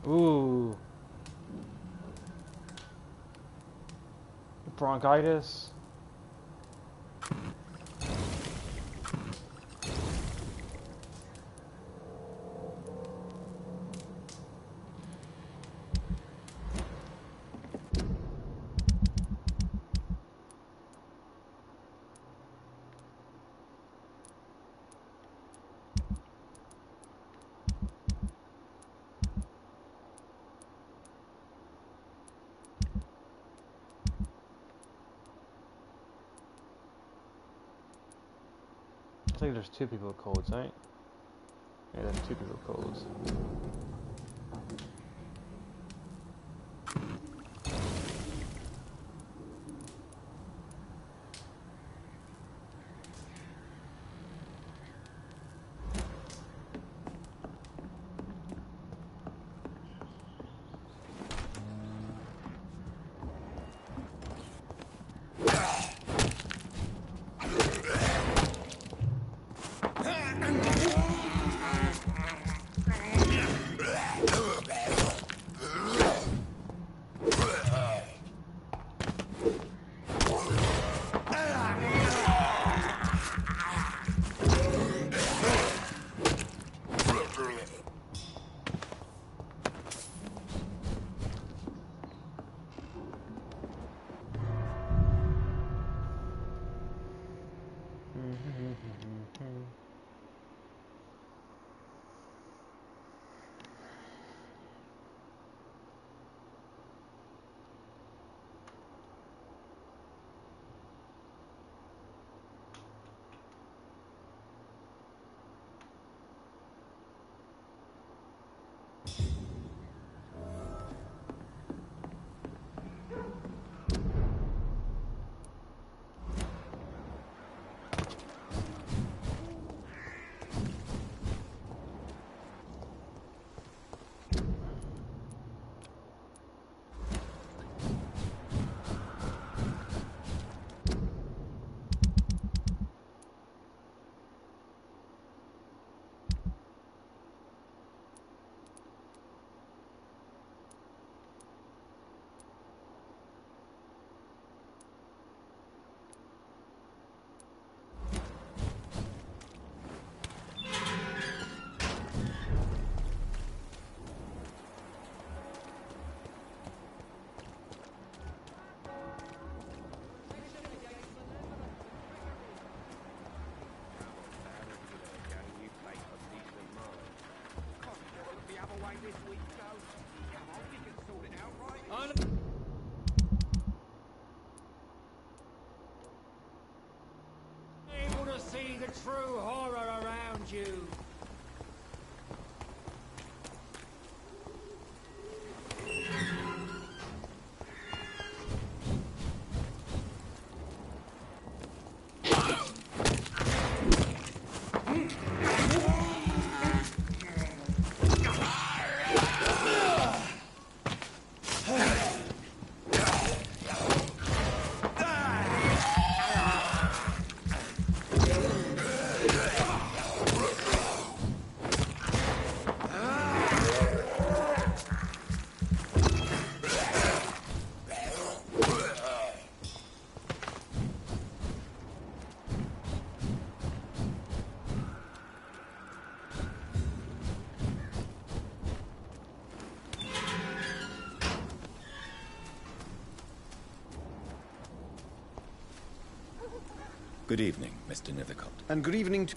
Ooh. Bronchitis. I think there's 2 people with colds, right? Yeah, there's 2 people with colds. This week, though. Come on, we can sort it out. Able to see the true horror around you. Good evening, Mr. Nithercott. And good evening to...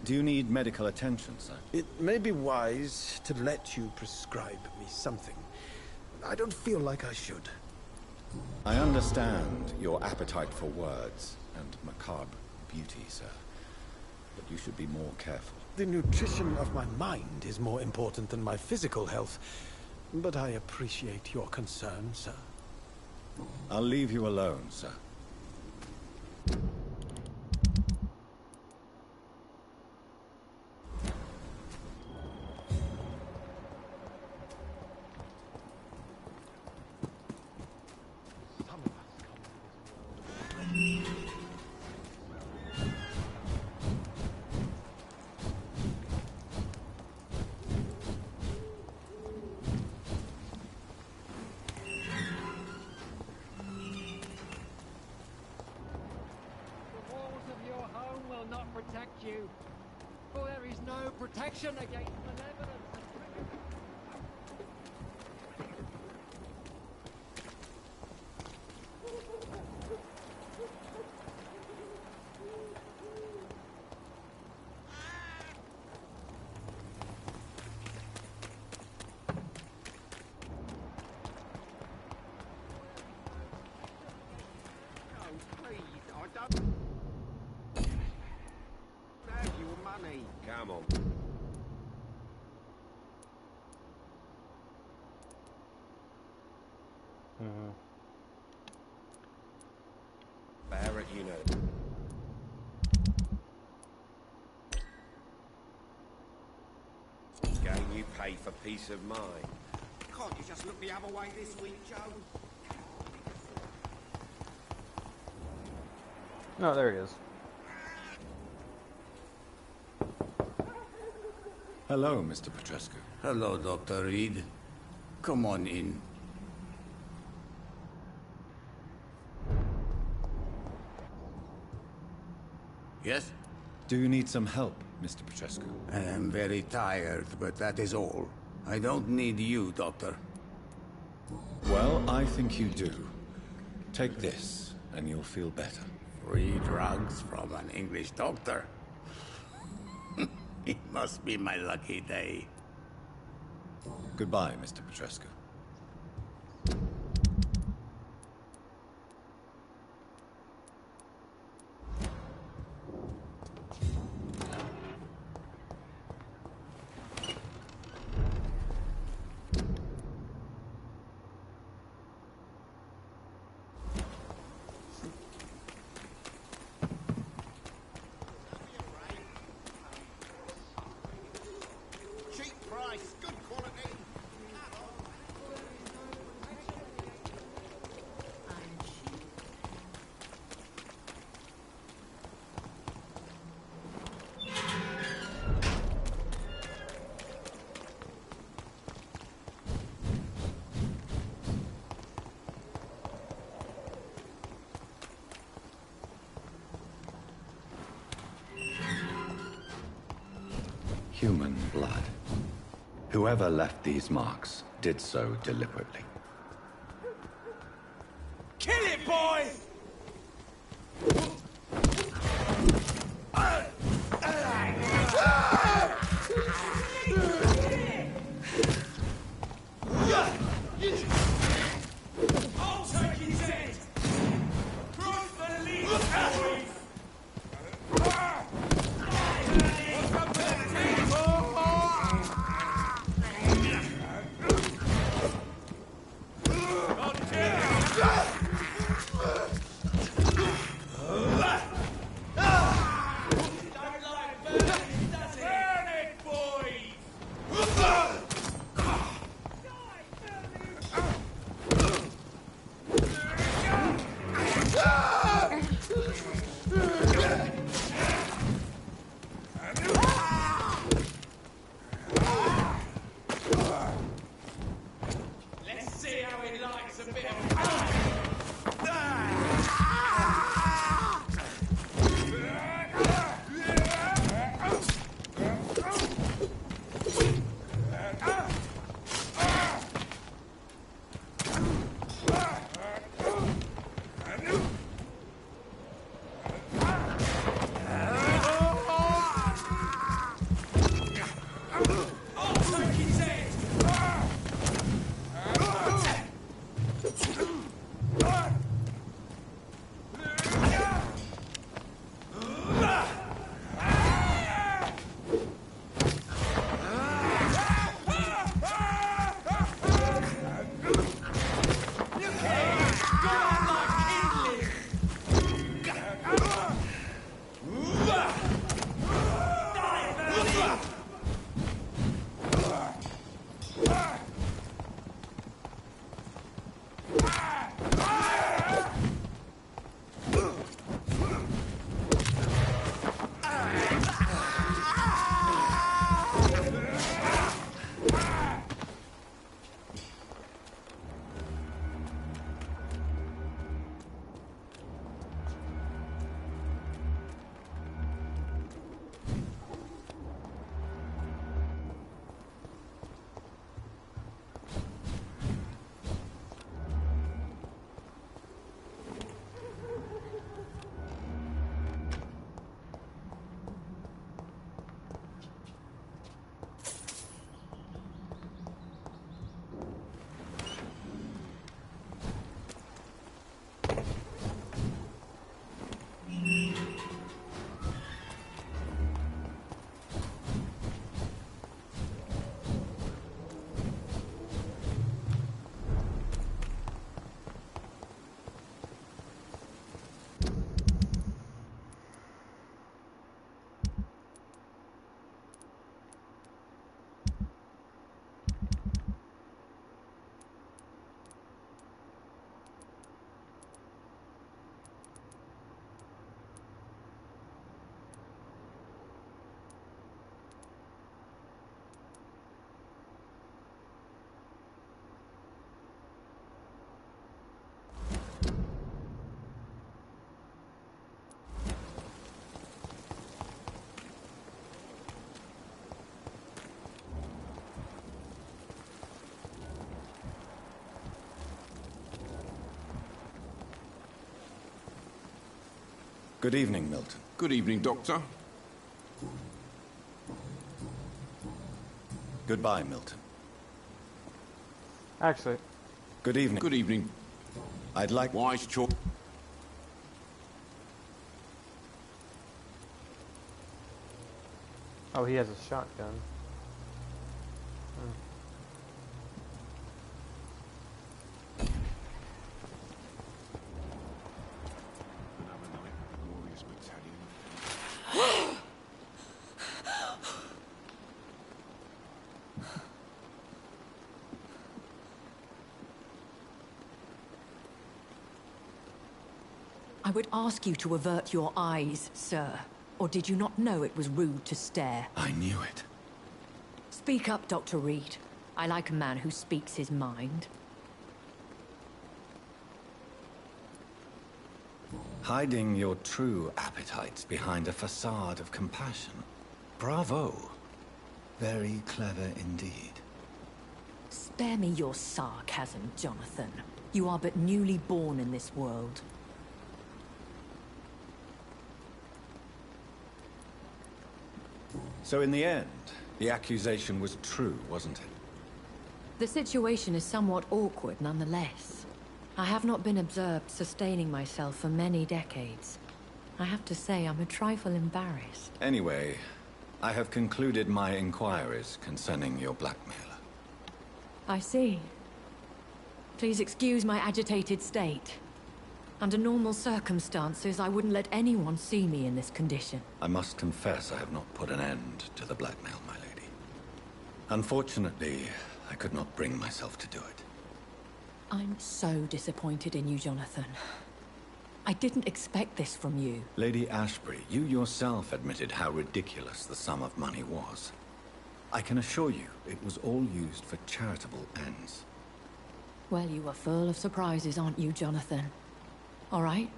Do you need medical attention, sir? It may be wise to let you prescribe me something. I don't feel like I should. I understand your appetite for words and macabre beauty, sir. But you should be more careful. The nutrition of my mind is more important than my physical health. But I appreciate your concern, sir. I'll leave you alone, sir. Protect you, for there is no protection against malevolence and trickery. Oh, please, I don't... Come on. Barrett, you know. Game you pay for peace of mind. Can't you just look the other way this week, Joe? Oh, there he is. Hello, Mr. Petrescu. Hello, Dr. Reed. Come on in. Yes? Do you need some help, Mr. Petrescu? I am very tired, but that is all. I don't need you, Doctor. Well, I think you do. Take this, and you'll feel better. Free drugs from an English doctor? It must be my lucky day. Goodbye, Mr. Petrescu. Human blood. Whoever left these marks did so deliberately. Kill it, boy! Good evening, Milton. Good evening, Doctor. Goodbye, Milton. Actually. Good evening. Good evening. I'd like... Wise choice. Oh, he has a shotgun. I would ask you to avert your eyes, sir. Or did you not know it was rude to stare? I knew it. Speak up, Dr. Reed. I like a man who speaks his mind. Hiding your true appetites behind a facade of compassion. Bravo. Very clever indeed. Spare me your sarcasm, Jonathan. You are but newly born in this world. So in the end, the accusation was true, wasn't it? The situation is somewhat awkward nonetheless. I have not been observed sustaining myself for many decades. I have to say I'm a trifle embarrassed. Anyway, I have concluded my inquiries concerning your blackmailer. I see. Please excuse my agitated state. Under normal circumstances, I wouldn't let anyone see me in this condition. I must confess I have not put an end to the blackmail, my lady. Unfortunately, I could not bring myself to do it. I'm so disappointed in you, Jonathan. I didn't expect this from you. Lady Ashbury, you yourself admitted how ridiculous the sum of money was. I can assure you, it was all used for charitable ends. Well, you are full of surprises, aren't you, Jonathan? All right,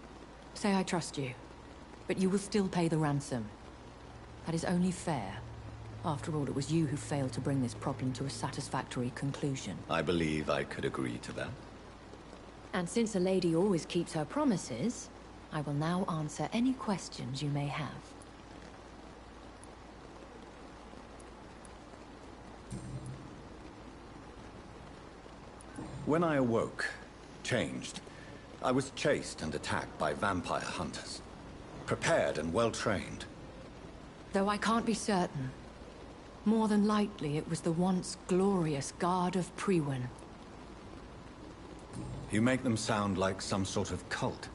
say I trust you, but you will still pay the ransom. That is only fair. After all, it was you who failed to bring this problem to a satisfactory conclusion. I believe I could agree to that. And since a lady always keeps her promises, I will now answer any questions you may have. When I awoke, changed, I was chased and attacked by vampire hunters. Prepared and well-trained. Though I can't be certain, more than likely it was the once glorious Guard of Priwen. You make them sound like some sort of cult.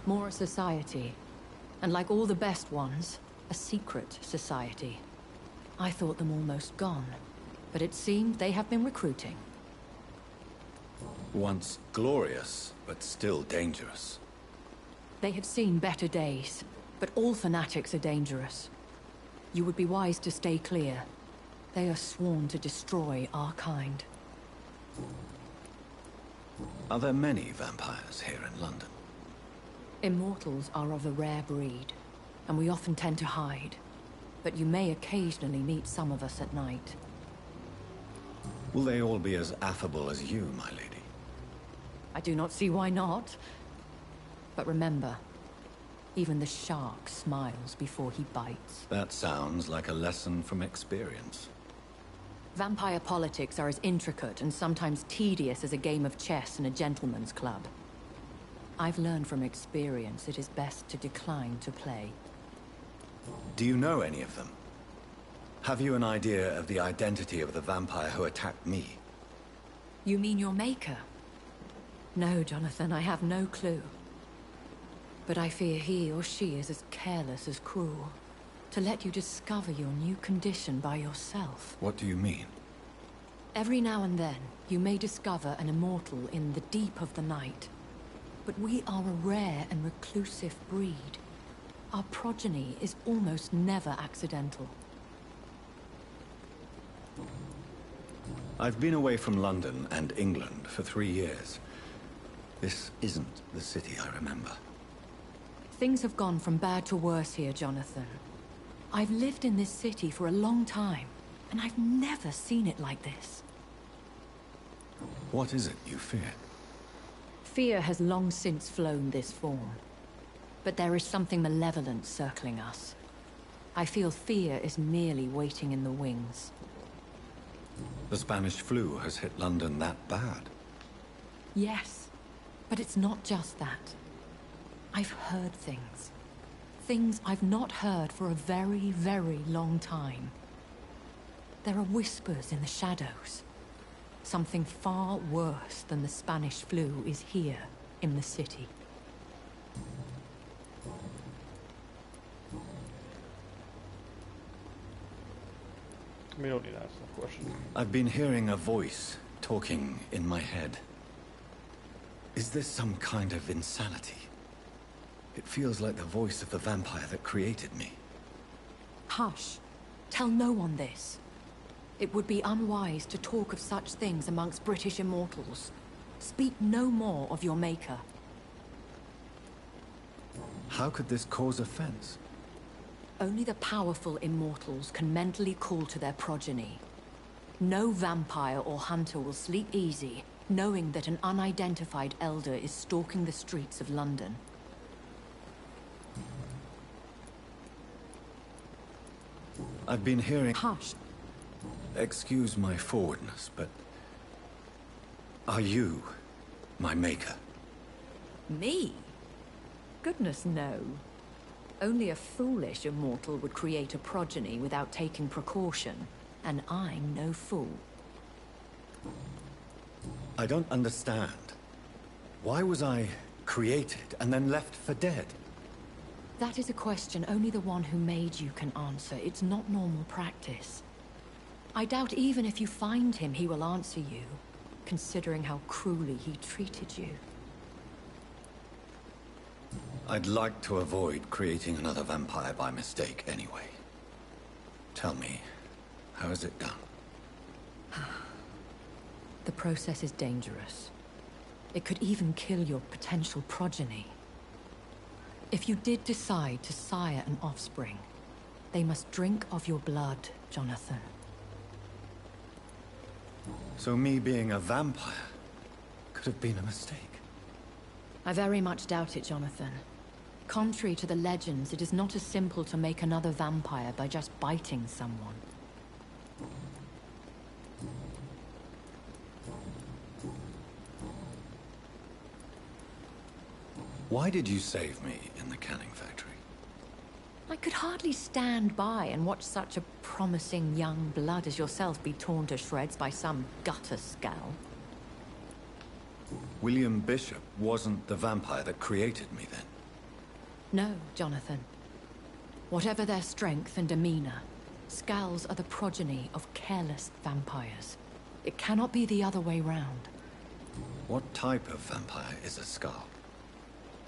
More a society, and like all the best ones, a secret society. I thought them almost gone, but it seemed they have been recruiting. Once glorious, but still dangerous. They have seen better days, but all fanatics are dangerous. You would be wise to stay clear. They are sworn to destroy our kind. Are there many vampires here in London? Immortals are of a rare breed, and we often tend to hide. But you may occasionally meet some of us at night. Will they all be as affable as you, my lady? I do not see why not. But remember, even the shark smiles before he bites. That sounds like a lesson from experience. Vampire politics are as intricate and sometimes tedious as a game of chess in a gentleman's club. I've learned from experience it is best to decline to play. Do you know any of them? Have you an idea of the identity of the vampire who attacked me? You mean your maker? No, Jonathan, I have no clue. But I fear he or she is as careless as cruel. To let you discover your new condition by yourself. What do you mean? Every now and then, you may discover an immortal in the deep of the night. But we are a rare and reclusive breed. Our progeny is almost never accidental. I've been away from London and England for 3 years. This isn't the city I remember. Things have gone from bad to worse here, Jonathan. I've lived in this city for a long time, and I've never seen it like this. What is it you fear? Fear has long since flown this form. But there is something malevolent circling us. I feel fear is merely waiting in the wings. The Spanish flu has hit London that bad? Yes, but it's not just that. I've heard things. Things I've not heard for a very, very long time. There are whispers in the shadows. Something far worse than the Spanish flu is here in the city. We don't need to ask that question. I've been hearing a voice talking in my head. Is this some kind of insanity? It feels like the voice of the vampire that created me. Hush. Tell no one this. It would be unwise to talk of such things amongst British immortals. Speak no more of your maker. How could this cause offense? Only the powerful immortals can mentally call to their progeny. No vampire or hunter will sleep easy, knowing that an unidentified elder is stalking the streets of London. I've been hearing... Hush. Excuse my forwardness, but... Are you my maker? Me? Goodness, no. Only a foolish immortal would create a progeny without taking precaution, and I'm no fool. I don't understand. Why was I created and then left for dead? That is a question only the one who made you can answer. It's not normal practice. I doubt even if you find him, he will answer you, considering how cruelly he treated you. I'd like to avoid creating another vampire by mistake anyway. Tell me, how is it done? The process is dangerous. It could even kill your potential progeny. If you did decide to sire an offspring, they must drink of your blood, Jonathan. So me being a vampire could have been a mistake. I very much doubt it, Jonathan. Contrary to the legends, it is not as simple to make another vampire by just biting someone. Why did you save me in the canning factory? I could hardly stand by and watch such a promising young blood as yourself be torn to shreds by some gutter scowl. William Bishop wasn't the vampire that created me then? No, Jonathan. Whatever their strength and demeanor, Scowls are the progeny of careless vampires. It cannot be the other way round. What type of vampire is a Scowl?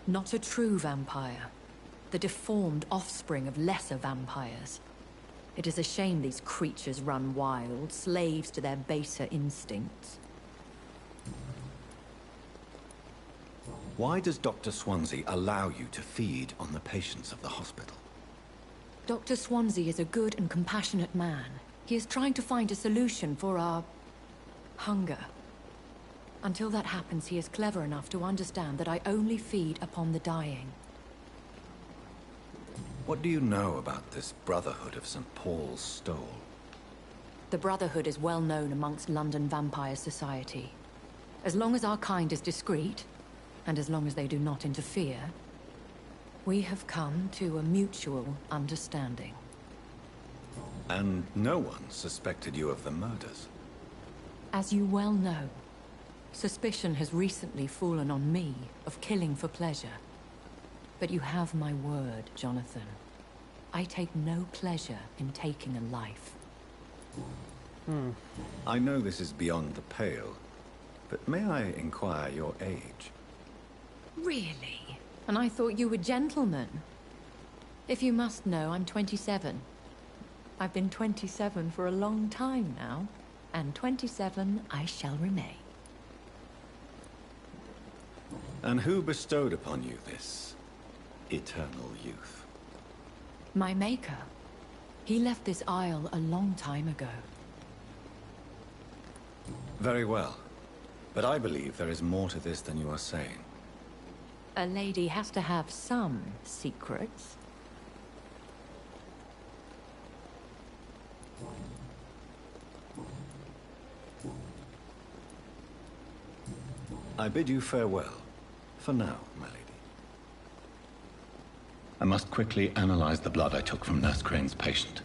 Not a true vampire. The deformed offspring of lesser vampires. It is a shame these creatures run wild, slaves to their baser instincts. Why does Dr. Swansea allow you to feed on the patients of the hospital? Dr. Swansea is a good and compassionate man. He is trying to find a solution for our hunger. Until that happens, he is clever enough to understand that I only feed upon the dying. What do you know about this Brotherhood of St. Paul's Stole? The Brotherhood is well known amongst London Vampire Society. As long as our kind is discreet, and as long as they do not interfere, we have come to a mutual understanding. And no one suspected you of the murders? As you well know, suspicion has recently fallen on me of killing for pleasure. But you have my word, Jonathan. I take no pleasure in taking a life. I know this is beyond the pale, but may I inquire your age? Really? And I thought you were gentlemen. If you must know, I'm 27. I've been 27 for a long time now, and 27 I shall remain. And who bestowed upon you this eternal youth? My maker. He left this isle a long time ago. Very well. But I believe there is more to this than you are saying. A lady has to have some secrets. I bid you farewell. For now, my lady. I must quickly analyze the blood I took from Nurse Crane's patient.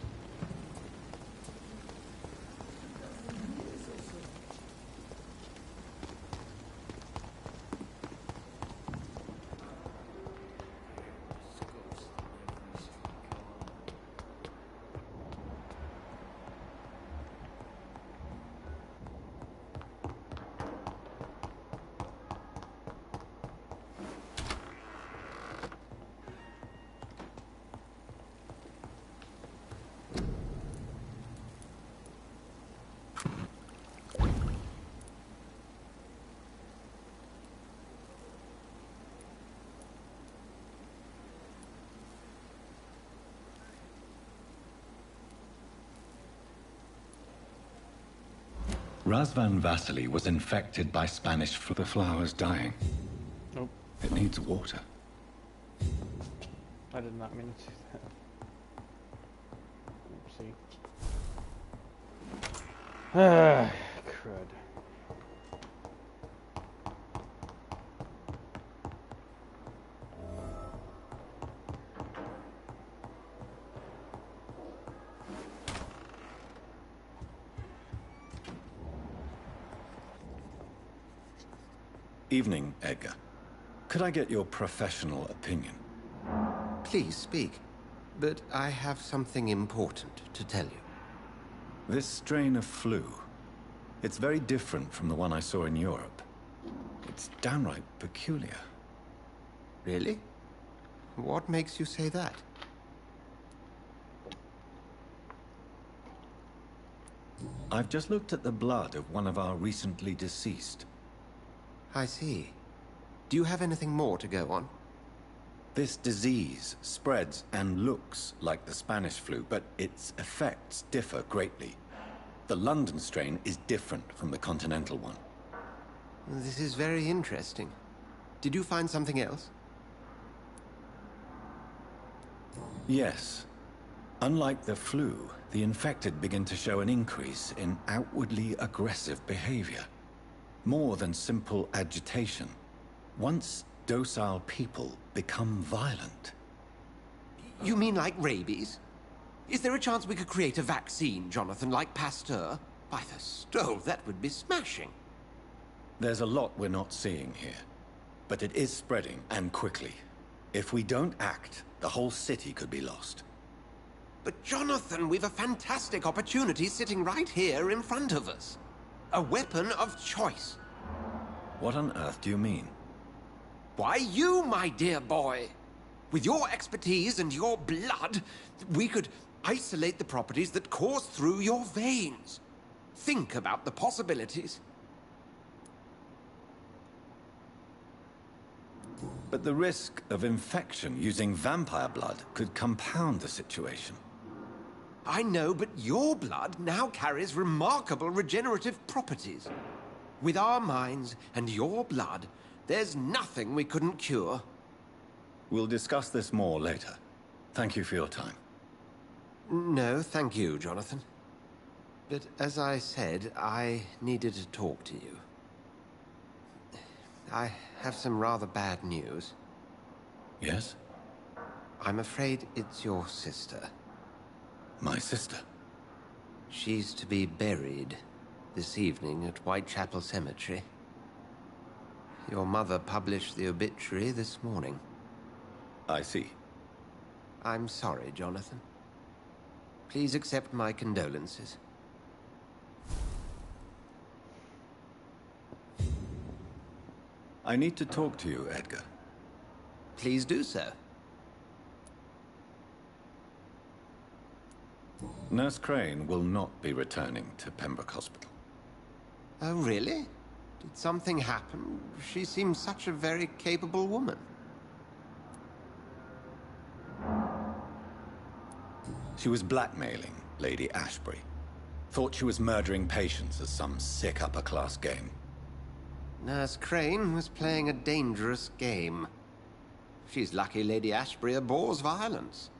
Razvan Vasily was infected by Spanish flu. The flower's dying. Nope. It needs water. I did not mean to do that. Oopsie. Ah, crud. Evening, Edgar. Could I get your professional opinion? Please speak. But I have something important to tell you. This strain of flu, it's very different from the one I saw in Europe. It's downright peculiar. Really? What makes you say that? I've just looked at the blood of one of our recently deceased. I see. Do you have anything more to go on? This disease spreads and looks like the Spanish flu, but its effects differ greatly. The London strain is different from the continental one. This is very interesting. Did you find something else? Yes. Unlike the flu, the infected begin to show an increase in outwardly aggressive behavior. More than simple agitation. Once docile people become violent. You mean like rabies? Is there a chance we could create a vaccine, Jonathan, like Pasteur? By the stove, that would be smashing. There's a lot we're not seeing here. But it is spreading, and quickly. If we don't act, the whole city could be lost. But Jonathan, we've a fantastic opportunity sitting right here in front of us. A weapon of choice. What on earth do you mean? Why, you, my dear boy. With your expertise and your blood, we could isolate the properties that course through your veins. Think about the possibilities. But the risk of infection using vampire blood could compound the situation. I know, but your blood now carries remarkable regenerative properties. With our minds and your blood, there's nothing we couldn't cure. We'll discuss this more later. Thank you for your time. No, thank you, Jonathan. But as I said, I needed to talk to you. I have some rather bad news. Yes? I'm afraid it's your sister. My sister? She's to be buried this evening at Whitechapel Cemetery. Your mother published the obituary this morning. I see. I'm sorry, Jonathan. Please accept my condolences. I need to talk to you, Edgar. Please do so. Nurse Crane will not be returning to Pembroke Hospital. Oh, really? Did something happen? She seems such a very capable woman. She was blackmailing Lady Ashbury. Thought she was murdering patients as some sick upper-class game. Nurse Crane was playing a dangerous game. She's lucky Lady Ashbury abhors violence.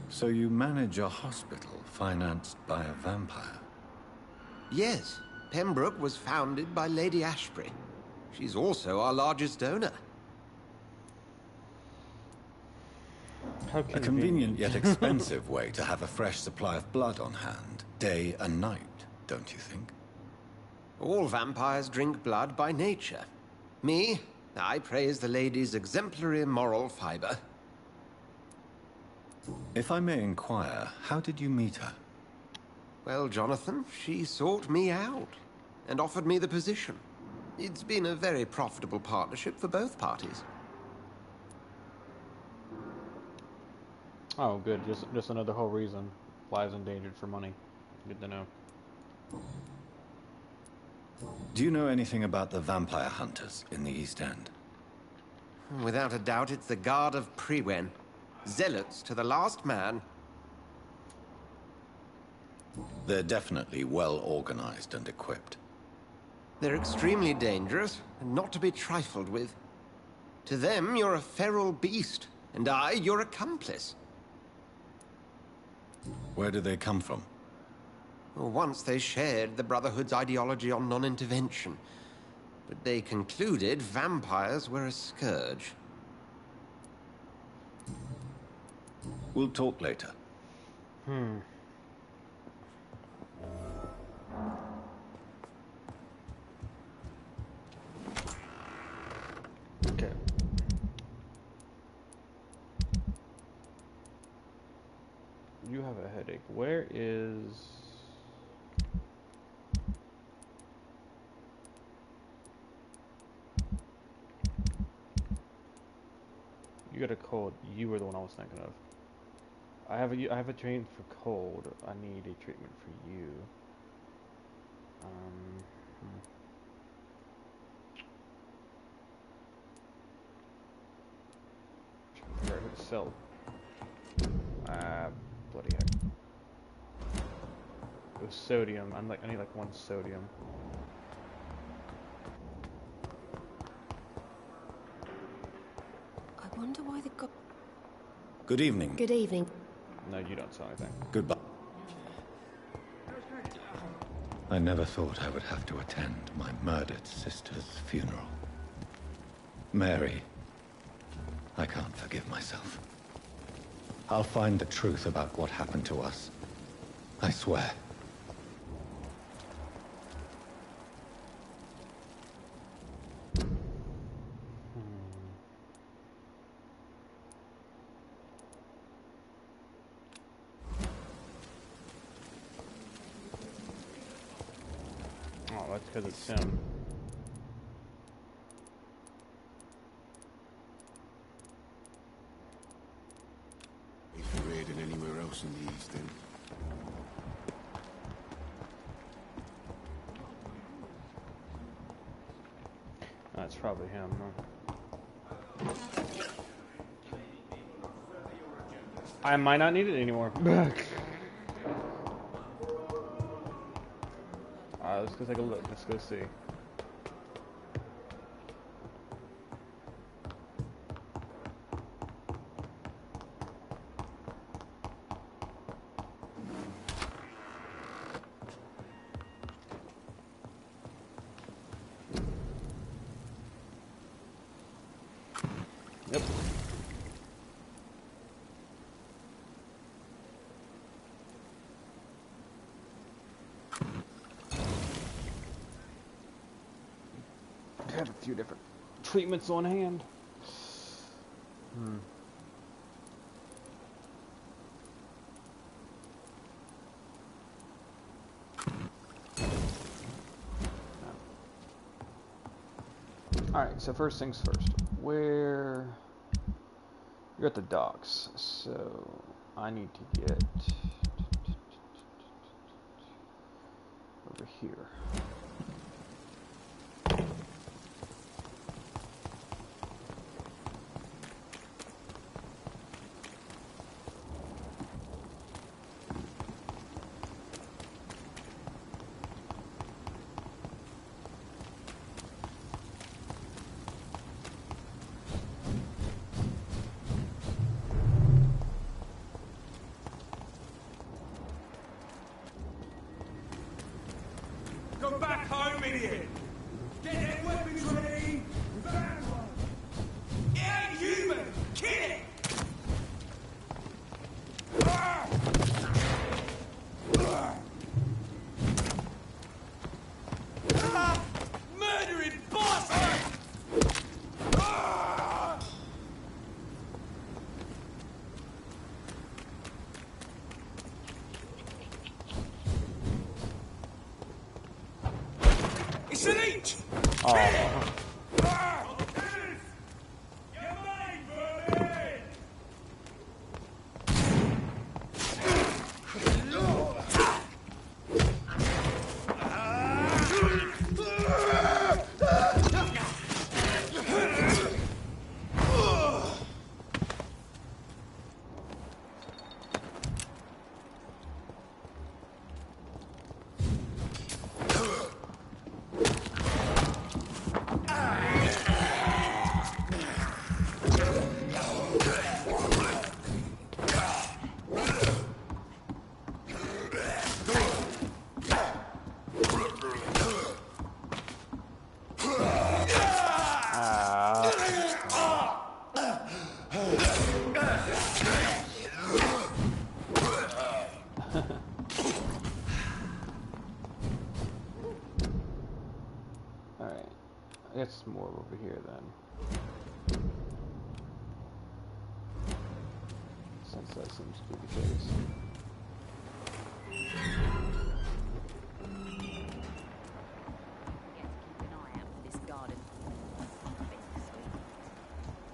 So you manage a hospital financed by a vampire? Yes, Pembroke was founded by Lady Ashbury. She's also our largest donor. A convenient yet expensive way to have a fresh supply of blood on hand, day and night, don't you think? All vampires drink blood by nature. Me, I praise the lady's exemplary moral fiber. If I may inquire, how did you meet her? Well, Jonathan, she sought me out and offered me the position. It's been a very profitable partnership for both parties. Oh, good. Just another whole reason. Lives endangered for money. Good to know. Do you know anything about the vampire hunters in the East End? Without a doubt, it's the Guard of Priwen. Zealots to the last man. They're definitely well organized and equipped. They're extremely dangerous and not to be trifled with. To them, you're a feral beast, and I, your accomplice. Where do they come from? Well, once they shared the Brotherhood's ideology on non-intervention, but they concluded vampires were a scourge. We'll talk later. Okay. You have a headache. Where is... You got a cold. You were the one I was thinking of. I have a treatment for cold. I need a treatment for you. Where would it sell? Bloody heck. It was sodium. I need like 1 sodium. I wonder why they got... Good evening. Good evening. No, you don't sell anything. Goodbye. I never thought I would have to attend my murdered sister's funeral. Mary, I can't forgive myself. I'll find the truth about what happened to us. I swear. Oh, that's because it's him. If you're raiding anywhere else in the East End. That's probably him, huh? I might not need it anymore. Let's go take a look. Let's go see. Yep. I have a few different treatments on hand. Alright, so first things first. Where... You're at the docks, so I need to get over here. Come back home, idiot! Get their weapons ready! It ain't human! Kill it! Murdering bastard! It's an each! Oh. Alright, I guess more over here then. Since that seems to be the case.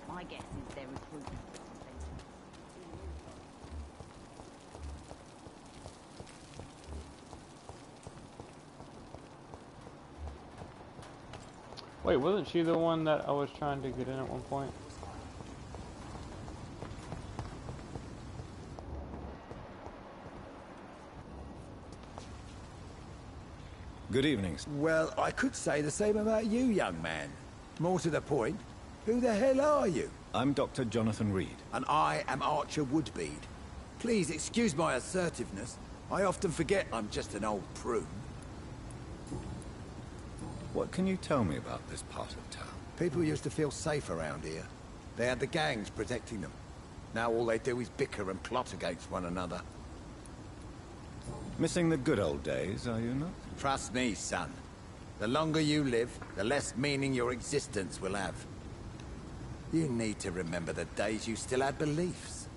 My guess is they're recruiting. Wait, wasn't she the one that I was trying to get in at one point? Good evening. Well, I could say the same about you, young man. More to the point, who the hell are you? I'm Dr. Jonathan Reed. And I am Archer Woodbead. Please excuse my assertiveness. I often forget I'm just an old prune. What can you tell me about this part of town? People used to feel safe around here. They had the gangs protecting them. Now all they do is bicker and plot against one another. Missing the good old days, are you not? Trust me, son. The longer you live, the less meaning your existence will have. You need to remember the days you still had beliefs.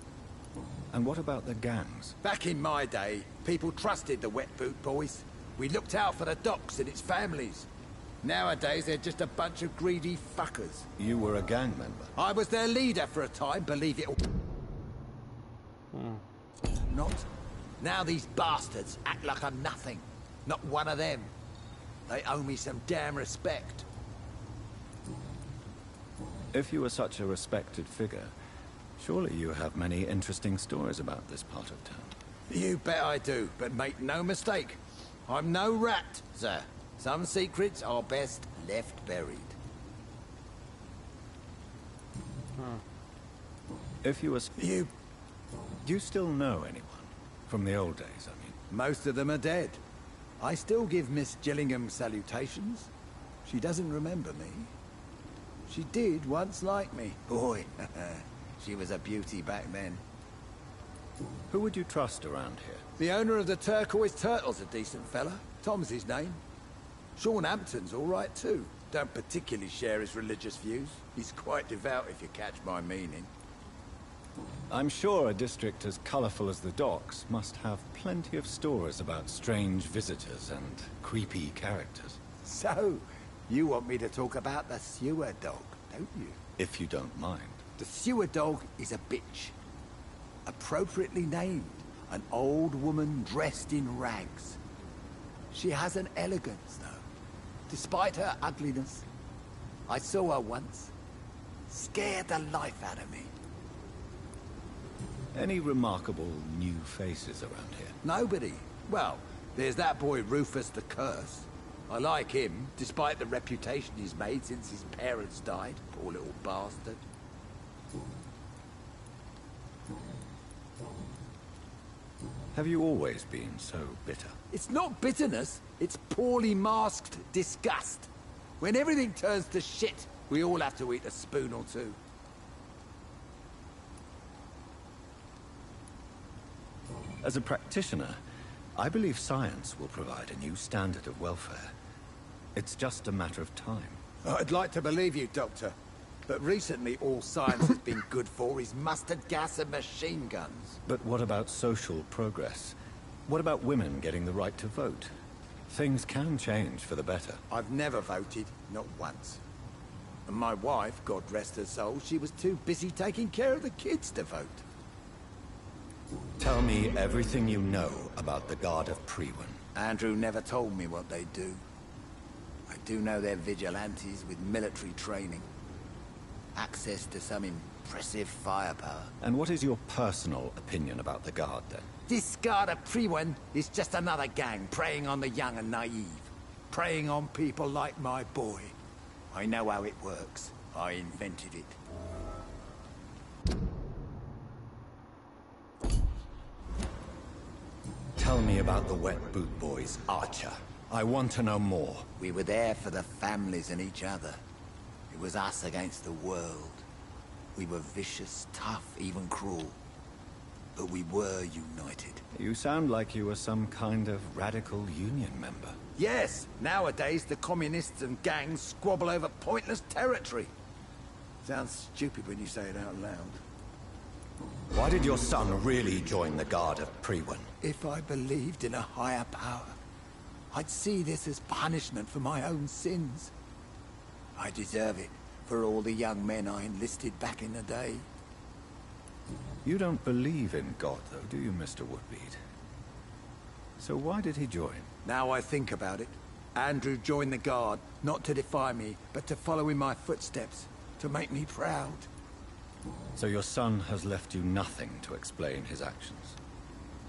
And what about the gangs? Back in my day, people trusted the Wet Boot Boys. We looked out for the docks and its families. Nowadays, they're just a bunch of greedy fuckers. You were a gang member? I was their leader for a time, believe it or not. Now these bastards act like I'm nothing. Not one of them. They owe me some damn respect. If you were such a respected figure, surely you have many interesting stories about this part of town. You bet I do, but make no mistake. I'm no rat, sir. Some secrets are best left buried. If you were... Do you still know anyone? From the old days, I mean. Most of them are dead. I still give Miss Gillingham salutations. She doesn't remember me. She did once like me. Boy, she was a beauty back then. Who would you trust around here? The owner of the Turquoise Turtle's a decent fella. Tom's his name. Sean Hampton's all right too. Don't particularly share his religious views. He's quite devout if you catch my meaning. I'm sure a district as colorful as the docks must have plenty of stories about strange visitors and creepy characters. So, you want me to talk about the sewer dog, don't you? If you don't mind. The sewer dog is a bitch. Appropriately named. An old woman dressed in rags. She has an elegance, though. Despite her ugliness. I saw her once. Scared the life out of me. Any remarkable new faces around here? Nobody. Well, there's that boy Rufus the Curse. I like him, despite the reputation he's made since his parents died. Poor little bastard. Have you always been so bitter? It's not bitterness, it's poorly masked disgust. When everything turns to shit, we all have to eat a spoon or two. As a practitioner, I believe science will provide a new standard of welfare. It's just a matter of time. I'd like to believe you, Doctor. But recently all science has been good for is mustard gas and machine guns. But what about social progress? What about women getting the right to vote? Things can change for the better. I've never voted, not once. And my wife, God rest her soul, she was too busy taking care of the kids to vote. Tell me everything you know about the Guard of Priwen. Andrew never told me what they do. I do know they're vigilantes with military training. Access to some impressive firepower. And what is your personal opinion about the Guard, then? This Guard of Priwen is just another gang preying on the young and naive. Preying on people like my boy. I know how it works. I invented it. Tell me about the Wet Boot Boys, Archer. I want to know more. We were there for the families and each other. It was us against the world. We were vicious, tough, even cruel. But we were united. You sound like you were some kind of radical union member. Yes, nowadays the communists and gangs squabble over pointless territory. Sounds stupid when you say it out loud. Why did your son really join the Guard of Priwen? If I believed in a higher power, I'd see this as punishment for my own sins. I deserve it for all the young men I enlisted back in the day. You don't believe in God, though, do you, Mr. Woodbead? So why did he join? Now I think about it, Andrew joined the Guard, not to defy me, but to follow in my footsteps, to make me proud. So your son has left you nothing to explain his actions?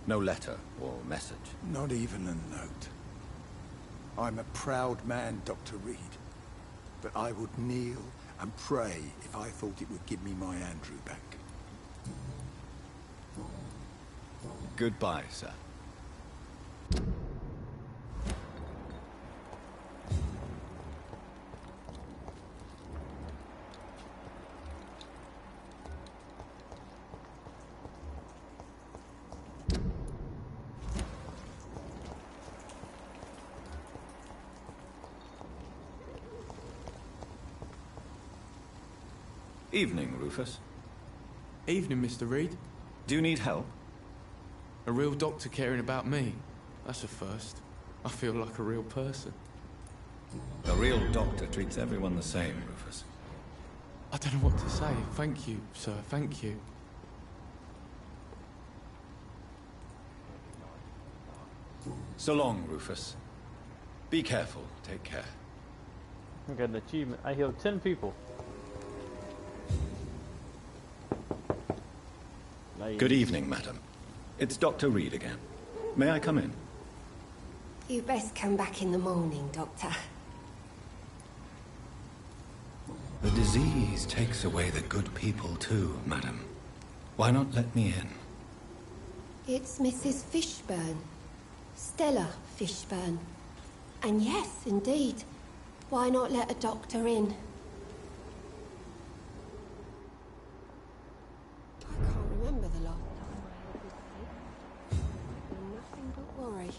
No letter or message? Not even a note. I'm a proud man, Dr. Reed. But I would kneel and pray if I thought it would give me my Andrew back. Goodbye, sir. Evening, Rufus. Evening, Mr. Reed. Do you need help? A real doctor caring about me. That's a first. I feel like a real person. A real doctor treats everyone the same, Rufus. I don't know what to say. Thank you, sir. Thank you. So long, Rufus. Be careful. Take care. I got an achievement. I healed 10 people. Nice. Good evening, madam. It's Dr. Reed again. May I come in? You best come back in the morning, Doctor. The disease takes away the good people too, madam. Why not let me in? It's Mrs. Fishburne. Stella Fishburne. And yes, indeed. Why not let a doctor in? I can't remember the last time I was sick. Nothing but worry.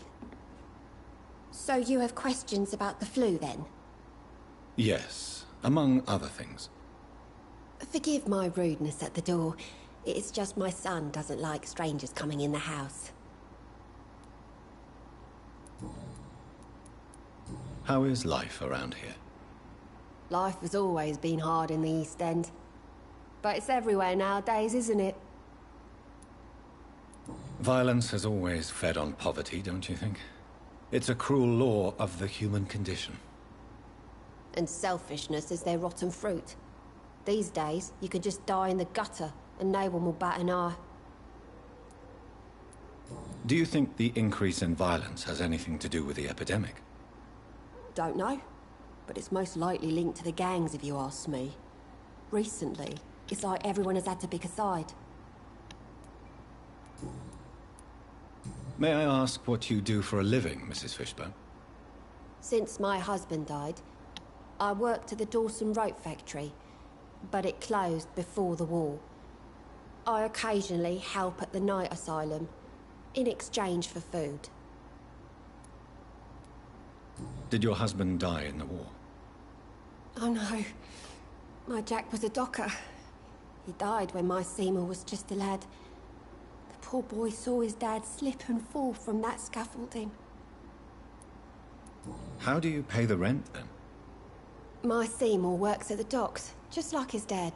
So you have questions about the flu, then? Yes, among other things. Forgive my rudeness at the door. It's just my son doesn't like strangers coming in the house. How is life around here? Life has always been hard in the East End. But it's everywhere nowadays, isn't it? Violence has always fed on poverty, don't you think? It's a cruel law of the human condition. And selfishness is their rotten fruit. These days, you can just die in the gutter and no one will bat an eye. Do you think the increase in violence has anything to do with the epidemic? Don't know. But it's most likely linked to the gangs, if you ask me. Recently, it's like everyone has had to pick a side. May I ask what you do for a living, Mrs. Fishburne? Since my husband died, I worked at the Dawson Rope Factory, but it closed before the war. I occasionally help at the night asylum, in exchange for food. Did your husband die in the war? Oh no, my Jack was a docker. He died when my Seymour was just a lad. The poor boy saw his dad slip and fall from that scaffolding. How do you pay the rent, then? My Seymour works at the docks, just like his dad.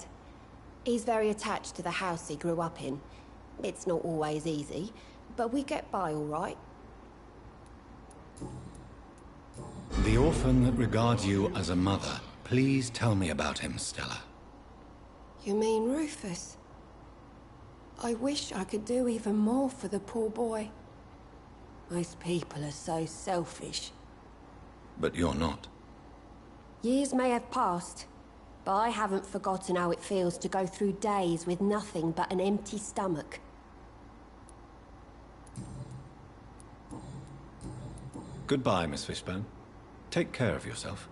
He's very attached to the house he grew up in. It's not always easy, but we get by all right. The orphan that regards you as a mother. Please tell me about him, Stella. You mean Rufus? I wish I could do even more for the poor boy. Most people are so selfish. But you're not. Years may have passed, but I haven't forgotten how it feels to go through days with nothing but an empty stomach. Goodbye, Miss Fishburne. Take care of yourself.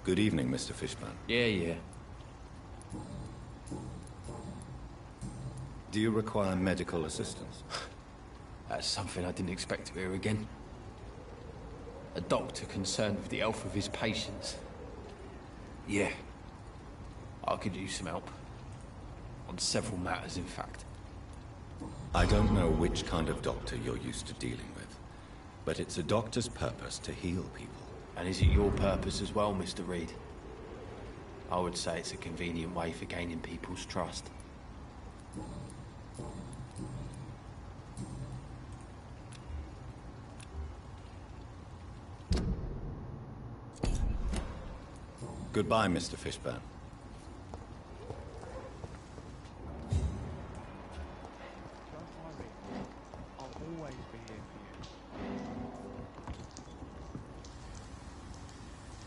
Good evening, Mr. Fishburne. Yeah. Do you require medical assistance? That's something I didn't expect to hear again. A doctor concerned with the health of his patients. Yeah. I could use some help. On several matters, in fact. I don't know which kind of doctor you're used to dealing with, but it's a doctor's purpose to heal people. And is it your purpose as well, Mr. Reed? I would say it's a convenient way for gaining people's trust. Goodbye, Mr. Fishburne.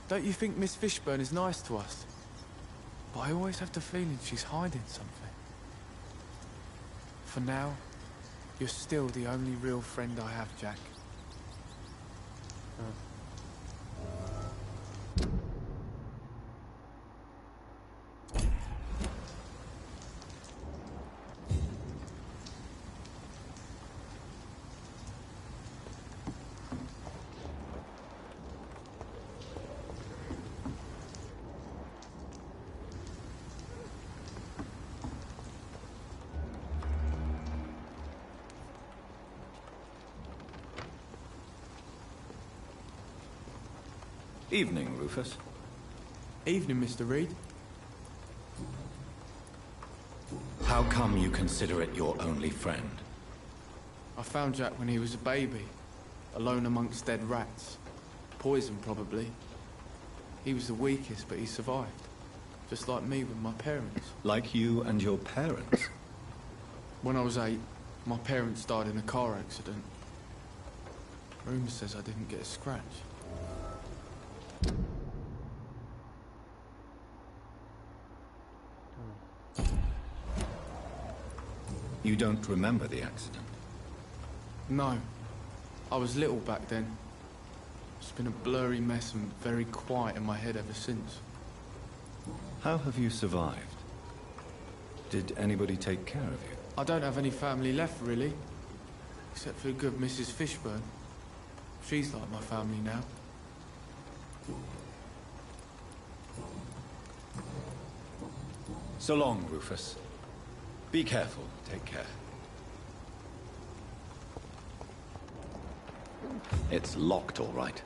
Don't you think Miss Fishburne is nice to us? But I always have the feeling she's hiding something. For now, you're still the only real friend I have, Jack. Evening, Rufus. Evening, Mr. Reed. How come you consider it your only friend? I found Jack when he was a baby, alone amongst dead rats. Poison, probably. He was the weakest, but he survived. Just like me with my parents. Like you and your parents? When I was 8, my parents died in a car accident. Rumour says I didn't get a scratch. You don't remember the accident? No. I was little back then. It's been a blurry mess and very quiet in my head ever since. How have you survived? Did anybody take care of you? I don't have any family left, really. Except for good Mrs. Fishburne. She's like my family now. So long, Rufus. Be careful. Take care. It's locked, all right.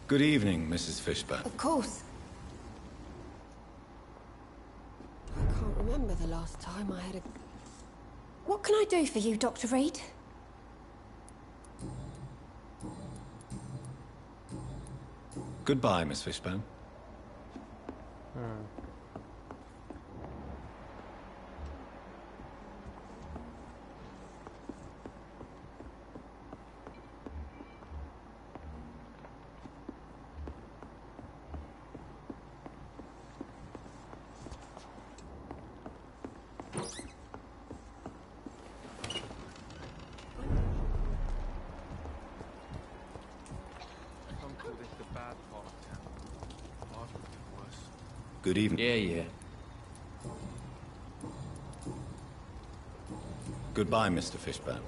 Good evening, Mrs. Fishburne. Of course. I can't remember the last time I had a... What can I do for you, Dr. Reed? Goodbye, Miss Fishburne. Good evening. Yeah. Goodbye, Mr. Fishburne.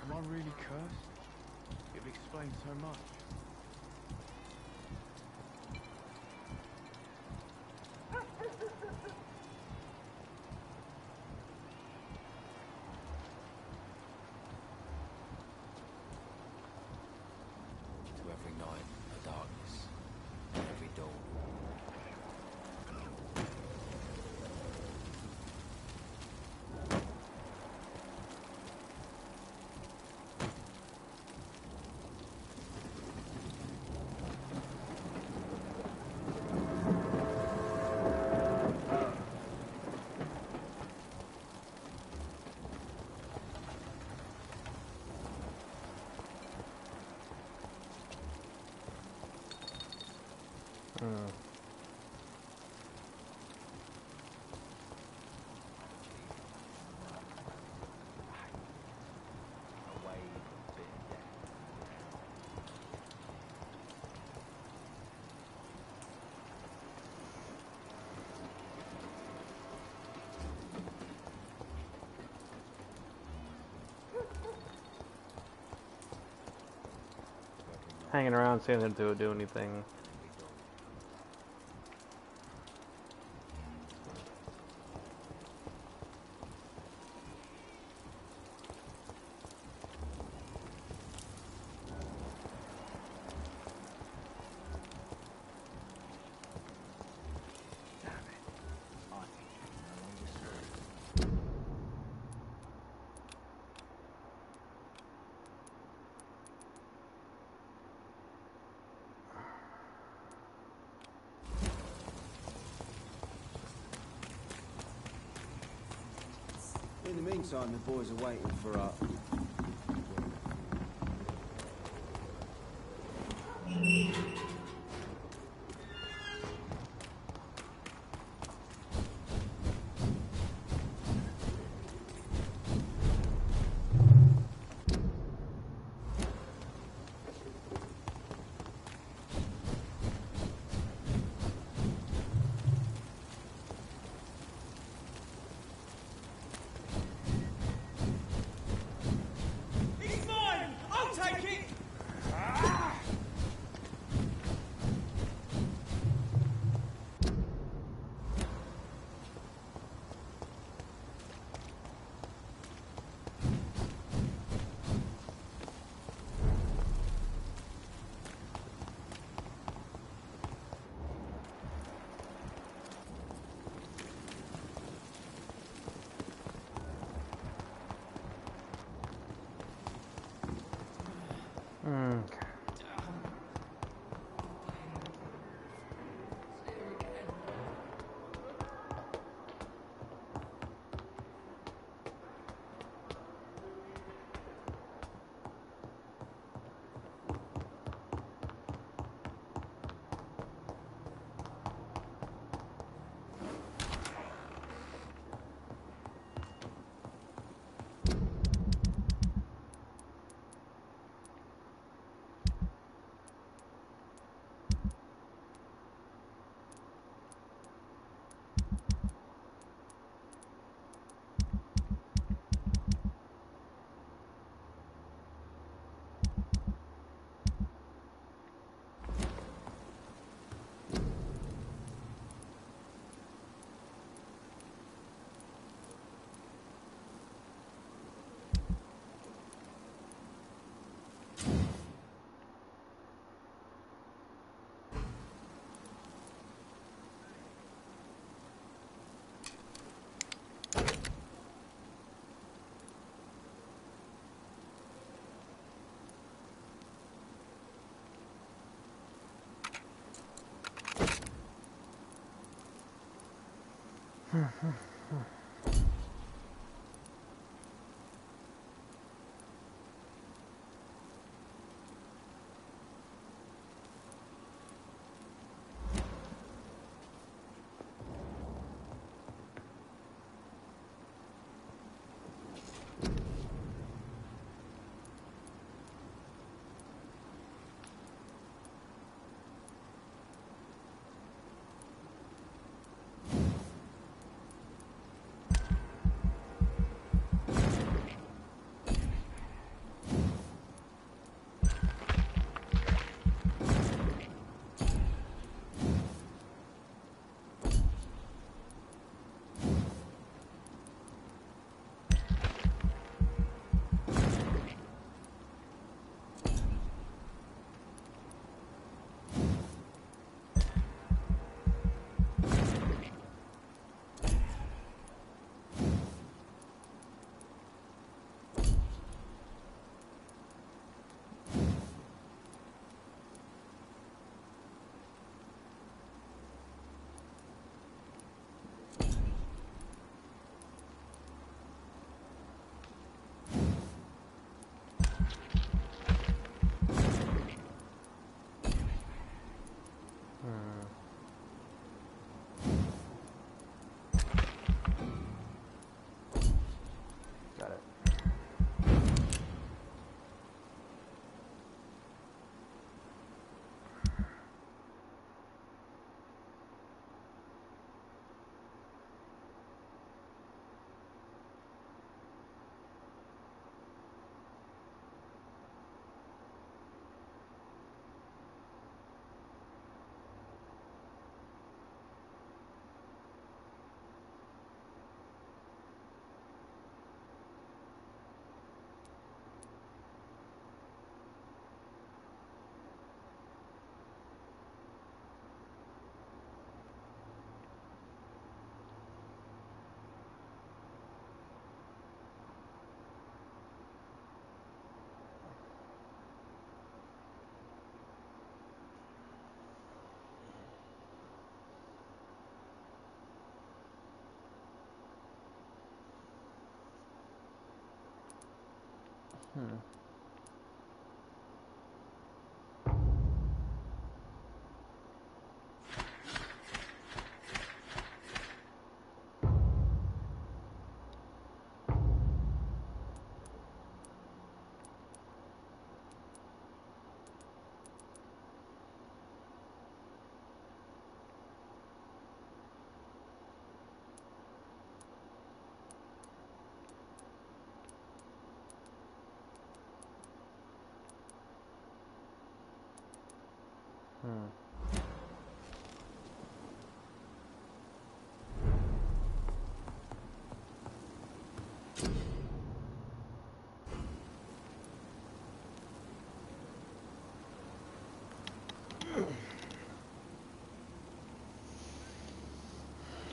Am I really cursed? It explains so much. To every night, a darkness. Every dawn. Hanging around, seeing them do anything. In the meantime, the boys are waiting for our... Got it.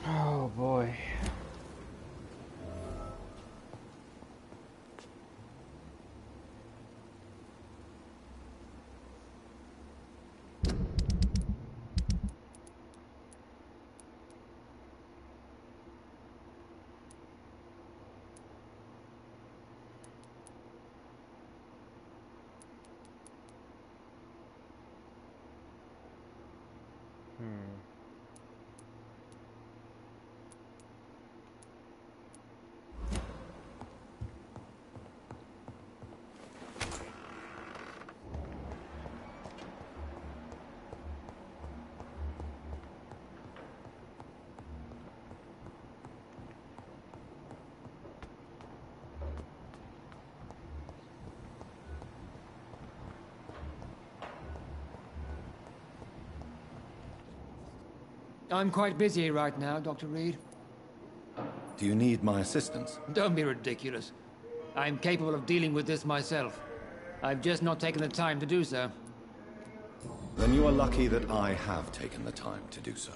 Oh boy. I'm quite busy right now, Dr. Reed. Do you need my assistance? Don't be ridiculous. I'm capable of dealing with this myself. I've just not taken the time to do so. Then you are lucky that I have taken the time to do so.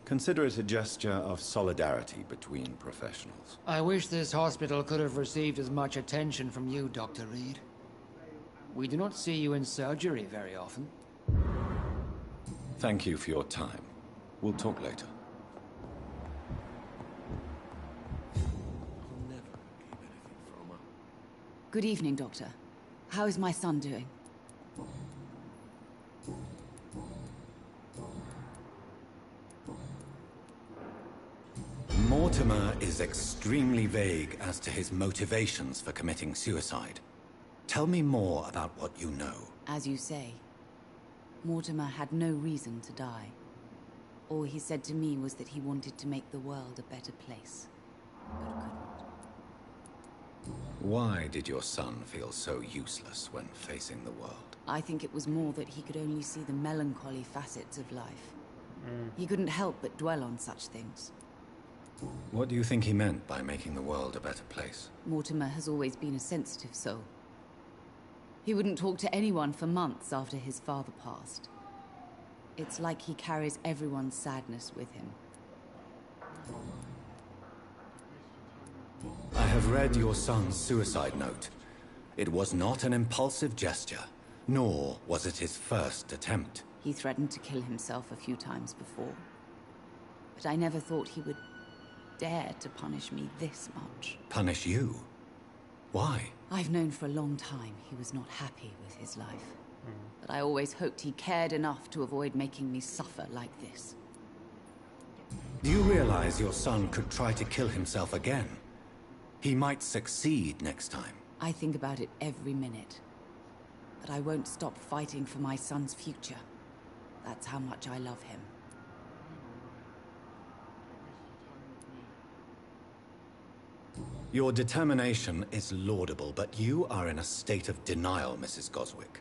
Consider it a gesture of solidarity between professionals. I wish this hospital could have received as much attention from you, Dr. Reed. We do not see you in surgery very often. Thank you for your time. We'll talk later. Good evening, Doctor. How is my son doing? Mortimer is extremely vague as to his motivations for committing suicide. Tell me more about what you know. As you say, Mortimer had no reason to die. All he said to me was that he wanted to make the world a better place, but couldn't. Why did your son feel so useless when facing the world? I think it was more that he could only see the melancholy facets of life. He couldn't help but dwell on such things. What do you think he meant by making the world a better place? Mortimer has always been a sensitive soul. He wouldn't talk to anyone for months after his father passed. It's like he carries everyone's sadness with him. I have read your son's suicide note. It was not an impulsive gesture, nor was it his first attempt. He threatened to kill himself a few times before. But I never thought he would dare to punish me this much. Punish you? Why? I've known for a long time he was not happy with his life. But I always hoped he cared enough to avoid making me suffer like this. Do you realize your son could try to kill himself again? He might succeed next time. I think about it every minute. But I won't stop fighting for my son's future. That's how much I love him. Your determination is laudable, but you are in a state of denial, Mrs. Goswick.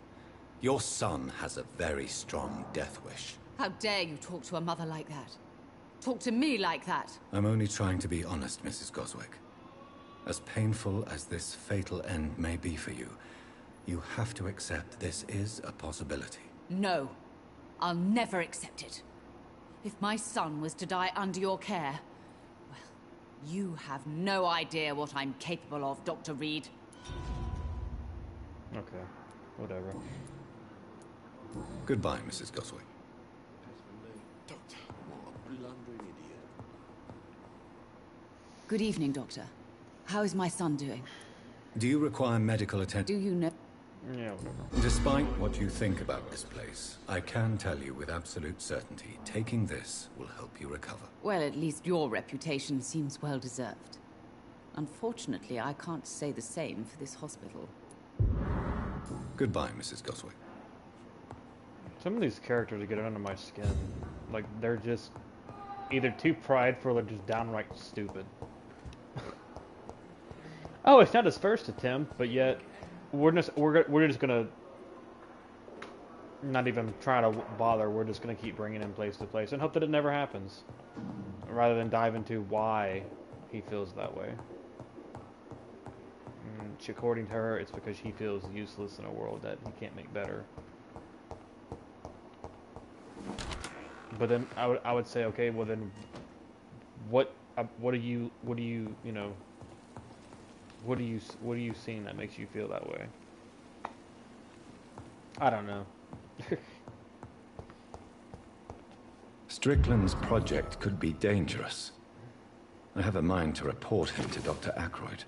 Your son has a very strong death wish. How dare you talk to a mother like that? Talk to me like that? I'm only trying to be honest, Mrs. Goswick. As painful as this fatal end may be for you, you have to accept this is a possibility. No. I'll never accept it. If my son was to die under your care, well, you have no idea what I'm capable of, Dr. Reed. Okay, whatever. Goodbye, Mrs. Goswick. Doctor, what a blundering idiot. Good evening, Doctor. How is my son doing? Do you require medical attention? Do you know? Yeah, whatever. Despite what you think about this place, I can tell you with absolute certainty, taking this will help you recover. Well, at least your reputation seems well deserved. Unfortunately, I can't say the same for this hospital. Goodbye, Mrs. Goswick. Some of these characters are getting under my skin. Like, they're just either too prideful or just downright stupid. Oh, it's not his first attempt, but yet we're just gonna not even try to bother. We're just gonna keep bringing him place to place and hope that it never happens, rather than dive into why he feels that way. According to her, it's because he feels useless in a world that he can't make better. But then I would say, okay, well then, what do you know? What are you seeing that makes you feel that way? I don't know. Strickland's project could be dangerous. I have a mind to report him to Dr. Ackroyd.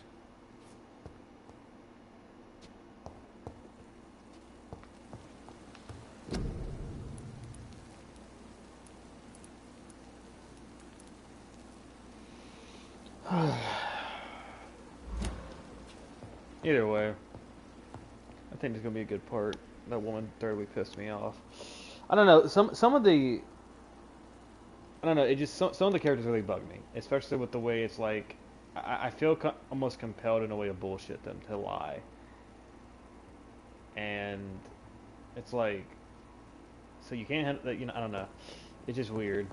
Either way, I think it's gonna be a good part. That woman thoroughly pissed me off. I don't know. Some of the I don't know. It just some of the characters really bug me, especially with the way it's like. I feel almost compelled in a way to bullshit them, to lie, and it's like, so you can't have, I don't know. It's just weird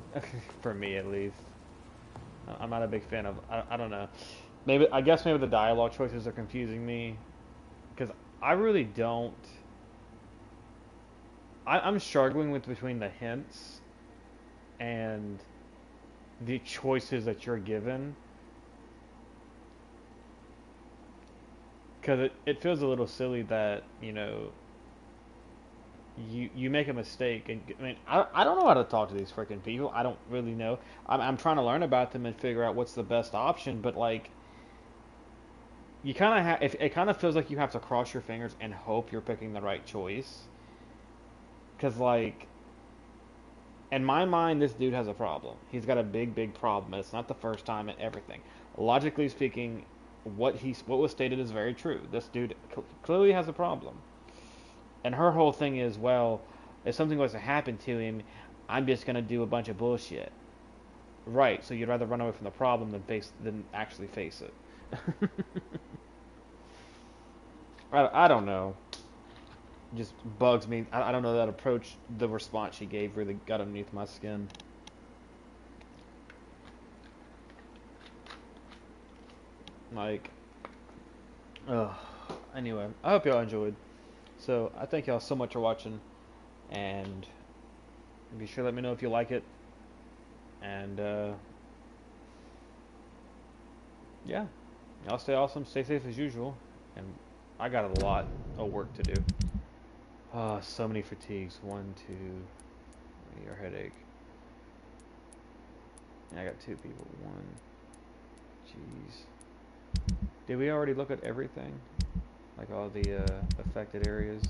for me at least. I'm not a big fan of. I don't know. I guess maybe the dialogue choices are confusing me, because I really don't. I'm struggling between the hints and the choices that you're given, because it feels a little silly that you make a mistake, and I mean I don't know how to talk to these freaking people. I don't really know. I'm trying to learn about them and figure out what's the best option, but like you kind of have. It kind of feels like you have to cross your fingers and hope you're picking the right choice. Because like, in my mind, this dude has a problem. He's got a big, big problem. It's not the first time and everything. Logically speaking, what was stated is very true. This dude clearly has a problem. And her whole thing is, well, if something was to happen to him, I'm just gonna do a bunch of bullshit. Right. So you'd rather run away from the problem than actually face it. I don't know. Just bugs me. I don't know, that approach, the response she gave really got underneath my skin. Like, ugh. Anyway, I hope y'all enjoyed. So, I thank y'all so much for watching. And be sure to let me know if you like it. And, yeah. Y'all stay awesome, stay safe as usual. And I got a lot of work to do. So many fatigues. 1, 2, your headache. I got 2 people. 1. Jeez. Did we already look at everything? Like all the affected areas?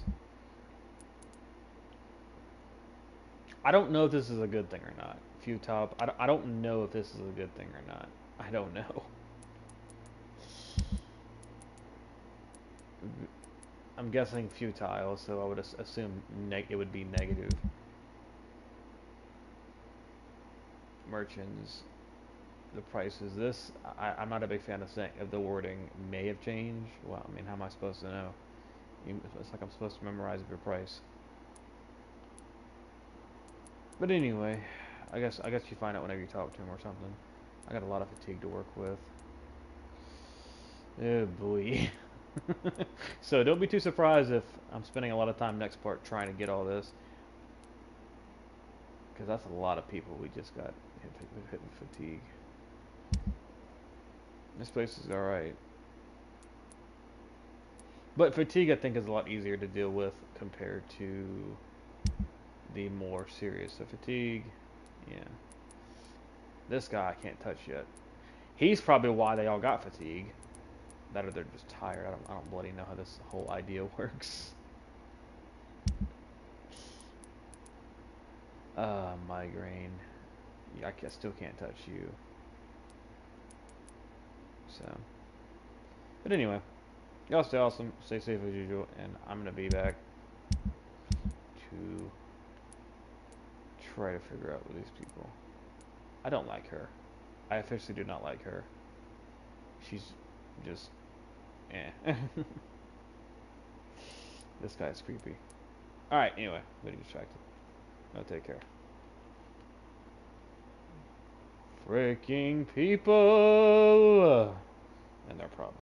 I don't know if this is a good thing or not. Futile. I don't know if this is a good thing or not. I don't know. I'm guessing futile, so I would assume it would be negative. Merchants, the prices. This, I'm not a big fan of saying the wording may have changed. Well, I mean, how am I supposed to know? It's like I'm supposed to memorize your price. But anyway, I guess you find out whenever you talk to him or something. I got a lot of fatigue to work with. Oh boy. So don't be too surprised if I'm spending a lot of time next part trying to get all this, because that's a lot of people we just got hit with fatigue. This place is alright, but fatigue I think is a lot easier to deal with compared to the more serious. So fatigue, yeah. This guy I can't touch yet. He's probably why they all got fatigue. That or they're just tired. I don't bloody know how this whole idea works. Migraine. Yeah, I still can't touch you. So, but anyway, y'all stay awesome, stay safe as usual, and I'm gonna be back to try to figure out with these people. I don't like her. I officially do not like her. She's just, eh. This guy's creepy. Alright, anyway, I'm getting distracted. I'll take care. Freaking people and their problems.